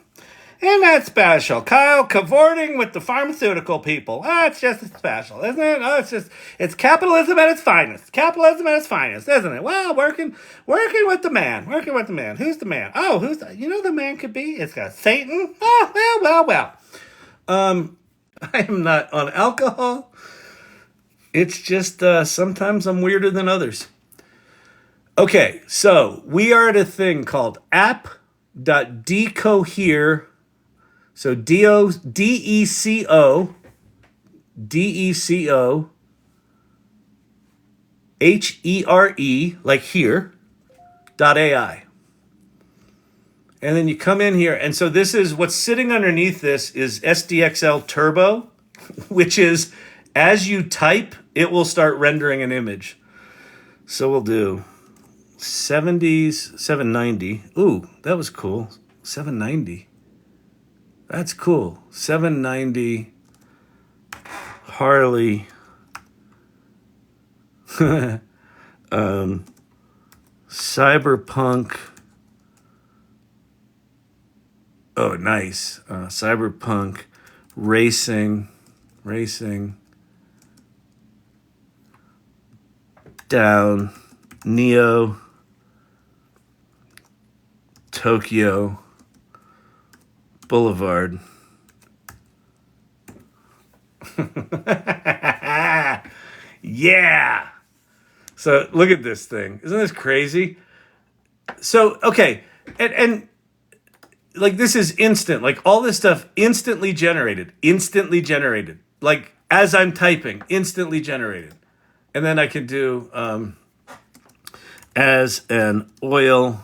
Kyle cavorting with the pharmaceutical people. It's just special, isn't it? It's capitalism at its finest. Capitalism at its finest, isn't it? Well, working with the man. Who's the man? Oh, the man could be? It's got Satan. Oh, well. I am not on alcohol. It's just sometimes I'm weirder than others. Okay, so we are at a thing called app.decohere. So DECO HERE, like here, .ai. And then you come in here, and so this is what's sitting underneath this is SDXL Turbo, which is as you type, it will start rendering an image. So we'll do 70s, 790. Ooh, that was cool. 790. That's cool. 790 Harley. Cyberpunk. Oh, nice. Cyberpunk racing. Down. Neo. Tokyo Boulevard. Yeah. So look at this thing. Isn't this crazy? So, okay. And like this is instant. Like all this stuff instantly generated. Like as I'm typing, instantly generated. And then I can do as an oil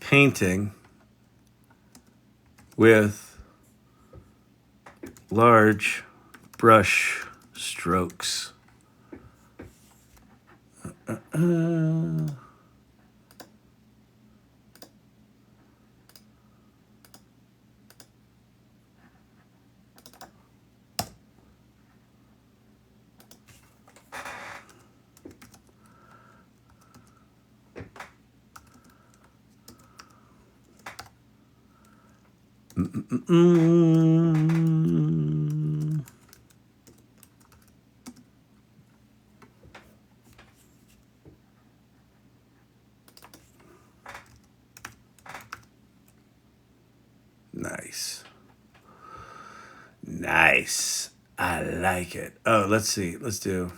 painting with large brush strokes. Nice. Nice. I like it. Oh, let's see. Let's do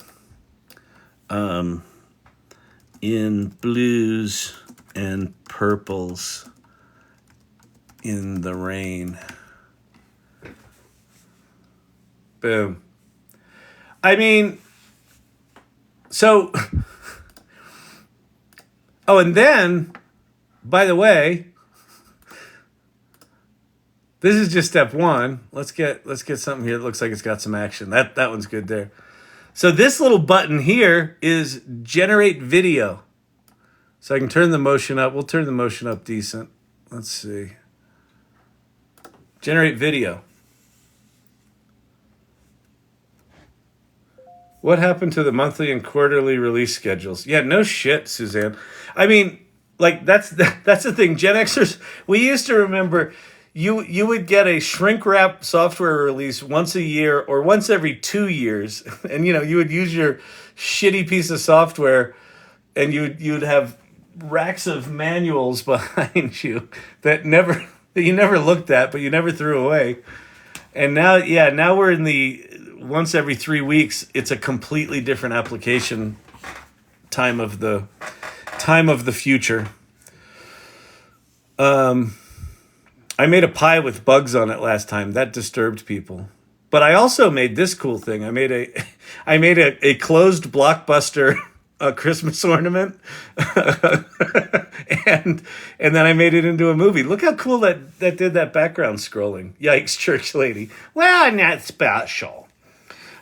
in blues and purples in the rain. Boom. I mean, so, oh, and then, by the way, this is just step one. Let's get something here that looks like it's got some action. That one's good there. So this little button here is generate video. So I can turn the motion up. We'll turn the motion up decent. Let's see. Generate video. What happened to the monthly and quarterly release schedules? Yeah, no shit, Suzanne. I mean, like that's the thing. Gen Xers, we used to remember you would get a shrink wrap software release once a year or once every 2 years, and you would use your shitty piece of software, and you'd have racks of manuals behind you that you never looked at, but you never threw away. And now we're in the once every 3 weeks. It's a completely different application. Time of the future. I made a pie with bugs on it last time. That disturbed people. But I also made this cool thing. I made a closed Blockbuster Christmas ornament, and then I made it into a movie. Look how cool that did that background scrolling. Yikes, church lady. Well, not special.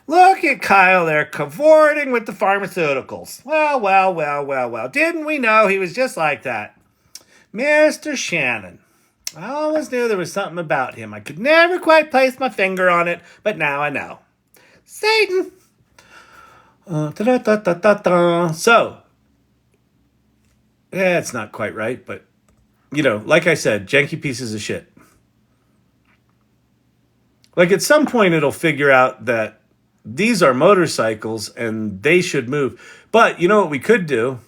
Look at Kyle there cavorting with the pharmaceuticals. Well. Didn't we know he was just like that? Mr. Shannon. I always knew there was something about him. I could never quite place my finger on it, but now I know. Satan. So, yeah, it's not quite right, but, like I said, janky pieces of shit. Like, at some point, it'll figure out that these are motorcycles and they should move. But, you know what we could do?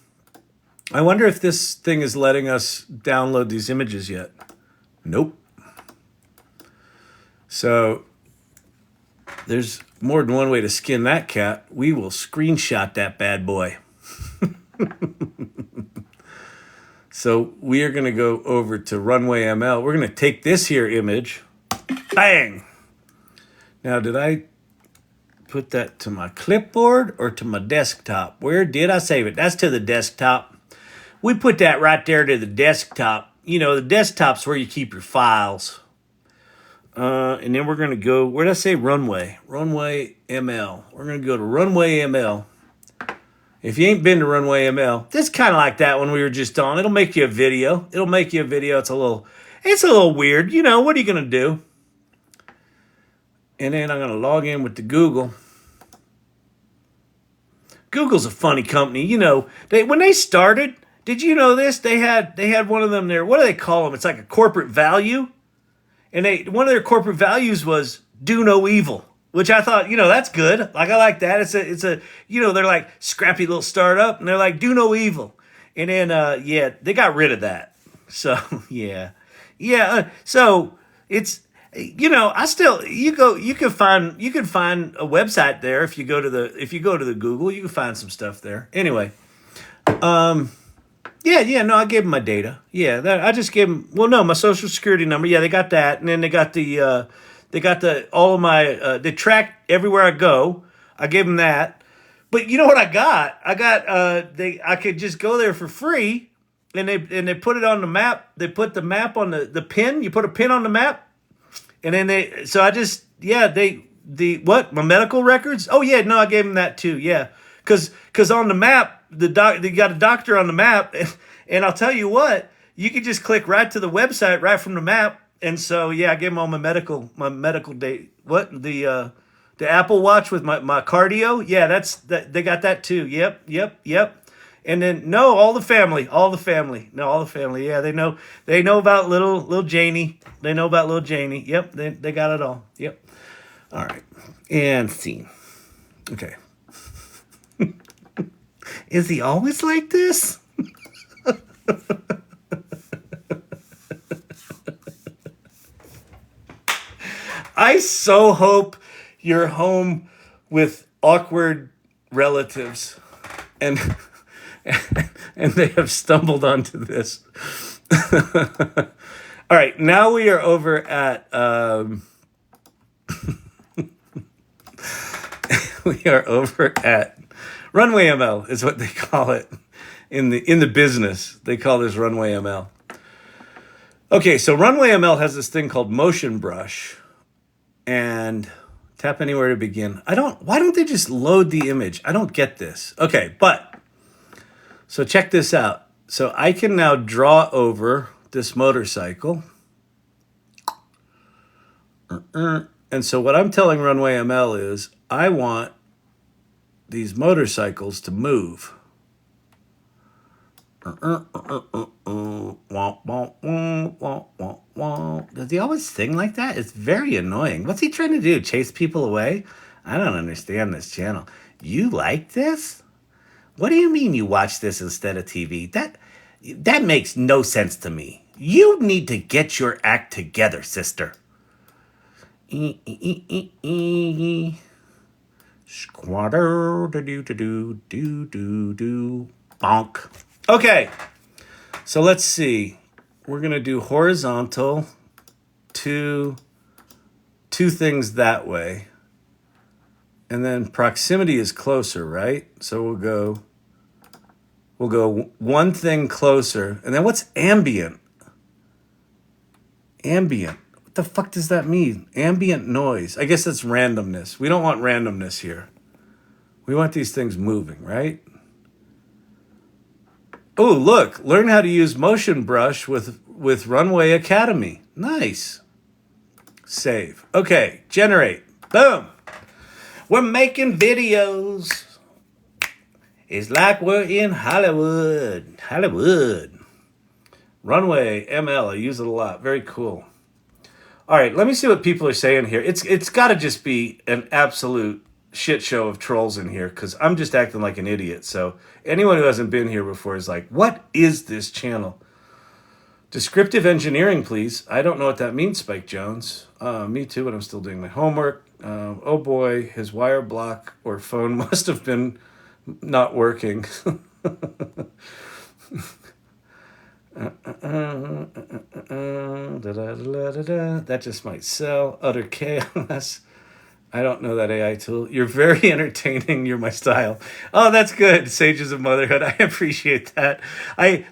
I wonder if this thing is letting us download these images yet. Nope. So there's more than one way to skin that cat. We will screenshot that bad boy. So we are going to go over to Runway ML. We're going to take this here image. Bang! Now, did I put that to my clipboard or to my desktop? Where did I save it? That's to the desktop. We put that right there to the desktop. The desktop's where you keep your files. And then we're going to go, where did I say Runway? Runway ML. We're going to go to Runway ML. If you ain't been to Runway ML, this is kind of like that one we were just on. It'll make you a video. It's a little weird. What are you going to do? And then I'm going to log in with the Google. Google's a funny company. When they started, did you know this? They had one of them there. What do they call them? It's like a corporate value. And one of their corporate values was do no evil, which I thought, that's good. Like, I like that. It's a they're like scrappy little startup and they're like, do no evil. And then, they got rid of that. So, yeah. So it's, I still, you can find a website there. If you go to the Google, you can find some stuff there. Anyway, I gave them my data. I just gave them, my social security number. Yeah, they got that. And then they got all of my, they track everywhere I go. I gave them that. But you know what I got? I could just go there for free and they put it on the map. They put the map on the pin. You put a pin on the map And then my medical records? Oh yeah, no, I gave them that too. Yeah. Cause on the map, they got a doctor on the map, and I'll tell you what, you could just click right to the website right from the map. And so yeah, I gave them all my medical date. What? The Apple Watch with my cardio? Yeah, they got that too. Yep. And then all the family. Yeah, they know about little Janie. They know about little Janie. Yep, they got it all. Yep. All right. And scene. Okay. Is he always like this? I so hope you're home with awkward relatives and they have stumbled onto this. All right, now we are over at Runway ML is what they call it in the business. They call this Runway ML. Okay, so Runway ML has this thing called Motion Brush, and tap anywhere to begin. Why don't they just load the image? I don't get this. Okay, so check this out. So I can now draw over this motorcycle. And so what I'm telling Runway ML is I want these motorcycles to move. Does he always sing like that? It's very annoying. What's he trying to do? Chase people away? I don't understand this channel. You like this? What do you mean you watch this instead of TV? That makes no sense to me. You need to get your act together, sister. Squatter do bonk. Okay, so let's see. We're gonna do horizontal, two things that way, and then proximity is closer, right? So we'll go one thing closer, and then what's ambient? Ambient. What the fuck does that mean? Ambient noise. I guess that's randomness. We don't want randomness here. We want these things moving, right? Oh, look. Learn how to use Motion Brush with Runway Academy. Nice. Save. Okay. Generate. Boom. We're making videos. It's like we're in Hollywood. Runway ML. I use it a lot. Very cool. All right, let me see what people are saying here. It's got to just be an absolute shit show of trolls in here because I'm just acting like an idiot. So anyone who hasn't been here before is like, what is this channel? Descriptive engineering, please. I don't know what that means, Spike Jones. Me too, but I'm still doing my homework. Oh boy, his wire block or phone must have been not working. That just might sell. Utter chaos. I don't know that AI tool. You're very entertaining. You're my style. Oh, that's good. Sages of Motherhood. I appreciate that. I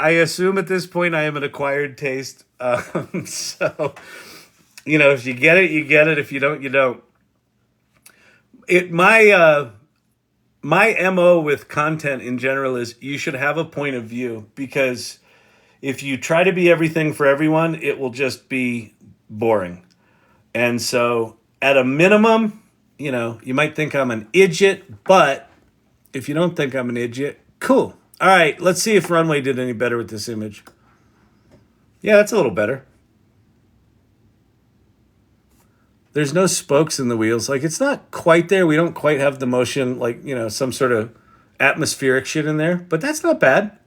assume at this point I am an acquired taste. So, if you get it, you get it. If you don't, you don't. My MO with content in general is you should have a point of view, because if you try to be everything for everyone, it will just be boring. And so at a minimum, you might think I'm an idiot, but if you don't think I'm an idiot, cool. All right, let's see if Runway did any better with this image. Yeah, that's a little better. There's no spokes in the wheels. Like, it's not quite there. We don't quite have the motion, like, some sort of atmospheric shit in there. But that's not bad.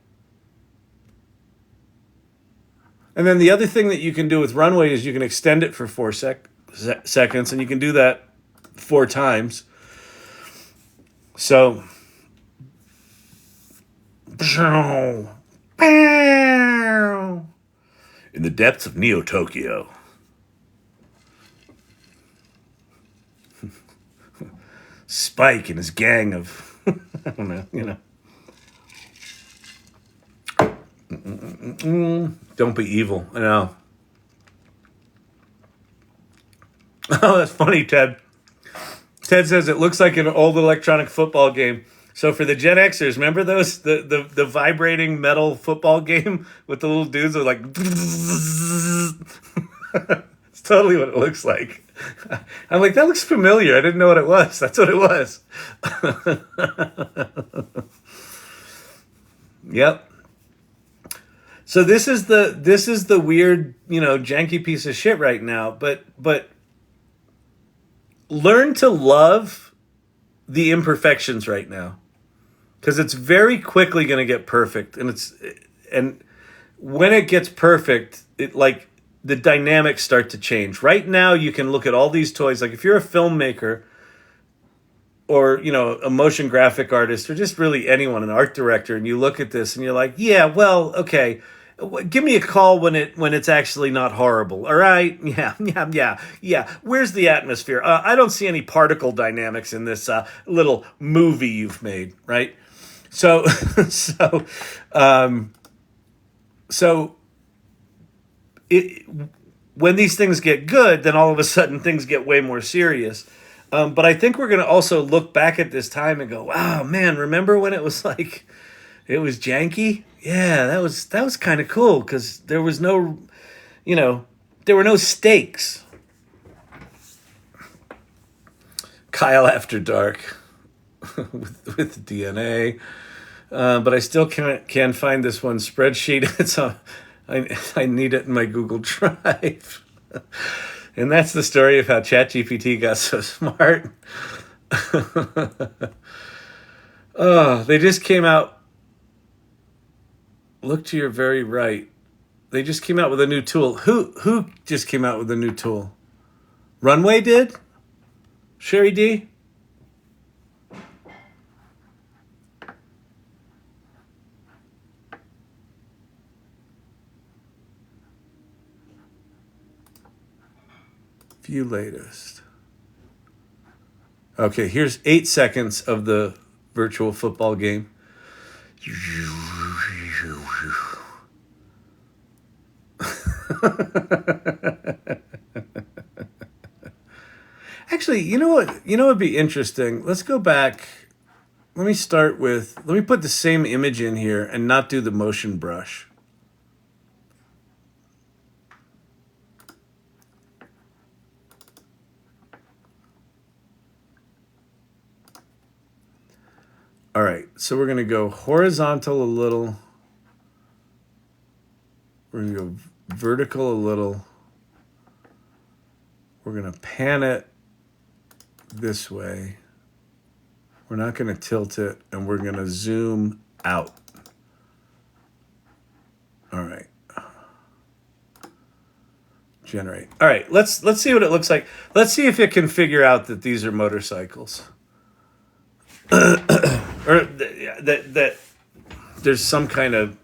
And then the other thing that you can do with Runway is you can extend it for 4 seconds. And you can do that 4 times. So, in the depths of Neo-Tokyo. Spike and his gang of, I don't know, Don't be evil. I know. Oh, that's funny, Ted. Ted says it looks like an old electronic football game. So for the Gen Xers, remember those the vibrating metal football game with the little dudes that are like it's totally what it looks like. I'm like, that looks familiar. I didn't know what it was. That's what it was. Yep. So this is the weird, janky piece of shit right now, but learn to love the imperfections right now, because it's very quickly going to get perfect, and when it gets perfect, the dynamics start to change. Right now, you can look at all these toys. Like if you're a filmmaker or, a motion graphic artist or just really anyone, an art director, and you look at this and you're like, yeah, well, okay, give me a call when it's actually not horrible. All right. Yeah. Where's the atmosphere? I don't see any particle dynamics in this little movie you've made. Right. So when these things get good, then all of a sudden things get way more serious. But I think we're going to also look back at this time and go, wow, man, remember when it was like, it was janky? Yeah, that was kind of cool because there was no, there were no stakes. Kyle After Dark with DNA. But I still can't find this one spreadsheet. It's I need it in my Google Drive. And that's the story of how ChatGPT got so smart. Oh, they just came out. Look to your very right. They just came out with a new tool. Who just came out with a new tool? Runway did? Sherry D? View latest. Okay, here's 8 seconds of the virtual football game. Actually, you know what? It'd be interesting. Let's go back. Let me put the same image in here and not do the motion brush. All right, so we're going to go horizontal a little. We're going to go vertical a little. We're going to pan it this way. We're not going to tilt it, and we're going to zoom out. All right. Generate. All right, let's see what it looks like. Let's see if it can figure out that these are motorcycles. Or that there's some kind of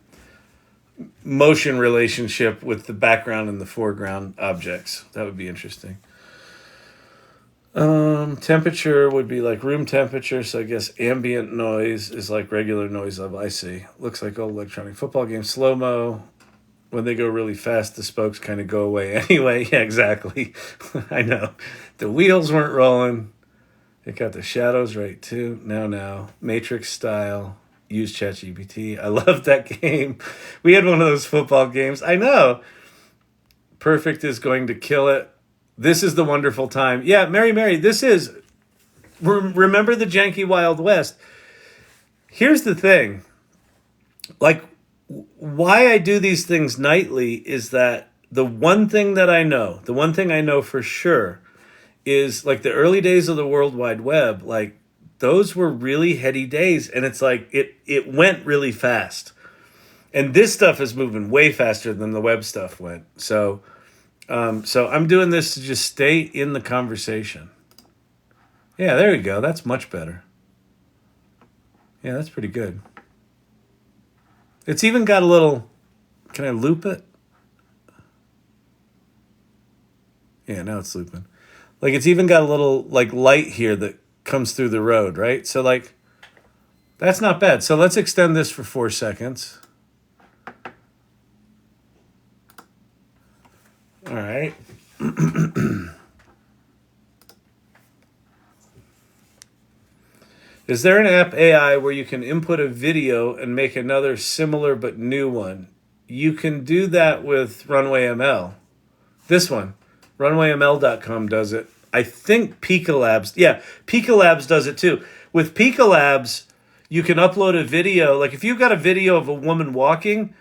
motion relationship with the background and the foreground objects. That would be interesting. Temperature would be like room temperature, so I guess ambient noise is like regular noise level. I see. Looks like old electronic football game. Slow-mo. When they go really fast, the spokes kind of go away anyway. Yeah, exactly. I know. The wheels weren't rolling. It got the shadows right too. Now. Matrix style. Use ChatGPT. I love that game. We had one of those football games. I know. Perfect is going to kill it. This is the wonderful time. Yeah, Mary, this is... Remember the janky Wild West? Here's the thing. Like, why I do these things nightly is that the one thing I know for sure is like the early days of the World Wide Web, like those were really heady days. And it's like, it went really fast. And this stuff is moving way faster than the web stuff went. So I'm doing this to just stay in the conversation. Yeah, there you go. That's much better. Yeah, that's pretty good. It's even got a little, can I loop it? Yeah, now it's looping. Like it's even got a little like light here that comes through the road, right? So like, that's not bad. So let's extend this for 4 seconds. All right. Is there an app AI where you can input a video and make another similar but new one? You can do that with Runway ML. This one, runwayml.com does it. I think Pika Labs, Pika Labs does it too. With Pika Labs, you can upload a video. Like if you've got a video of a woman walking,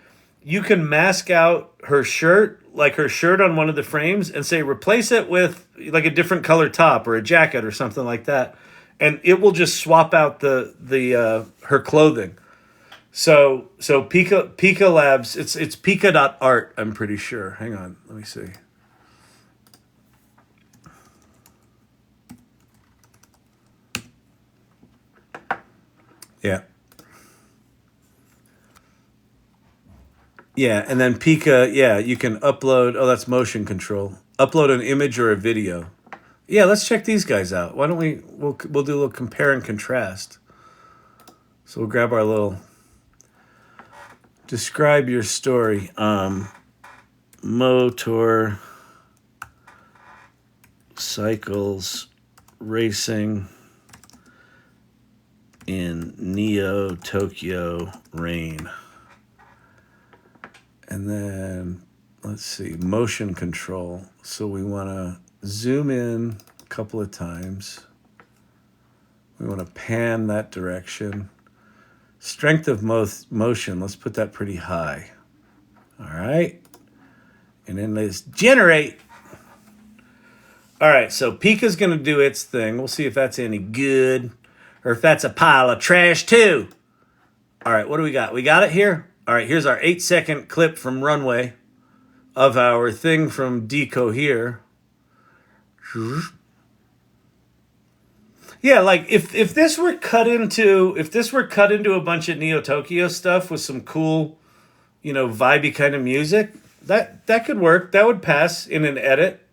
you can mask out her shirt, like her shirt on one of the frames, and say replace it with like a different color top or a jacket or something like that, and it will just swap out the her clothing. So Pika Labs, it's Pika.art, I'm pretty sure. Hang on, let me see. Yeah. Yeah, and then Pika, you can upload, that's motion control. Upload an image or a video. Yeah, let's check these guys out. Why don't we'll do a little compare and contrast. So we'll grab our little, describe your story. Motor, cycles, racing in Neo Tokyo rain. And then, let's see, motion control. So we want to zoom in a couple of times. We want to pan that direction. Strength of motion, let's put that pretty high. All right. And then let's generate. All right, so Pika's going to do its thing. We'll see if that's any good or if that's a pile of trash too. All right, what do we got? We got it here. All right, here's our 8-second clip from Runway of our thing from Decoherence. Yeah, like if this were cut into a bunch of Neo Tokyo stuff with some cool, vibey kind of music, that could work. That would pass in an edit.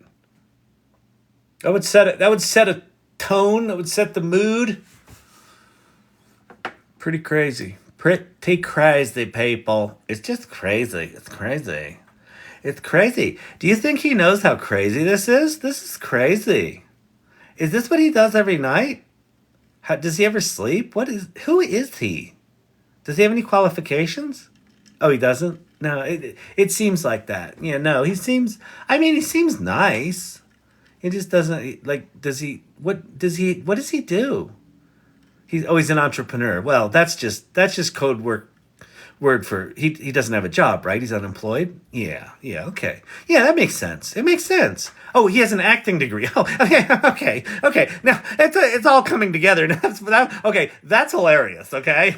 That would set a tone. That would set the mood. Pretty crazy. Pretty crazy, people. It's just crazy. It's crazy. It's crazy. Do you think he knows how crazy this is? This is crazy. Is this what he does every night? Does he ever sleep? Who is he? Does he have any qualifications? Oh, he doesn't? No, it seems like that. Yeah, no, he seems nice. He just doesn't, what does he do? He's an entrepreneur. Well, that's just code word for he doesn't have a job, right? He's unemployed. Yeah, okay. Yeah, that makes sense. It makes sense. Oh, he has an acting degree. Oh, okay. Now it's all coming together. That's hilarious. Okay,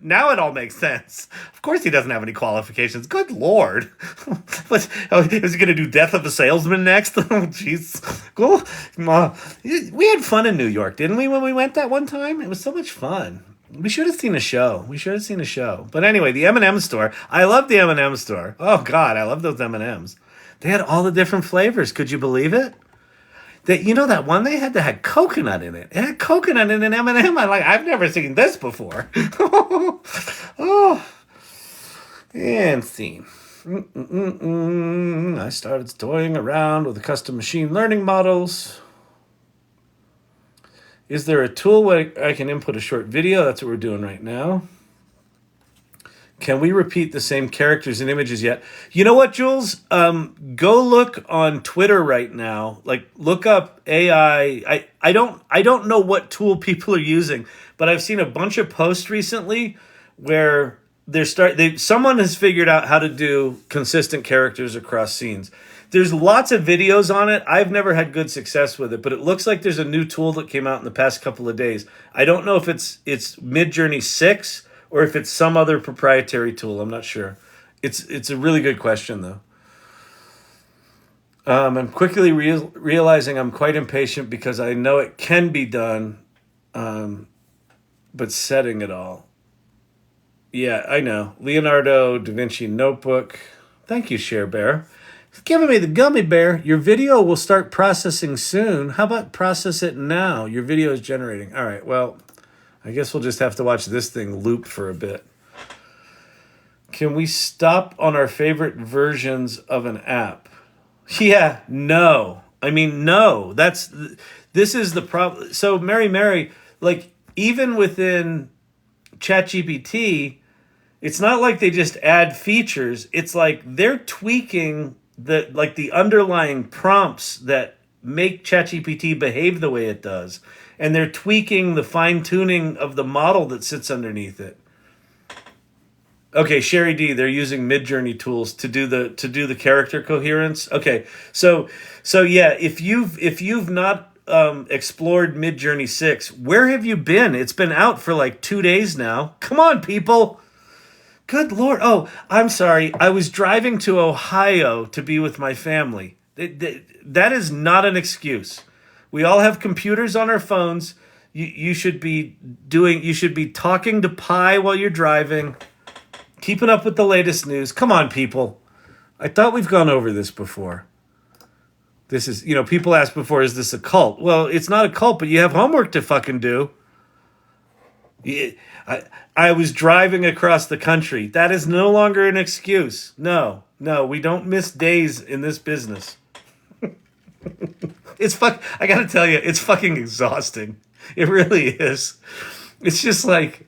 now it all makes sense. Of course, he doesn't have any qualifications. Good Lord, is he going to do Death of a Salesman next? Oh, jeez. Cool. We had fun in New York, didn't we? When we went that one time, it was so much fun. We should have seen a show. But anyway, the M&M store. I love the M&M store. Oh, God, I love those M&Ms. They had all the different flavors. Could you believe it? That one they had that had coconut in it. It had coconut in an M&M. I've never seen this before. Oh. And scene. I started toying around with the custom machine learning models. Is there a tool where I can input a short video? That's what we're doing right now. Can we repeat the same characters and images yet? You know what, Jules? Go look on Twitter right now. Look up AI. I don't know what tool people are using, but I've seen a bunch of posts recently where someone has figured out how to do consistent characters across scenes. There's lots of videos on it. I've never had good success with it, but it looks like there's a new tool that came out in the past couple of days. I don't know if it's Midjourney 6 or if it's some other proprietary tool. I'm not sure. It's a really good question, though. I'm quickly realizing I'm quite impatient because I know it can be done, but setting it all. Yeah, I know. Leonardo da Vinci Notebook. Thank you, Share Bear. It's giving me the gummy bear. Your video will start processing soon. How about process it now? Your video is generating. All right, well, I guess we'll just have to watch this thing loop for a bit. Can we stop on our favorite versions of an app? Yeah, no. I mean, no. This is the problem. So, Mary, even within ChatGPT, it's not like they just add features. It's like they're tweaking the underlying prompts that make ChatGPT behave the way it does, and they're tweaking the fine tuning of the model that sits underneath it. Okay, Sherry D, they're using Midjourney tools to do the character coherence. Okay, so yeah, if you've not explored Midjourney 6, where have you been? It's been out for like 2 days now. Come on, people. Good Lord. Oh, I'm sorry. I was driving to Ohio to be with my family. That is not an excuse. We all have computers on our phones. You should be talking to Pi while you're driving, keeping up with the latest news. Come on, people. I thought we've gone over this before. This is, people asked before, is this a cult? Well, it's not a cult, but you have homework to fucking do. I was driving across the country. That is no longer an excuse. No, we don't miss days in this business. I gotta tell you, it's fucking exhausting. It really is. It's just like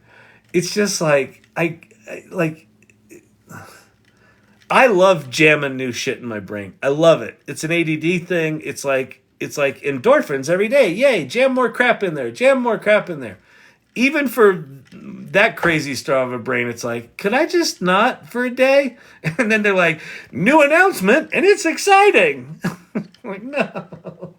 I love jamming new shit in my brain. I love it. It's an ADD thing. It's like endorphins every day. Yay, jam more crap in there. Jam more crap in there. Even for that crazy straw of a brain, it's like, could I just not for a day? And then they're like, new announcement, and it's exciting. I'm like, no.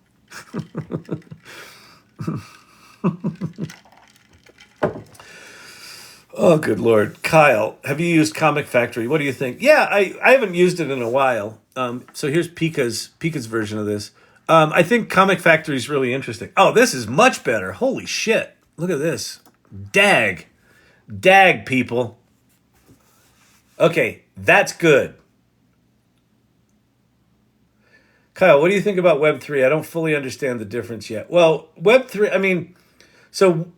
Oh, good Lord. Kyle, have you used Comic Factory? What do you think? Yeah, I haven't used it in a while. So here's Pika's version of this. I think Comic Factory is really interesting. Oh, this is much better. Holy shit. Look at this. Dag, people. Okay, that's good. Kyle, what do you think about Web3? I don't fully understand the difference yet. Well, Web3, so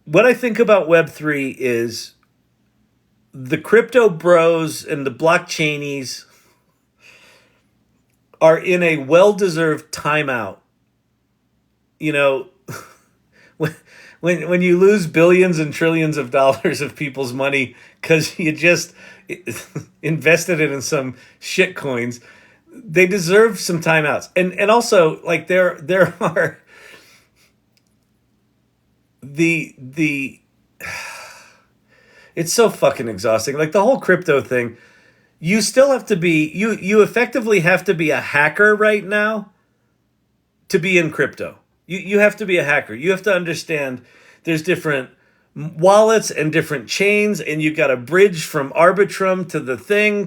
what I think about Web3 is the crypto bros and the blockchainies are in a well-deserved timeout. When you lose billions and trillions of dollars of people's money because you just invested it in some shit coins, they deserve some timeouts. And also, like, there are the it's so fucking exhausting. Like, the whole crypto thing, you still have to be, you effectively have to be a hacker right now to be in crypto. You have to be a hacker. You have to understand there's different wallets and different chains, and you got to bridge from Arbitrum to the thing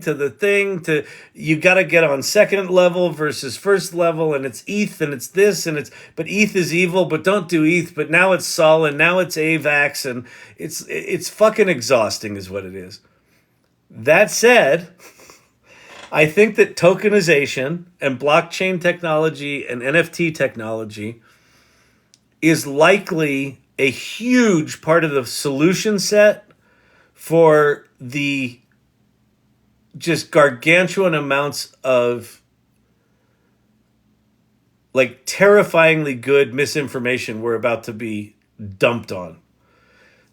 to you got to get on second level versus first level, and it's ETH and it's this and but ETH is evil, but don't do ETH, but now it's Sol and now it's AVAX, and it's fucking exhausting is what it is. That said, I think that tokenization and blockchain technology and NFT technology is likely a huge part of the solution set for the just gargantuan amounts of like terrifyingly good misinformation we're about to be dumped on.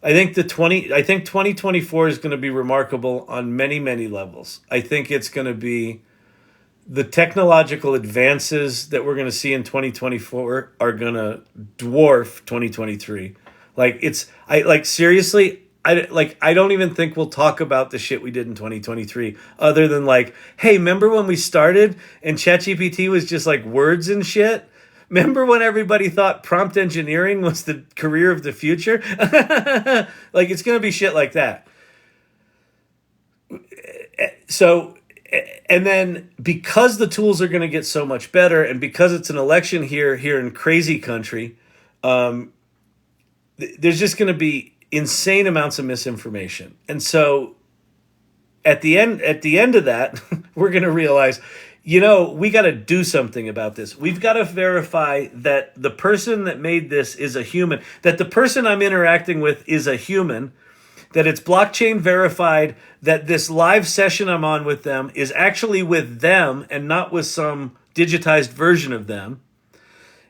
I think 2024 is going to be remarkable on many, many levels. I think it's going to be the technological advances that we're going to see in 2024 are going to dwarf 2023. Seriously, I don't even think we'll talk about the shit we did in 2023 other than like, hey, remember when we started and ChatGPT was just like words and shit? Remember when everybody thought prompt engineering was the career of the future? Like, it's going to be shit like that. So, and then because the tools are going to get so much better, and because it's an election here in crazy country, there's just going to be insane amounts of misinformation. And so at the end of that, we're going to realize, we got to do something about this. We've got to verify that the person that made this is a human, that the person I'm interacting with is a human, that it's blockchain verified, that this live session I'm on with them is actually with them and not with some digitized version of them.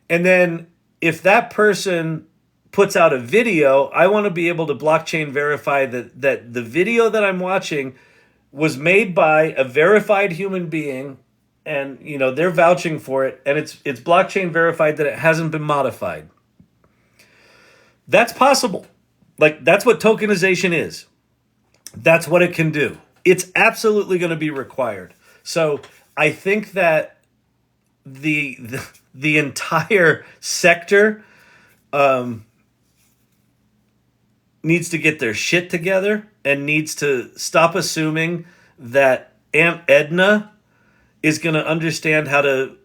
And then if that person puts out a video, I want to be able to blockchain verify that the video that I'm watching was made by a verified human being, and they're vouching for it, and it's blockchain verified that it hasn't been modified. That's possible. Like, that's what tokenization is. That's what it can do. It's absolutely going to be required. So I think that the entire sector needs to get their shit together and needs to stop assuming that Aunt Edna is going to understand how to,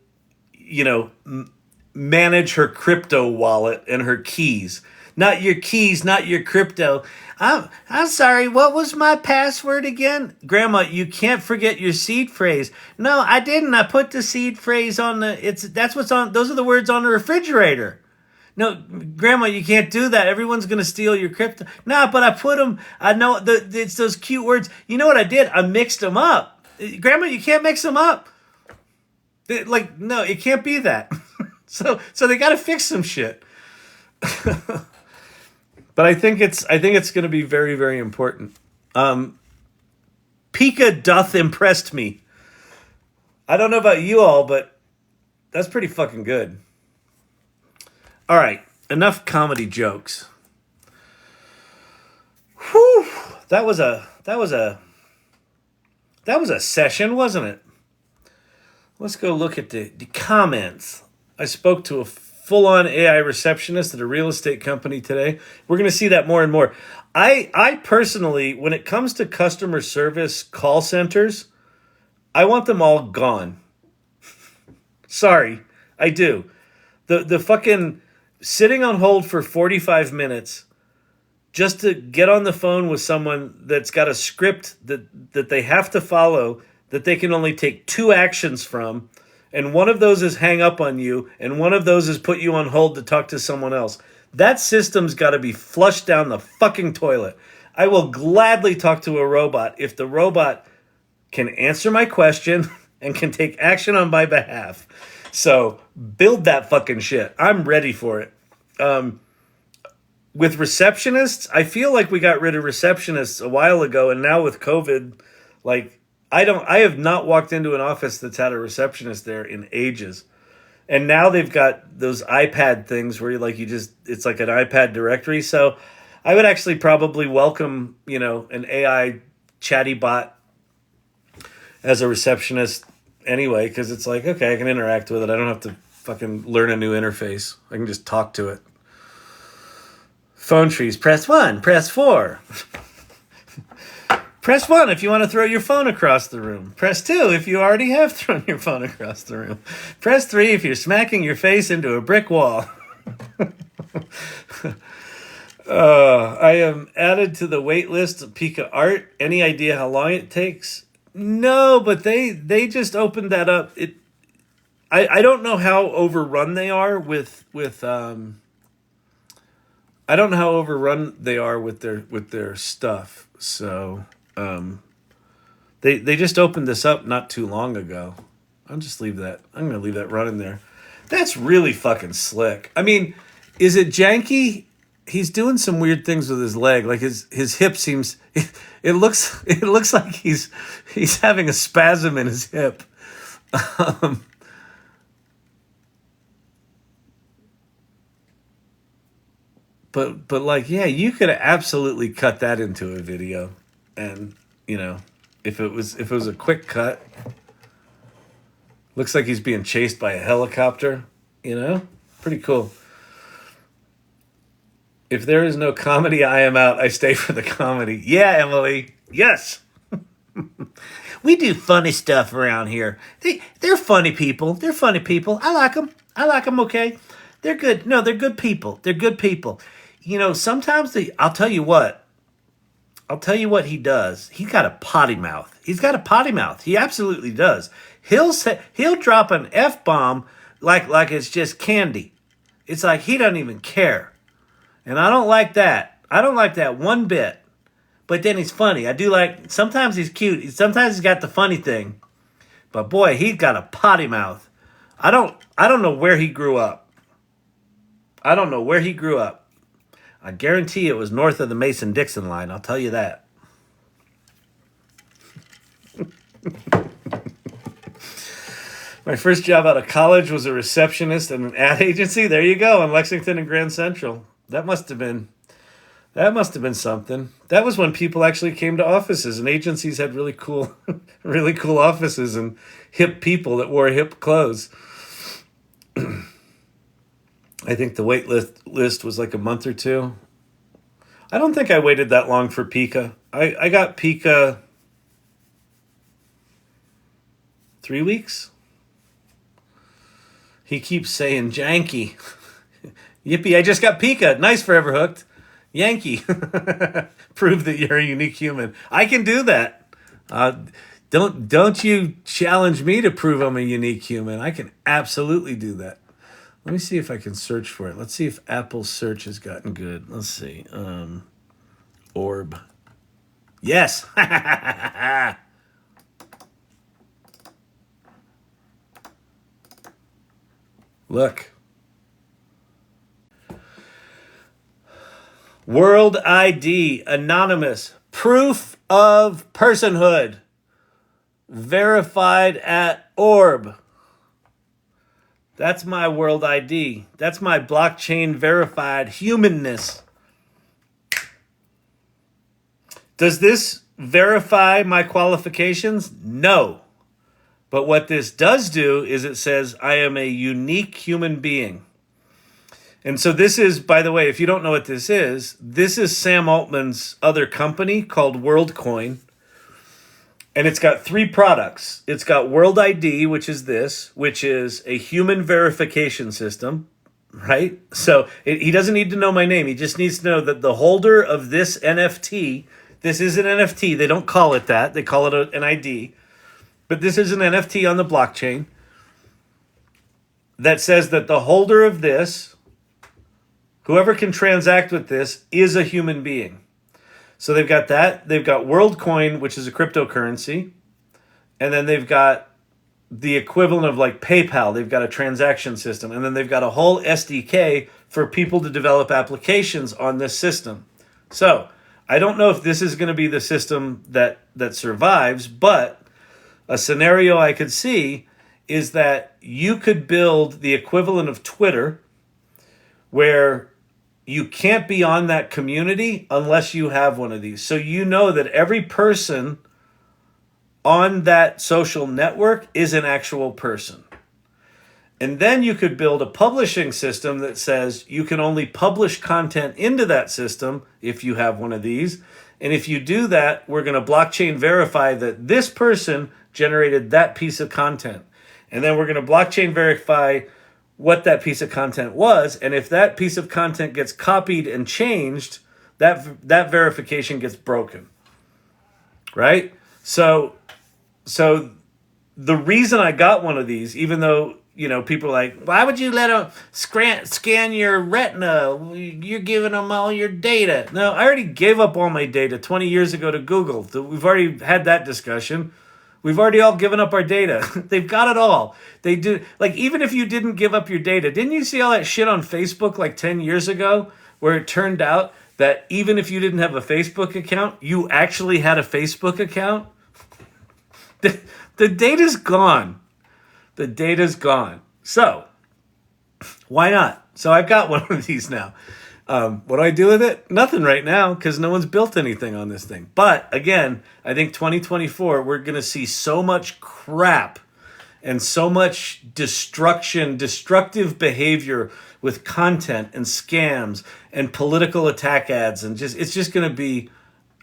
manage her crypto wallet and her keys. Not your keys, not your crypto. I'm sorry, what was my password again? Grandma, you can't forget your seed phrase. No, I didn't. I put the seed phrase on those are the words on the refrigerator. No, Grandma, you can't do that. Everyone's going to steal your crypto. No, but I put them, I know it's those cute words. You know what I did? I mixed them up. Grandma, you can't mix them up. No, it can't be that. So they got to fix some shit. But I think it's going to be very, very important. Pika doth impressed me. I don't know about you all, but that's pretty fucking good. All right, enough comedy jokes. Whew, that was a session, wasn't it? Let's go look at the comments. I spoke to a full-on AI receptionist at a real estate company today. We're going to see that more and more. I personally, when it comes to customer service call centers, I want them all gone. Sorry, I do. The fucking sitting on hold for 45 minutes just to get on the phone with someone that's got a script that they have to follow, that they can only take 2 actions from, and one of those is hang up on you, and one of those is put you on hold to talk to someone else. That system's got to be flushed down the fucking toilet. I will gladly talk to a robot if the robot can answer my question and can take action on my behalf. So build that fucking shit. I'm ready for it. With receptionists, I feel like we got rid of receptionists a while ago, and now with COVID, I have not walked into an office that's had a receptionist there in ages. And now they've got those iPad things where it's like an iPad directory. So I would actually probably welcome, an AI chatty bot as a receptionist anyway, because it's like, okay, I can interact with it. I don't have to fucking learn a new interface. I can just talk to it. Phone trees, press 1, press 4. Press 1 if you want to throw your phone across the room. Press 2 if you already have thrown your phone across the room. Press 3 if you're smacking your face into a brick wall. I am added to the wait list of Pika Art. Any idea how long it takes? No, but they just opened that up. I don't know how overrun they are with I don't know how overrun they are with their stuff. So they just opened this up not too long ago. I'm going to leave that running there. That's really fucking slick. I mean, is it janky? He's doing some weird things with his leg. Like his hip seems, it looks like he's having a spasm in his hip. But yeah, you could absolutely cut that into a video. And, if it was a quick cut, looks like he's being chased by a helicopter, pretty cool. If there is no comedy, I am out. I stay for the comedy. Yeah, Emily. Yes. We do funny stuff around here. They're funny people. They're funny people. I like them. Okay. They're good. No, they're good people. They're good people. Sometimes I'll tell you what he does. He's got a potty mouth. He absolutely does. He'll drop an F-bomb like it's just candy. It's like he doesn't even care. And I don't like that. I don't like that one bit. But then he's funny. I do like, sometimes he's cute. Sometimes he's got the funny thing. But boy, he's got a potty mouth. I don't know where he grew up. I guarantee it was north of the Mason-Dixon line. I'll tell you that. My first job out of college was a receptionist in an ad agency. There you go, in Lexington and Grand Central. That must have been something. That was when people actually came to offices, and agencies had really cool offices and hip people that wore hip clothes. I think the wait list was like a month or two. I don't think I waited that long for Pika. I got Pika 3 weeks. He keeps saying janky. Yippee, I just got Pika. Nice, Forever Hooked. Yankee. Prove that you're a unique human. I can do that. Don't you challenge me to prove I'm a unique human. I can absolutely do that. Let me see if I can search for it. Let's see if Apple's search has gotten good. Let's see. Orb. Yes. Look. World ID, anonymous, proof of personhood, verified at Orb. That's my World ID. That's my blockchain verified humanness. Does this verify my qualifications? No. But what this does do is it says I am a unique human being. And so this is, by the way, if you don't know what this is Sam Altman's other company called Worldcoin. And it's got 3 products. It's got World ID, which is this, which is a human verification system, right? So he doesn't need to know my name. He just needs to know that the holder of this NFT, this is an NFT. They don't call it that. They call it an ID. But this is an NFT on the blockchain that says that the holder of this, whoever can transact with this, is a human being. So they've got that. They've got Worldcoin, which is a cryptocurrency. And then they've got the equivalent of like PayPal. They've got a transaction system. And then they've got a whole SDK for people to develop applications on this system. So I don't know if this is going to be the system that survives, but a scenario I could see is that you could build the equivalent of Twitter where you can't be on that community unless you have one of these. So you know that every person on that social network is an actual person. And then you could build a publishing system that says you can only publish content into that system if you have one of these. And if you do that, we're going to blockchain verify that this person generated that piece of content. And then we're going to blockchain verify what that piece of content was, and if that piece of content gets copied and changed, that verification gets broken, right? So the reason I got one of these, even though people are like, why would you let them scan your retina? You're giving them all your data. No, I already gave up all my data 20 years ago to Google. We've already had that discussion. We've already all given up our data. They've got it all. They do. Like, even if you didn't give up your data, didn't you see all that shit on Facebook like 10 years ago where it turned out that even if you didn't have a Facebook account, you actually had a Facebook account? The data's gone. The data's gone. So, why not? So I've got one of these now. What do I do with it? Nothing right now because no one's built anything on this thing. But again, I think 2024, we're going to see so much crap and so much destructive behavior with content and scams and political attack ads. And it's just going to be,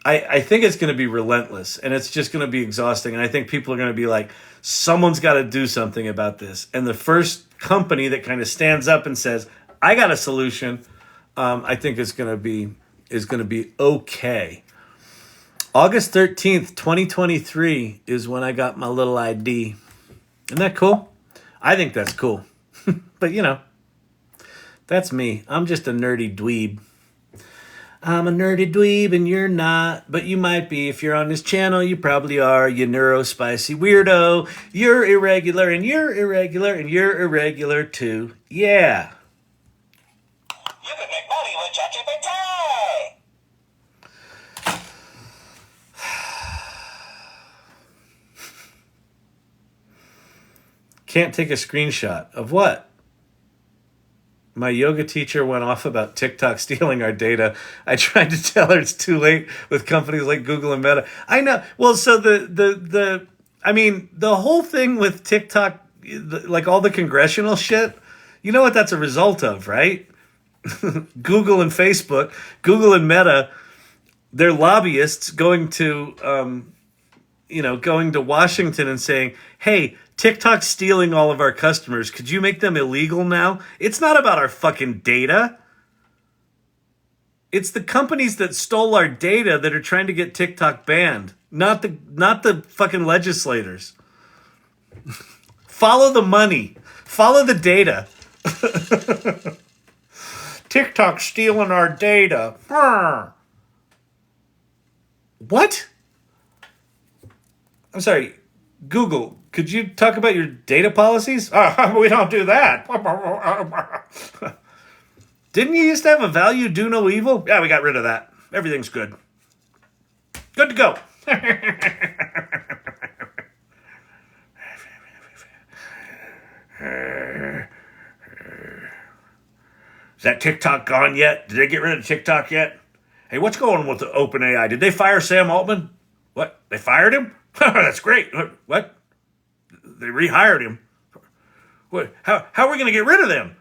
I think it's going to be relentless and it's just going to be exhausting. And I think people are going to be like, someone's got to do something about this. And the first company that kind of stands up and says, I got a solution, I think is going to be okay. August 13th, 2023 is when I got my little ID. Isn't that cool? I think that's cool. But that's me. I'm just a nerdy dweeb. I'm a nerdy dweeb and you're not, but you might be. If you're on this channel, you probably are, you neurospicy weirdo. You're irregular and you're irregular and you're irregular too. Yeah. You can make money with ChatGPT! Can't take a screenshot of what? My yoga teacher went off about TikTok stealing our data. I tried to tell her it's too late with companies like Google and Meta. I know. Well, so the whole thing with TikTok, like all the congressional shit, you know what that's a result of, right? Google and Facebook, Google and Meta, they're lobbyists going to Washington and saying, hey, TikTok's stealing all of our customers. Could you make them illegal now? It's not about our fucking data. It's the companies that stole our data that are trying to get TikTok banned, not the fucking legislators. Follow the money. Follow the data. TikTok's stealing our data. What? I'm sorry, Google. Could you talk about your data policies? We don't do that. Didn't you used to have a value, do no evil? Yeah, we got rid of that. Everything's good. Good to go. Is that TikTok gone yet? Did they get rid of TikTok yet? Hey, what's going on with the OpenAI? Did they fire Sam Altman? What? They fired him? That's great. What? They rehired him. What? How are we going to get rid of them?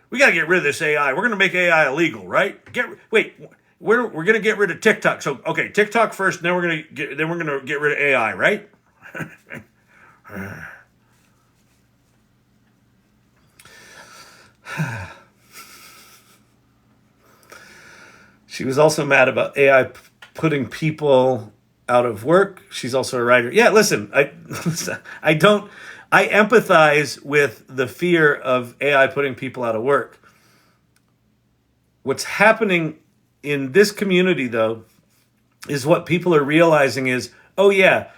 We got to get rid of this AI. We're going to make AI illegal, right? We're going to get rid of TikTok. So okay, TikTok first, and then we're going to get rid of AI, right? She was also mad about AI putting people out of work. She's also a writer. Yeah, listen, I empathize with the fear of AI putting people out of work. What's happening in this community, though, is what people are realizing is, oh yeah,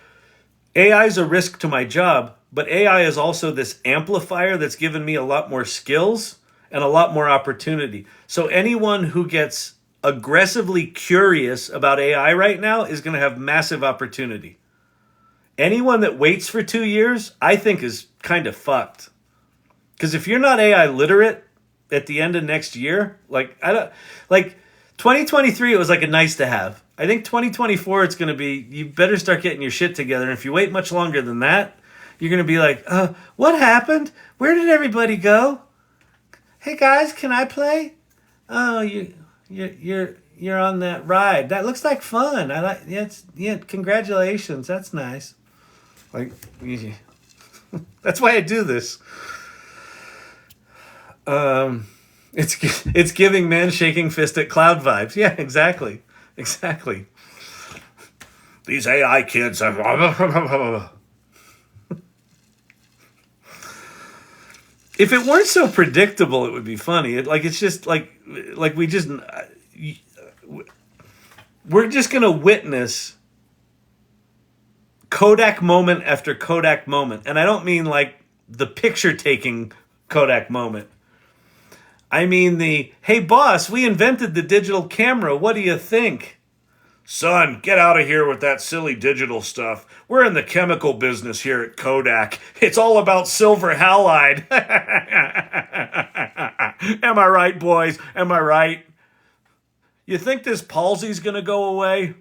AI is a risk to my job, but AI is also this amplifier that's given me a lot more skills and a lot more opportunity. So anyone who gets aggressively curious about AI right now is going to have massive opportunity. Anyone that waits for 2 years, I think, is kind of fucked. Because if you're not AI literate at the end of next year, 2023, it was like a nice to have. I think 2024, it's going to be, you better start getting your shit together. And if you wait much longer than that, you're going to be like, what happened? Where did everybody go? Hey guys, can I play? Oh, you're on that ride. That looks like fun. I like. Yeah, congratulations. That's nice. That's why I do this. It's giving man shaking fist at cloud vibes. Yeah, exactly. These AI kids are. If it weren't so predictable, it would be funny. It's just we're just gonna witness Kodak moment after Kodak moment, and I don't mean like the picture taking Kodak moment. I mean the, hey boss, we invented the digital camera. What do you think? Son, get out of here with that silly digital stuff. We're in the chemical business here at Kodak. It's all about silver halide. Am I right, boys? Am I right? You think this palsy's going to go away?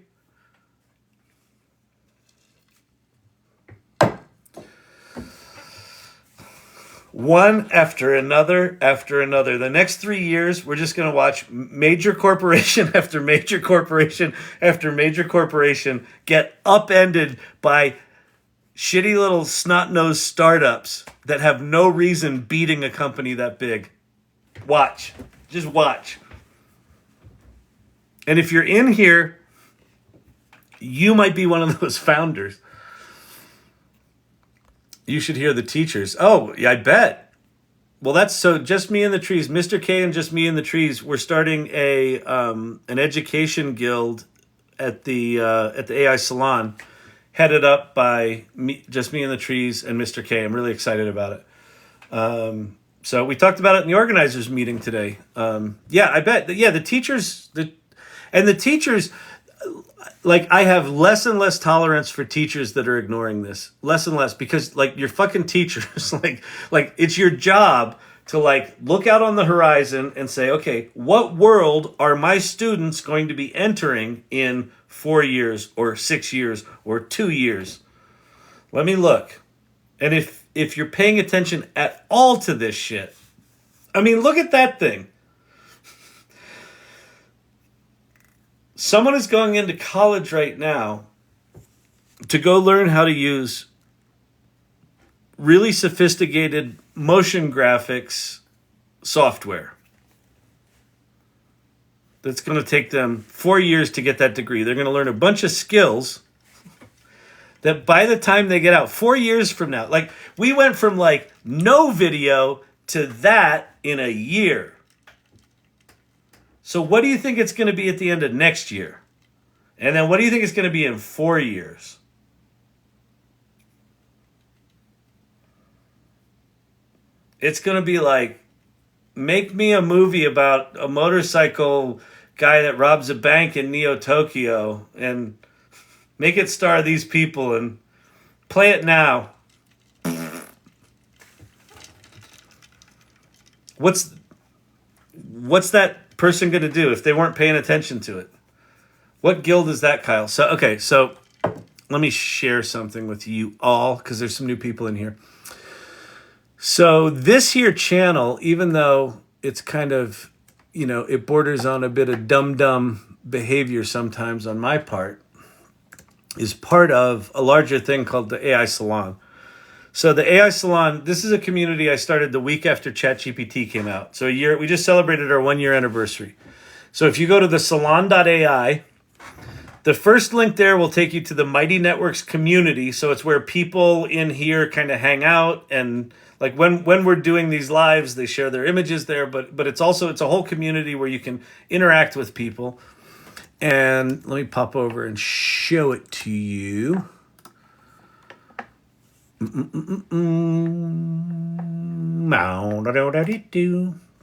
One after another. The next 3 years, we're just going to watch major corporation after major corporation after major corporation get upended by shitty little snot-nosed startups that have no reason beating a company that big. Watch. Just watch. And if you're in here, you might be one of those founders. You should hear the teachers. Oh, yeah, I bet. Well, that's so Just Me in the Trees. Mr. K and Just Me in the Trees. We're starting an education guild at the AI Salon, headed up by Just Me in the Trees and Mr. K. I'm really excited about it. So we talked about it in the organizers meeting today. Yeah, I bet. Yeah, the teachers. The teachers. like I have less and less tolerance for teachers that are ignoring this. Less and less, because like you're fucking teachers. like it's your job to like look out on the horizon and say, okay, what world are my students going to be entering in 4 years or 6 years or 2 years? Let me look. And if you're paying attention at all to this shit, I mean, look at that thing. Someone is going into college right now to go learn how to use really sophisticated motion graphics software. That's going to take them 4 years to get that degree. They're going to learn a bunch of skills that by the time they get out, 4 years from now, like we went from like no video to that in a year. So what do you think it's going to be at the end of next year? And then what do you think it's going to be in 4 years? It's going to be like, make me a movie about a motorcycle guy that robs a bank in Neo Tokyo and make it star these people and play it now. What's that person going to do if they weren't paying attention to it? What guild is that, Kyle? So, okay, so let me share something with you all because there's some new people in here. So this here channel, even though it's kind of, it borders on a bit of dumb behavior sometimes on my part, is part of a larger thing called the AI Salon. So the AI Salon, this is a community I started the week after ChatGPT came out. So we just celebrated our 1 year anniversary. So if you go to the salon.ai, the first link there will take you to the Mighty Networks community. So it's where people in here kind of hang out, and like when we're doing these lives, they share their images there, but it's a whole community where you can interact with people. And let me pop over and show it to you.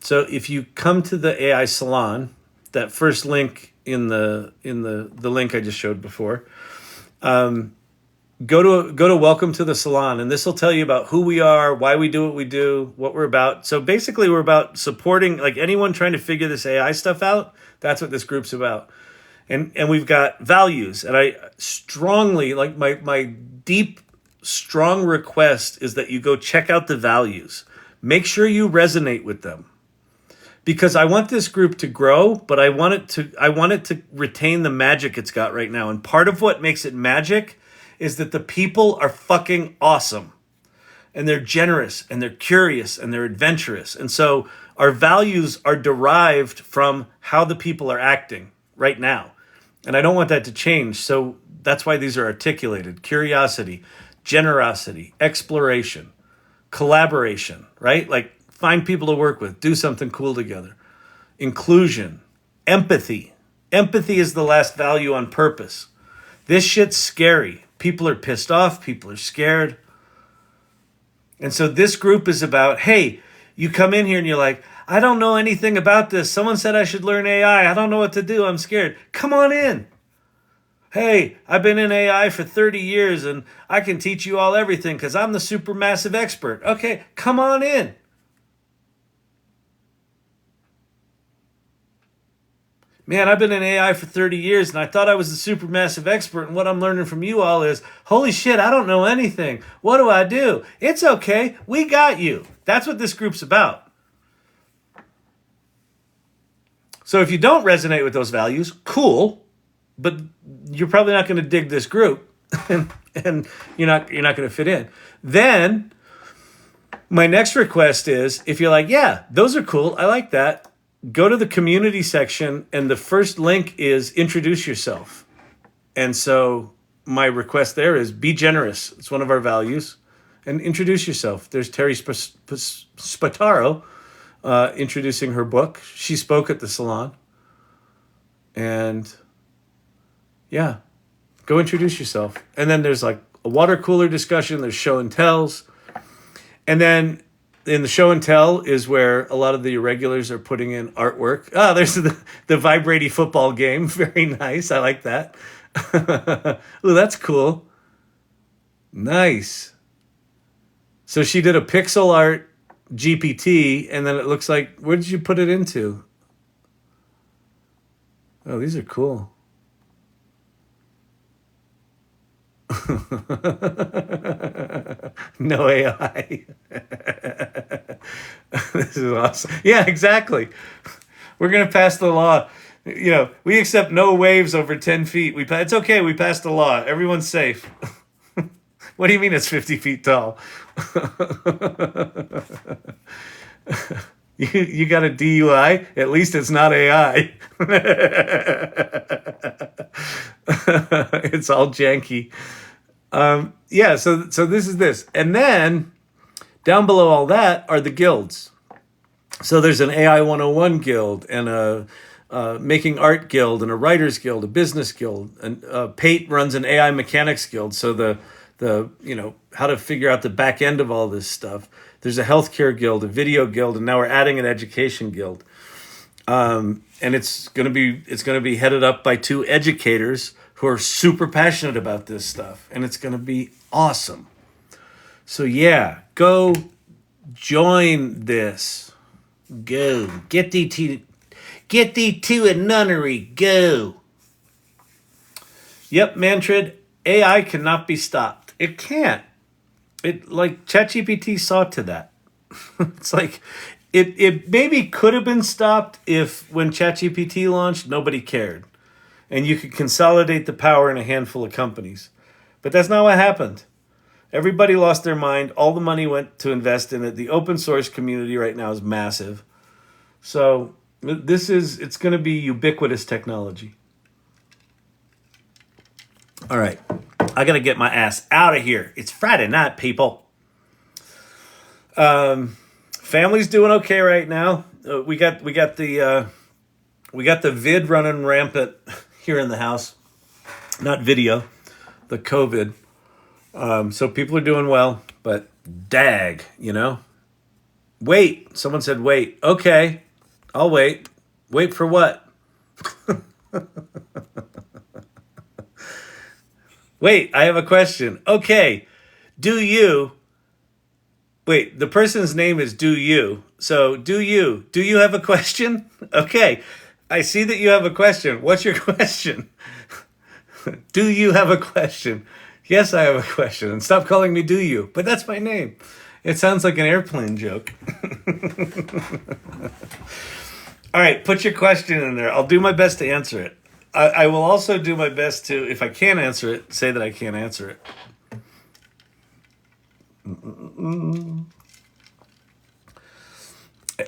So if you come to the AI Salon, that first link in the link I just showed before, go to Welcome to the Salon, and this will tell you about who we are, why we do what we do, what we're about. So basically we're about supporting like anyone trying to figure this AI stuff out. That's what this group's about. And we've got values, and I strongly, like my deep, strong request is that you go check out the values. Make sure you resonate with them. Because I want this group to grow, but I want it to retain the magic it's got right now. And part of what makes it magic is that the people are fucking awesome. And they're generous, and they're curious, and they're adventurous. And so our values are derived from how the people are acting right now. And I don't want that to change. So that's why these are articulated. Curiosity, generosity, exploration, collaboration, right? Like find people to work with, do something cool together. Inclusion, empathy. Empathy is the last value on purpose. This shit's scary. People are pissed off. People are scared. And so this group is about, hey, you come in here and you're like, I don't know anything about this. Someone said I should learn AI. I don't know what to do. I'm scared. Come on in. Hey, I've been in AI for 30 years and I can teach you all everything because I'm the super massive expert. Okay, come on in. Man, I've been in AI for 30 years and I thought I was the super massive expert, and what I'm learning from you all is, holy shit, I don't know anything. What do I do? It's okay. We got you. That's what this group's about. So if you don't resonate with those values, cool, but you're probably not going to dig this group and you're not going to fit in. Then my next request is, if you're like, yeah, those are cool, I like that, go to the community section, and the first link is introduce yourself. And so my request there is be generous. It's one of our values. And introduce yourself. There's Terry Spataro introducing her book. She spoke at the salon. And yeah, go introduce yourself. And then there's like a water cooler discussion. There's show and tells. And then in the show and tell is where a lot of the irregulars are putting in artwork. There's the vibrating football game. Very nice. I like that. Ooh, that's cool. Nice. So she did a pixel art GPT, and then it looks like, where did you put it into? Oh, these are cool. No AI. This is awesome. Yeah, exactly. We're going to pass the law. You know, we accept no waves over 10 feet. It's okay. We passed the law. Everyone's safe. What do you mean it's 50 feet tall? You got a DUI? At least it's not AI. It's all janky. Yeah, so this is this. And then down below all that are the guilds. So there's an AI 101 guild and a making art guild and a writers guild, a business guild. And Pate runs an AI mechanics guild. So the how to figure out the back end of all this stuff. There's a healthcare guild, a video guild, and now we're adding an education guild. And it's gonna be headed up by 2 educators who are super passionate about this stuff, and it's gonna be awesome. So yeah, go join this. Go get thee to a nunnery. Go. Yep, Mantrid. AI cannot be stopped. It can't. It like ChatGPT saw to that. It's like it maybe could have been stopped if when ChatGPT launched nobody cared, and you could consolidate the power in a handful of companies. But that's not what happened. Everybody lost their mind. All the money went to invest in it. The open source community right now is massive. So it's going to be ubiquitous technology. All right. I got to get my ass out of here. It's Friday night, people. Family's doing okay right now. We got the vid running rampant here in the house. Not video, the COVID. So people are doing well, but dag, Wait. Someone said wait. Okay. I'll wait. Wait for what? Wait, I have a question. Okay. Wait, the person's name is Do You. So, do you have a question? Okay. I see that you have a question. What's your question? Do you have a question? Yes, I have a question. And stop calling me Do You. But that's my name. It sounds like an airplane joke. All right, put your question in there. I'll do my best to answer it. I will also do my best to, if I can't answer it, say that I can't answer it.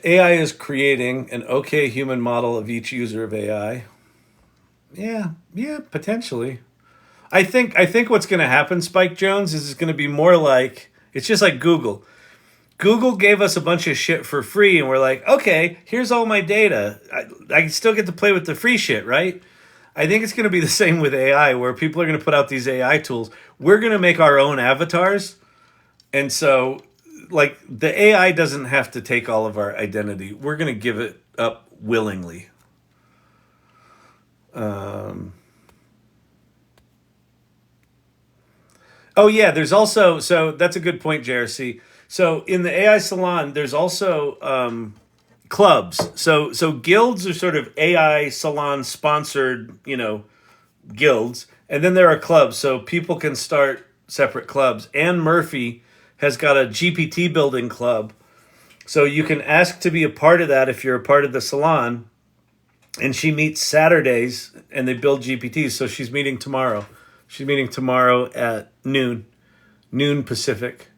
AI is creating an okay human model of each user of AI. Yeah, potentially. I think what's going to happen, Spike Jones, is it's going to be more like, it's just like Google. Google gave us a bunch of shit for free, and we're like, okay, here's all my data. I still get to play with the free shit, right? I think it's going to be the same with AI, where people are going to put out these AI tools. We're going to make our own avatars. And so, like, the AI doesn't have to take all of our identity. We're going to give it up willingly. Oh, yeah, there's also, so that's a good point, JRC. So in the AI Salon, there's also clubs. So guilds are sort of AI Salon sponsored, guilds. And then there are clubs. So people can start separate clubs. Anne Murphy has got a GPT building club. So you can ask to be a part of that if you're a part of the Salon. And she meets Saturdays and they build GPTs. So she's meeting tomorrow. She's meeting tomorrow at noon Pacific.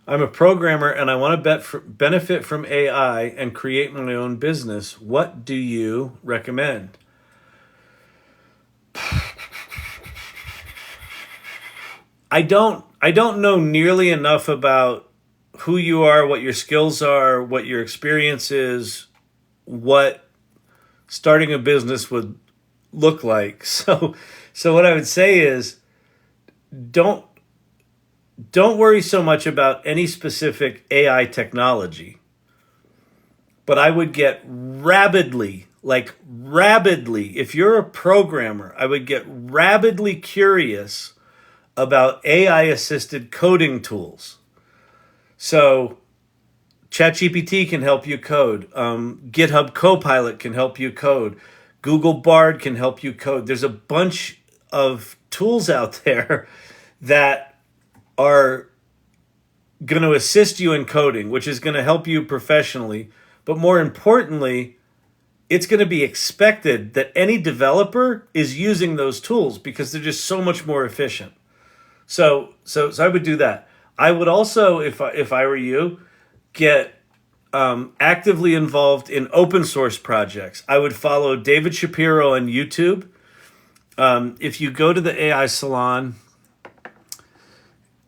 I'm a programmer and I want to benefit from AI and create my own business. What do you recommend? I don't know nearly enough about who you are, what your skills are, what your experience is, what starting a business would look like. So what I would say is don't worry so much about any specific AI technology, but I would get rabidly like rabidly, if you're a programmer, I would get rabidly curious about AI assisted coding tools. So ChatGPT can help you code. GitHub Copilot can help you code. Google Bard can help you code. There's a bunch of tools out there that are going to assist you in coding, which is going to help you professionally. But more importantly, it's going to be expected that any developer is using those tools because they're just so much more efficient. So I would do that. I would also, if I were you, get actively involved in open source projects. I would follow David Shapiro on YouTube. If you go to the AI Salon,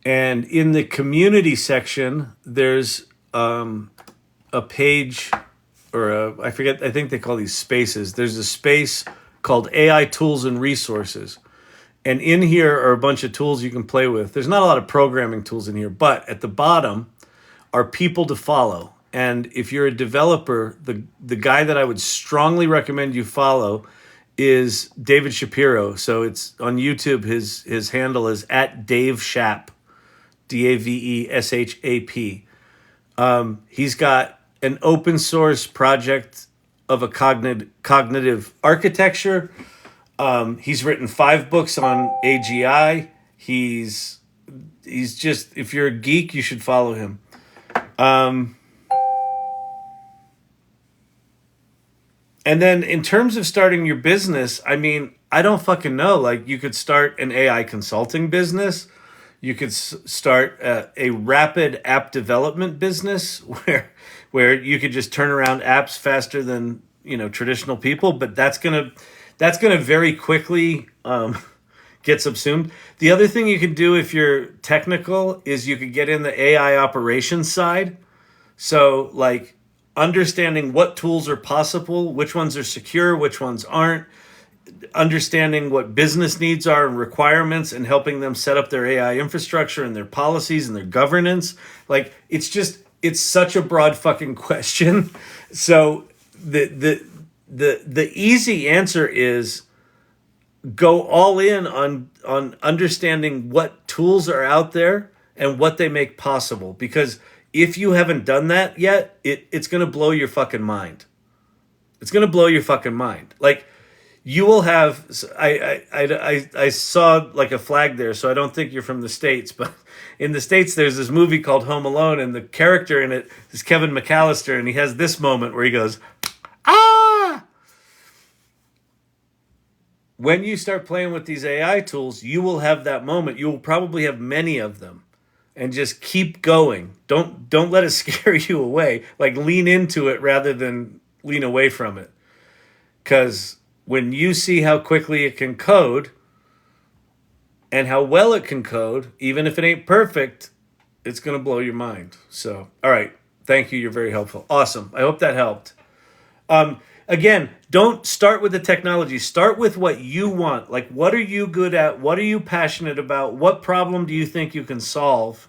and in the community section, there's a page, or I forget, I think they call these spaces. There's a space called AI Tools and Resources. And in here are a bunch of tools you can play with. There's not a lot of programming tools in here, but at the bottom are people to follow. And if you're a developer, the guy that I would strongly recommend you follow is David Shapiro. So it's on YouTube. His handle is @DaveShap, DaveShap. He's got an open source project of a cognitive architecture. He's written 5 books on AGI. He's just, if you're a geek, you should follow him. And then in terms of starting your business, I mean, I don't fucking know. Like, you could start an AI consulting business. You could start a rapid app development business where you could just turn around apps faster than, traditional people. But that's gonna very quickly get subsumed. The other thing you can do if you're technical is you could get in the AI operations side. So, like, understanding what tools are possible, which ones are secure, which ones aren't, understanding what business needs are and requirements, and helping them set up their AI infrastructure and their policies and their governance. Like, it's such a broad fucking question. So the easy answer is go all in on understanding what tools are out there and what they make possible. Because if you haven't done that yet, it's going to blow your fucking mind. It's going to blow your fucking mind. Like, you will have, I saw like a flag there, so I don't think you're from the States, but in the States, there's this movie called Home Alone, and the character in it is Kevin McAllister, and he has this moment where he goes, ah! When you start playing with these AI tools, you will have that moment. You will probably have many of them. And just keep going. Don't let it scare you away. Like, lean into it rather than lean away from it. Because when you see how quickly it can code and how well it can code, even if it ain't perfect, it's going to blow your mind. So, all right. Thank you. You're very helpful. Awesome. I hope that helped. Again, don't start with the technology. Start with what you want. Like, what are you good at? What are you passionate about? What problem do you think you can solve?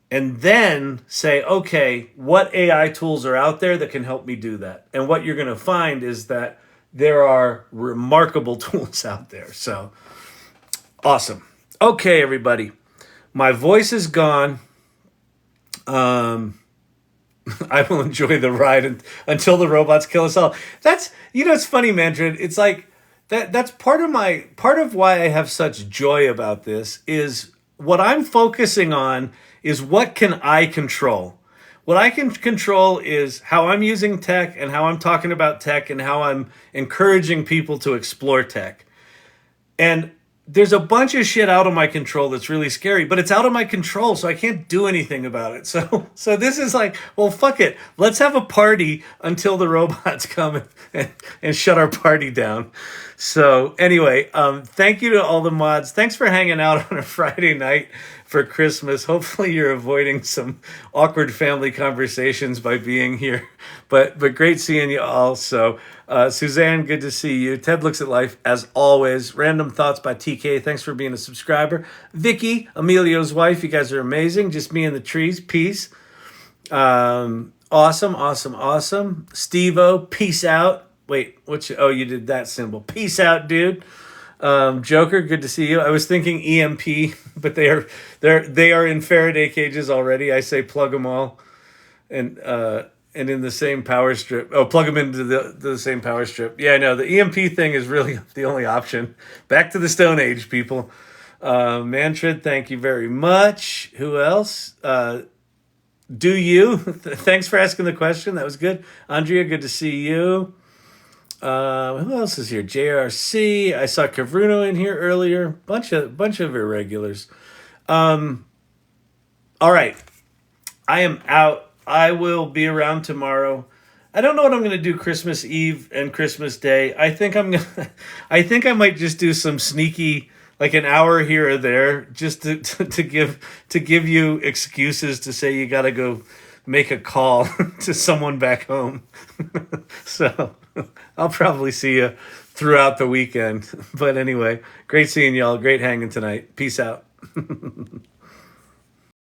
And then say, okay, what AI tools are out there that can help me do that? And what you're going to find is that there are remarkable tools out there. So, awesome. Okay, everybody. My voice is gone. I will enjoy the ride until the robots kill us all. That's, it's funny, Mandrid. It's like that's part of why I have such joy about this is what I'm focusing on is what can I control. What I can control is how I'm using tech and how I'm talking about tech and how I'm encouraging people to explore tech. And there's a bunch of shit out of my control that's really scary, but it's out of my control, so I can't do anything about it. So this is like, well, fuck it. Let's have a party until the robots come and shut our party down. So anyway, thank you to all the mods. Thanks for hanging out on a Friday night for Christmas. Hopefully you're avoiding some awkward family conversations by being here. But great seeing you all. So Suzanne, good to see you. Ted Looks at Life, as always. Random Thoughts by TK. Thanks for being a subscriber. Vicky, Emilio's wife. You guys are amazing. Just me and the trees. Peace. Awesome. Steve-O, peace out. Wait, you did that symbol. Peace out, dude. Joker, good to see you. I was thinking EMP, but they are in Faraday cages already. I say plug them all, and in the same power strip. Oh, plug them into the same power strip. Yeah, no, the EMP thing is really the only option. Back to the Stone Age, people. Mantrid, thank you very much. Who else? Do you? Thanks for asking the question. That was good. Andrea, good to see you. Who else is here? JRC. I saw Cavruno in here earlier. Bunch of irregulars. All right. I am out. I will be around tomorrow. I don't know what I'm going to do Christmas Eve and Christmas Day. I think I might just do some sneaky, like an hour here or there, just to give you excuses to say you got to go make a call to someone back home. So I'll probably see you throughout the weekend. But anyway, great seeing y'all. Great hanging tonight. Peace out.